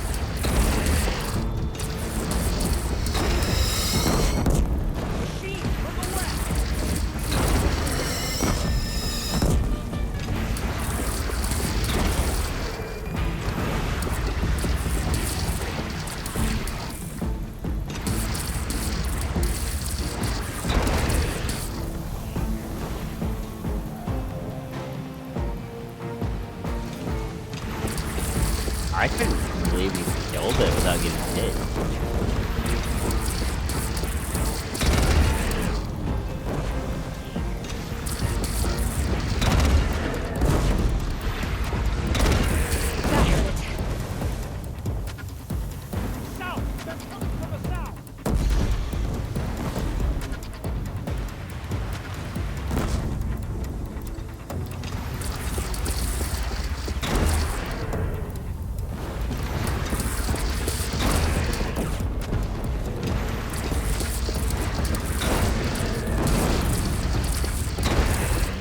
I couldn't believe you killed it without getting hit.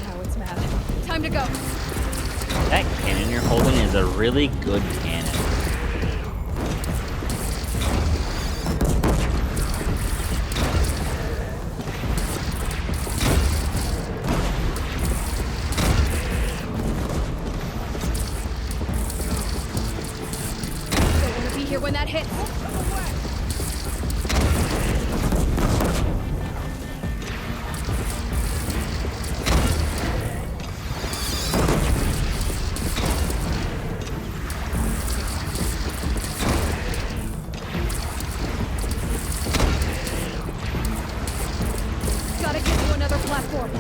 Now it's mad. Time to go. That cannon you're holding is a really good cannon. They're gonna be here when that hits. Gotta get to another platform.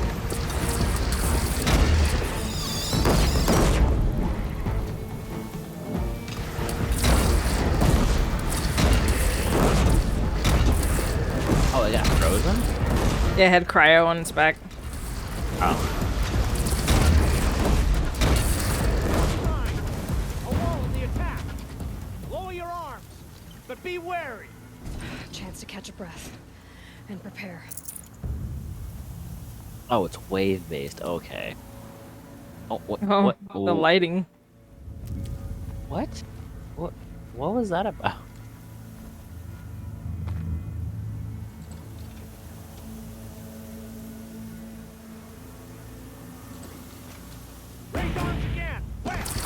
Oh, it got frozen? Yeah, it had cryo on its back. Oh. A wall in the attack! Lower your arms, but be wary! Chance to catch a breath. And prepare. Oh, it's wave based. Okay. Oh, what? Oh, What? the Ooh. lighting. What? What was that about? Raise arms again! West!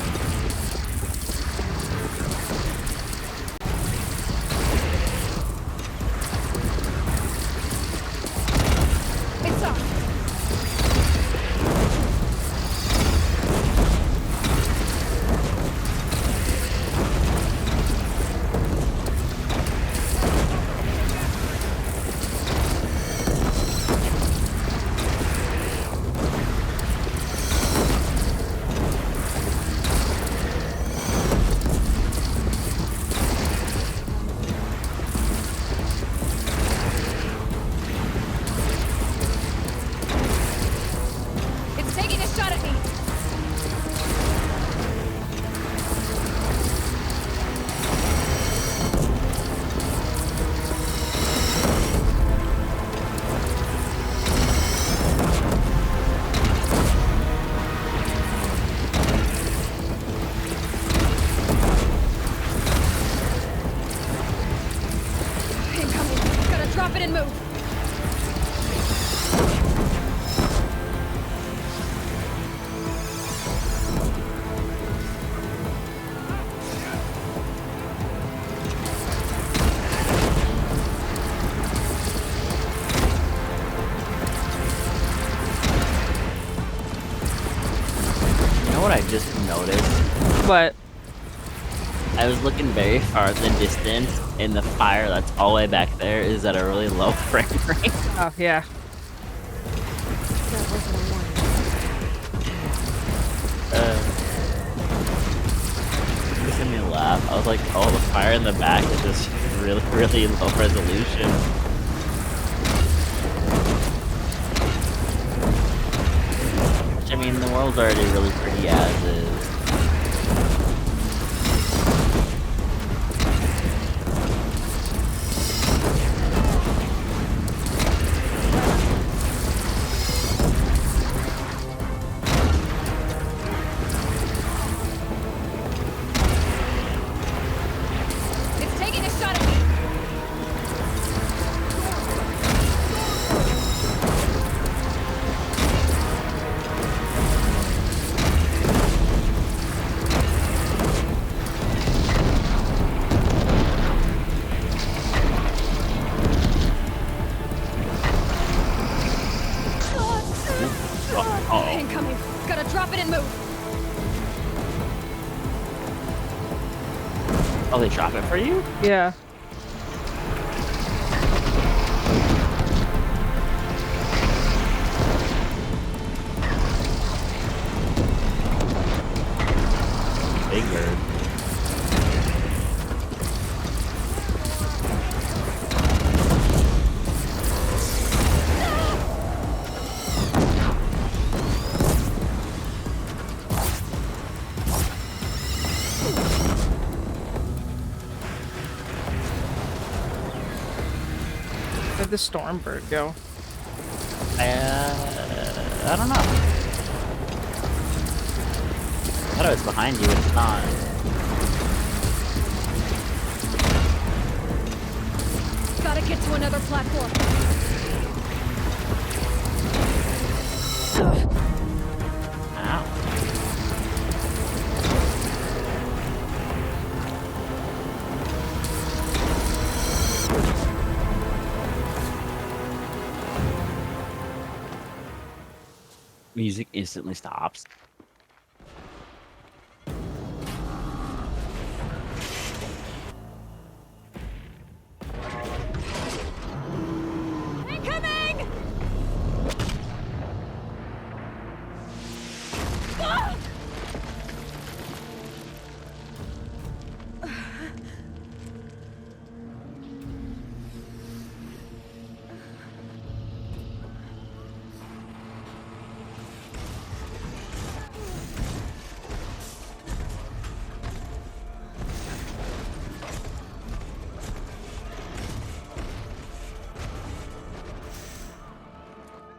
It's up. this. What? I was looking very far in the distance, and the fire that's all the way back there is at a really low frame rate. Oh, yeah. That wasn't a warning. This made me laugh. I was like, oh, the fire in the back is just really, really low resolution. Which, I mean, the world's already really pretty as is. It's taking a shot at me! Uh-oh. Incoming! Gotta drop it and move! Oh, they drop it for you? Yeah. Big bird. Where'd the storm bird go? I don't know. I thought it was behind you, but it's not. Gotta get to another platform. Ow. Music instantly stops. Incoming! Ah!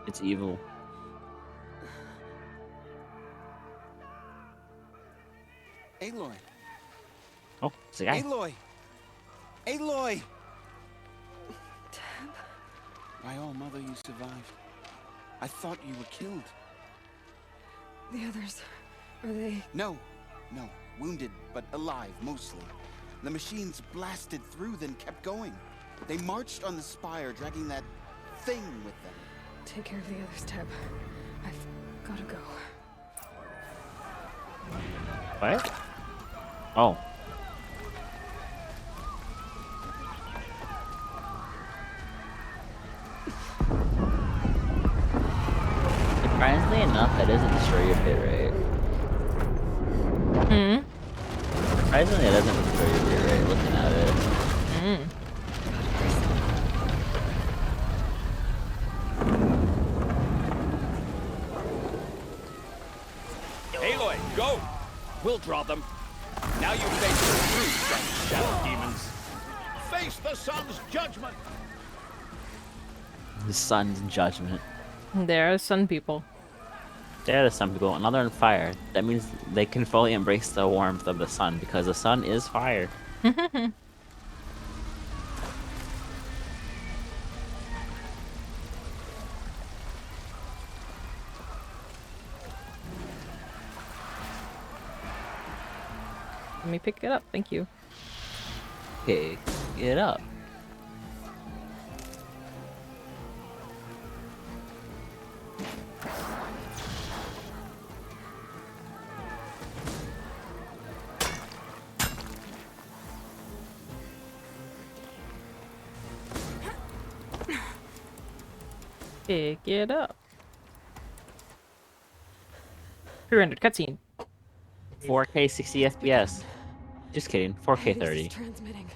It's evil. Aloy! Oh, it's a guy. Aloy! Aloy! My own mother, you survived. I thought you were killed. The others, are they? No, wounded, but alive, mostly. The machines blasted through, then kept going. They marched on the spire, dragging that thing with them. Take care of the others, Teb. I've gotta go. What? Oh. Surprisingly enough, that doesn't destroy your bit rate. Surprisingly, it doesn't destroy your bit rate looking at it. Aloy, go! We'll draw them. Now you face the true sun, shadow demons. Face the sun's judgment! The sun's judgment. There are sun people. There are some people, and now they're on fire. That means they can fully embrace the warmth of the sun, because the sun is fire. Let me pick it up, thank you. Pick it up. Pick it up. Pre-rendered cutscene. 4K 60 FPS. Just kidding. 4K Hades is 30. transmitting.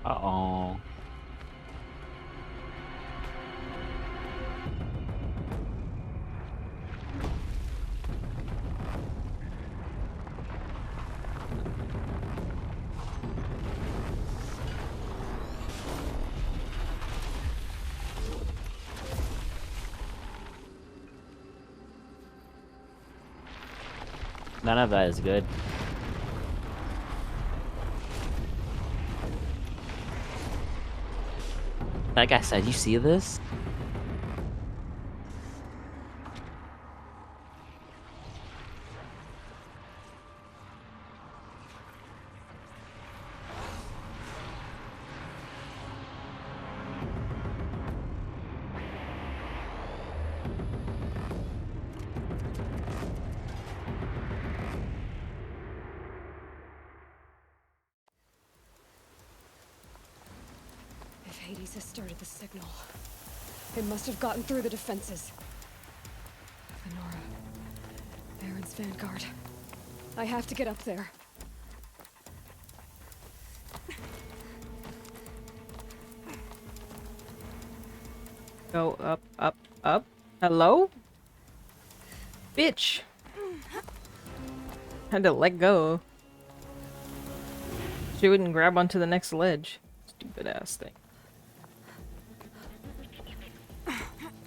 Uh-oh. None of that is good. That guy said, you see this? If Hades has started the signal, it must have gotten through the defenses. Venora, Baron's vanguard. I have to get up there. Go up, up, up. Hello? Bitch. Had to let go. She wouldn't grab onto the next ledge. Stupid ass thing.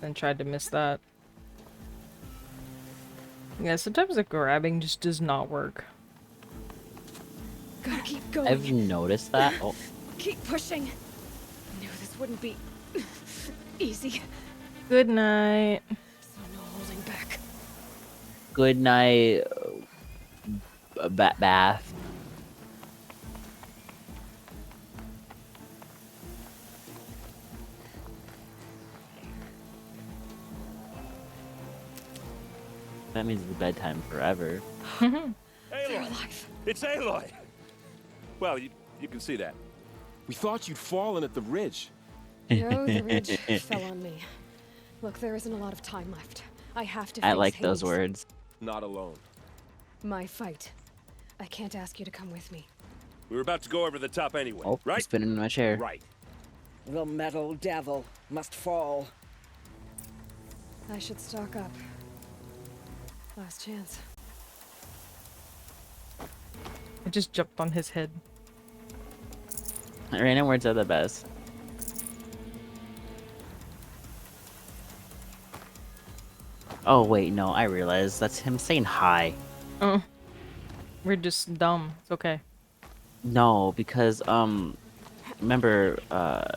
Then tried to miss that. Yeah, sometimes the grabbing just does not work. Gotta keep going. Have you noticed that? Oh. Keep pushing. I knew this wouldn't be easy. Good night. So no holding back. Good night. Bath. That means it's bedtime forever. Aloy! It's Aloy! Well, you can see that. We thought you'd fallen at the ridge. No, the ridge fell on me. Look, there isn't a lot of time left. I have to I face like those Hades. words. Not alone. My fight. I can't ask you to come with me. We were about to go over the top anyway, Oh, right? I'm spinning in my chair. Right. The metal devil must fall. I should stock up. Last chance. I just jumped on his head. Random words are the best. Oh wait, no, I realized that's him saying hi. Oh. We're just dumb. It's okay. No, because remember I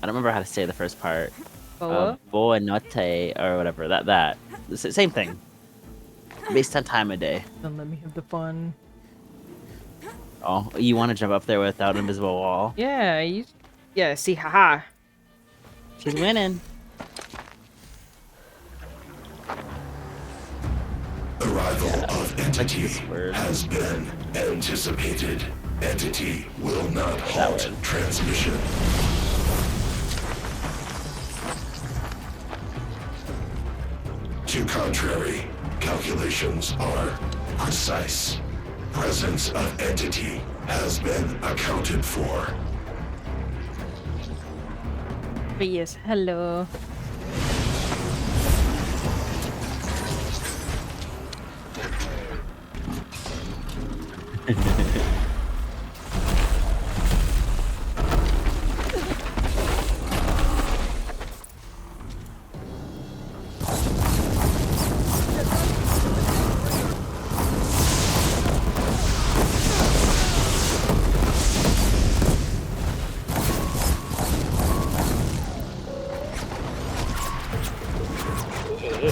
don't remember how to say the first part. Boa? Boa notte or whatever. That. Same thing. Based on time of day. Don't let me have the fun. Oh, you want to jump up there without an invisible wall? Yeah, yeah, see, haha. She's winning. Arrival of Entity has been anticipated. Entity will not halt transmission. To contrary, calculations are precise. Presence of Entity has been accounted for. But yes, hello.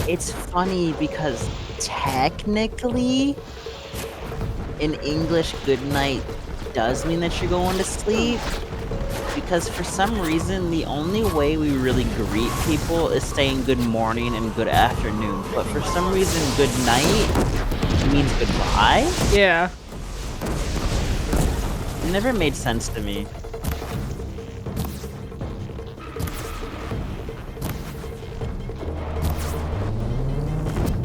It's funny because technically in English good night does mean that you're going to sleep, because for some reason the only way we really greet people is saying good morning and good afternoon, but for some reason good night means goodbye? Yeah. It never made sense to me.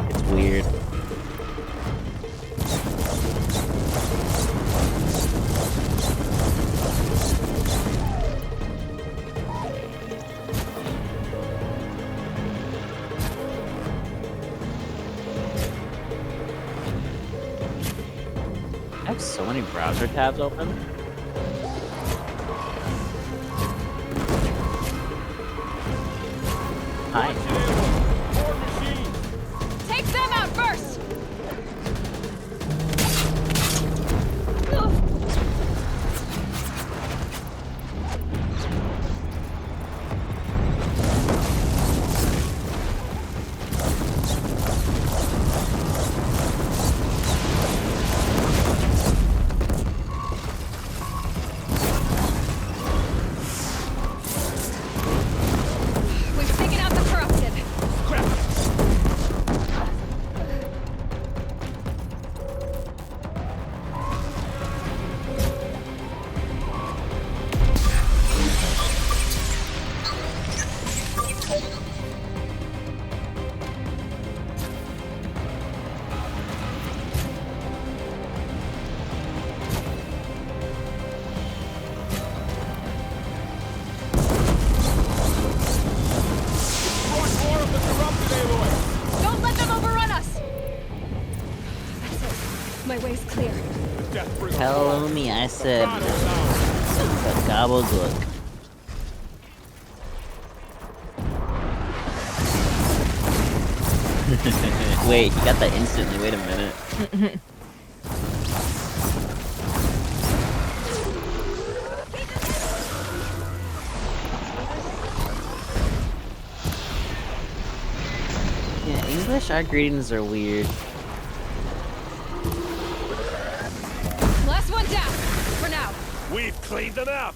It's weird. I have so many browser tabs open. Hi. Take them out first! We've taken out the corrupted. Don't let them overrun us! That's it. My way's clear. Hello me, I said gobbledygook. Wait, you got that instantly, wait a minute. Yeah, English, our greetings are weird. Last one down, for now. We've cleaned them out.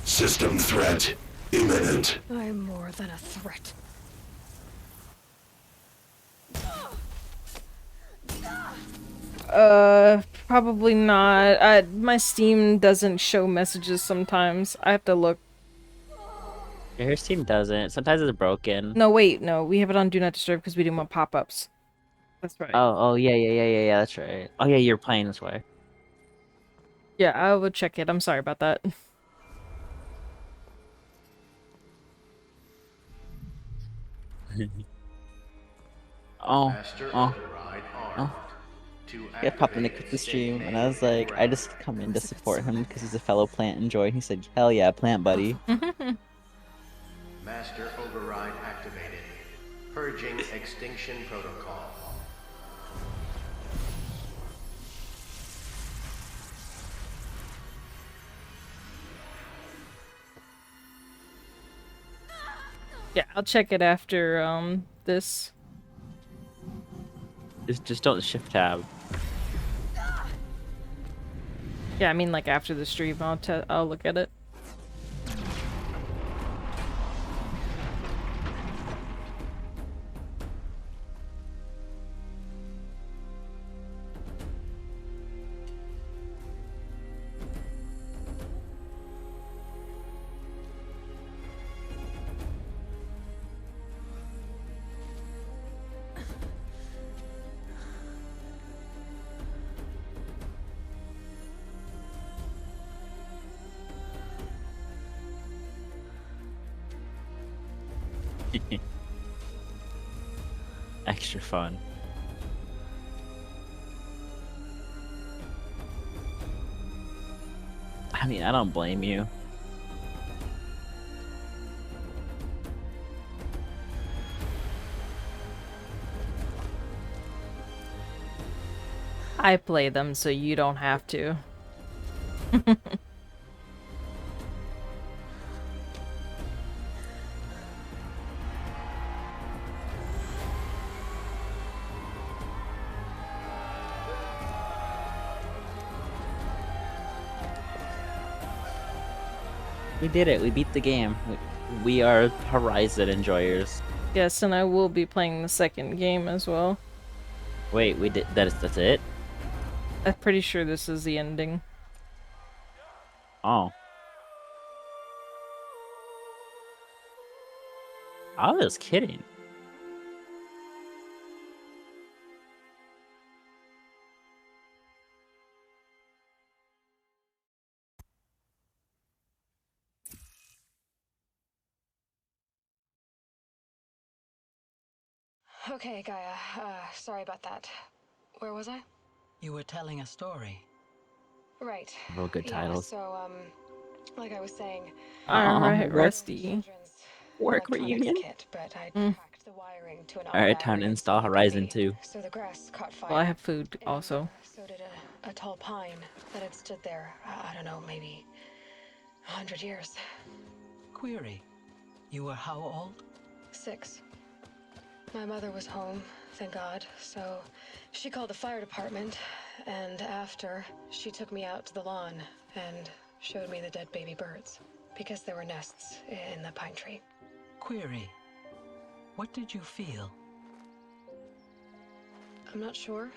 System threat imminent. I'm more than a threat. Probably not. My Steam doesn't show messages sometimes. I have to look. Yeah, her Steam doesn't. Sometimes it's broken. No, wait, no. We have it on Do Not Disturb because we didn't want pop-ups. That's right. Oh, yeah, that's right. Oh yeah, you're playing this way. Yeah, I will check it. I'm sorry about that. Oh, yeah, popped in to quit the stream, and I was like, I just come in to support him because he's a fellow plant enjoy. He said, hell yeah, plant buddy. Master override activated. Purging extinction protocol. Yeah, I'll check it after, this. Just don't shift tab. Yeah, I mean, like, after the stream, I'll look at it. Extra fun. I mean, I don't blame you. I play them so you don't have to. We did it. We beat the game. We are Horizon enjoyers. Yes, and I will be playing the second game as well. Wait, we did. That's it. I'm pretty sure this is the ending. Oh. I was kidding. Okay, Gaia. Sorry about that. Where was I? You were telling a story. Right. Real good Yeah, titles. so, like I was saying... Alright, work Rusty. reunion. Kit, but I hacked the wiring to an Alright, time to install Horizon 2. So the grass caught fire. Well, I have food also. So did a tall pine that had stood there, I don't know, maybe 100 years. Query. You were how old? 6. My mother was home, thank God, so she called the fire department, and after, she took me out to the lawn and showed me the dead baby birds, because there were nests in the pine tree. Query. What did you feel? I'm not sure.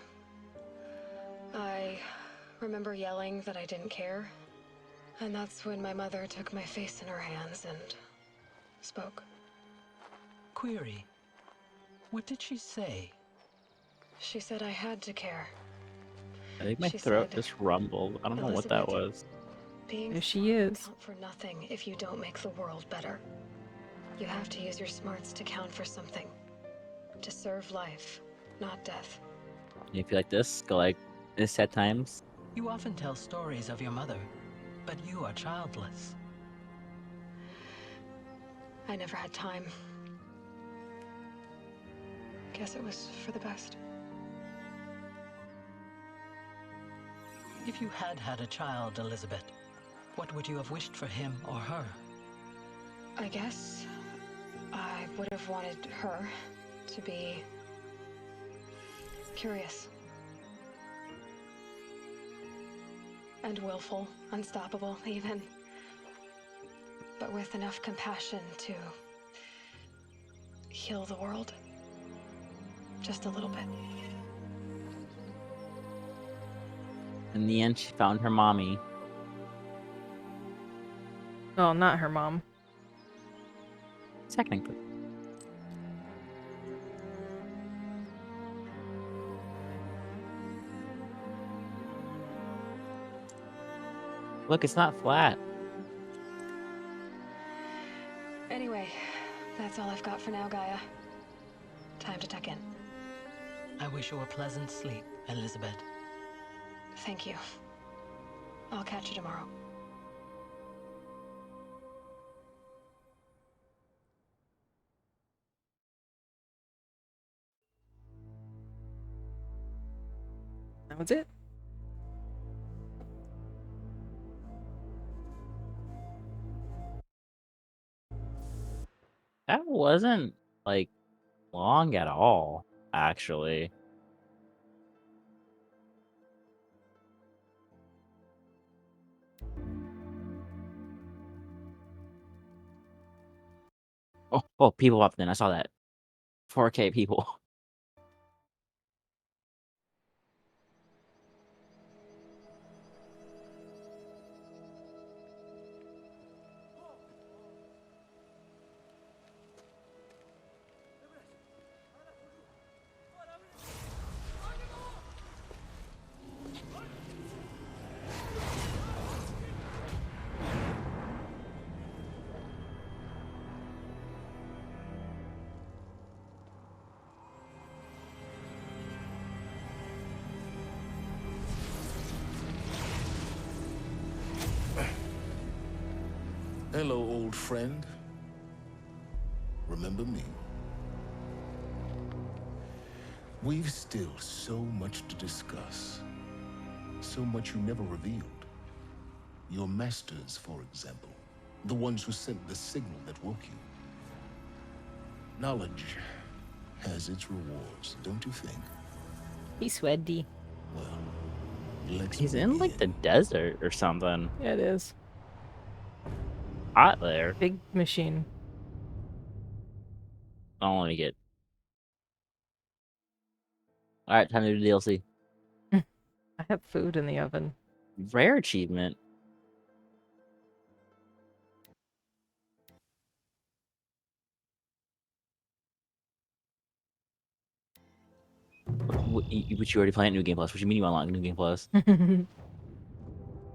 I remember yelling that I didn't care, and that's when my mother took my face in her hands and spoke. Query. What did she say? She said I had to care. I think my She throat said, just rumbled. I don't know what that was. Being There she is. count for nothing if you don't make the world better. You have to use your smarts to count for something. To serve life, not death. If you like this, go like this at times. You often tell stories of your mother, but you are childless. I never had time. Guess it was for the best. If you had had a child, Elizabeth, what would you have wished for him or her? I guess I would have wanted her to be curious. And willful, unstoppable, even. But with enough compassion to heal the world. Just a little bit. In the end, she found her mommy. Oh, not her mom. Technically. Look, it's not flat. Anyway, that's all I've got for now, Gaia. Time to tuck in. I wish you a pleasant sleep, Elizabeth. Thank you. I'll catch you tomorrow. That was it. That wasn't, like, long at all, actually. Oh, people up then. I saw that. 4K people. Hello, old friend. Remember me? We've still so much to discuss. So much you never revealed. Your masters, for example. The ones who sent the signal that woke you. Knowledge has its rewards, don't you think? He's sweaty. He's in like the desert or something. Yeah, it is. Hot there. Big machine. I don't want to get. All right, time to do DLC. I have food in the oven. Rare achievement. Which you already playing New Game Plus? What you mean you unlock New Game Plus?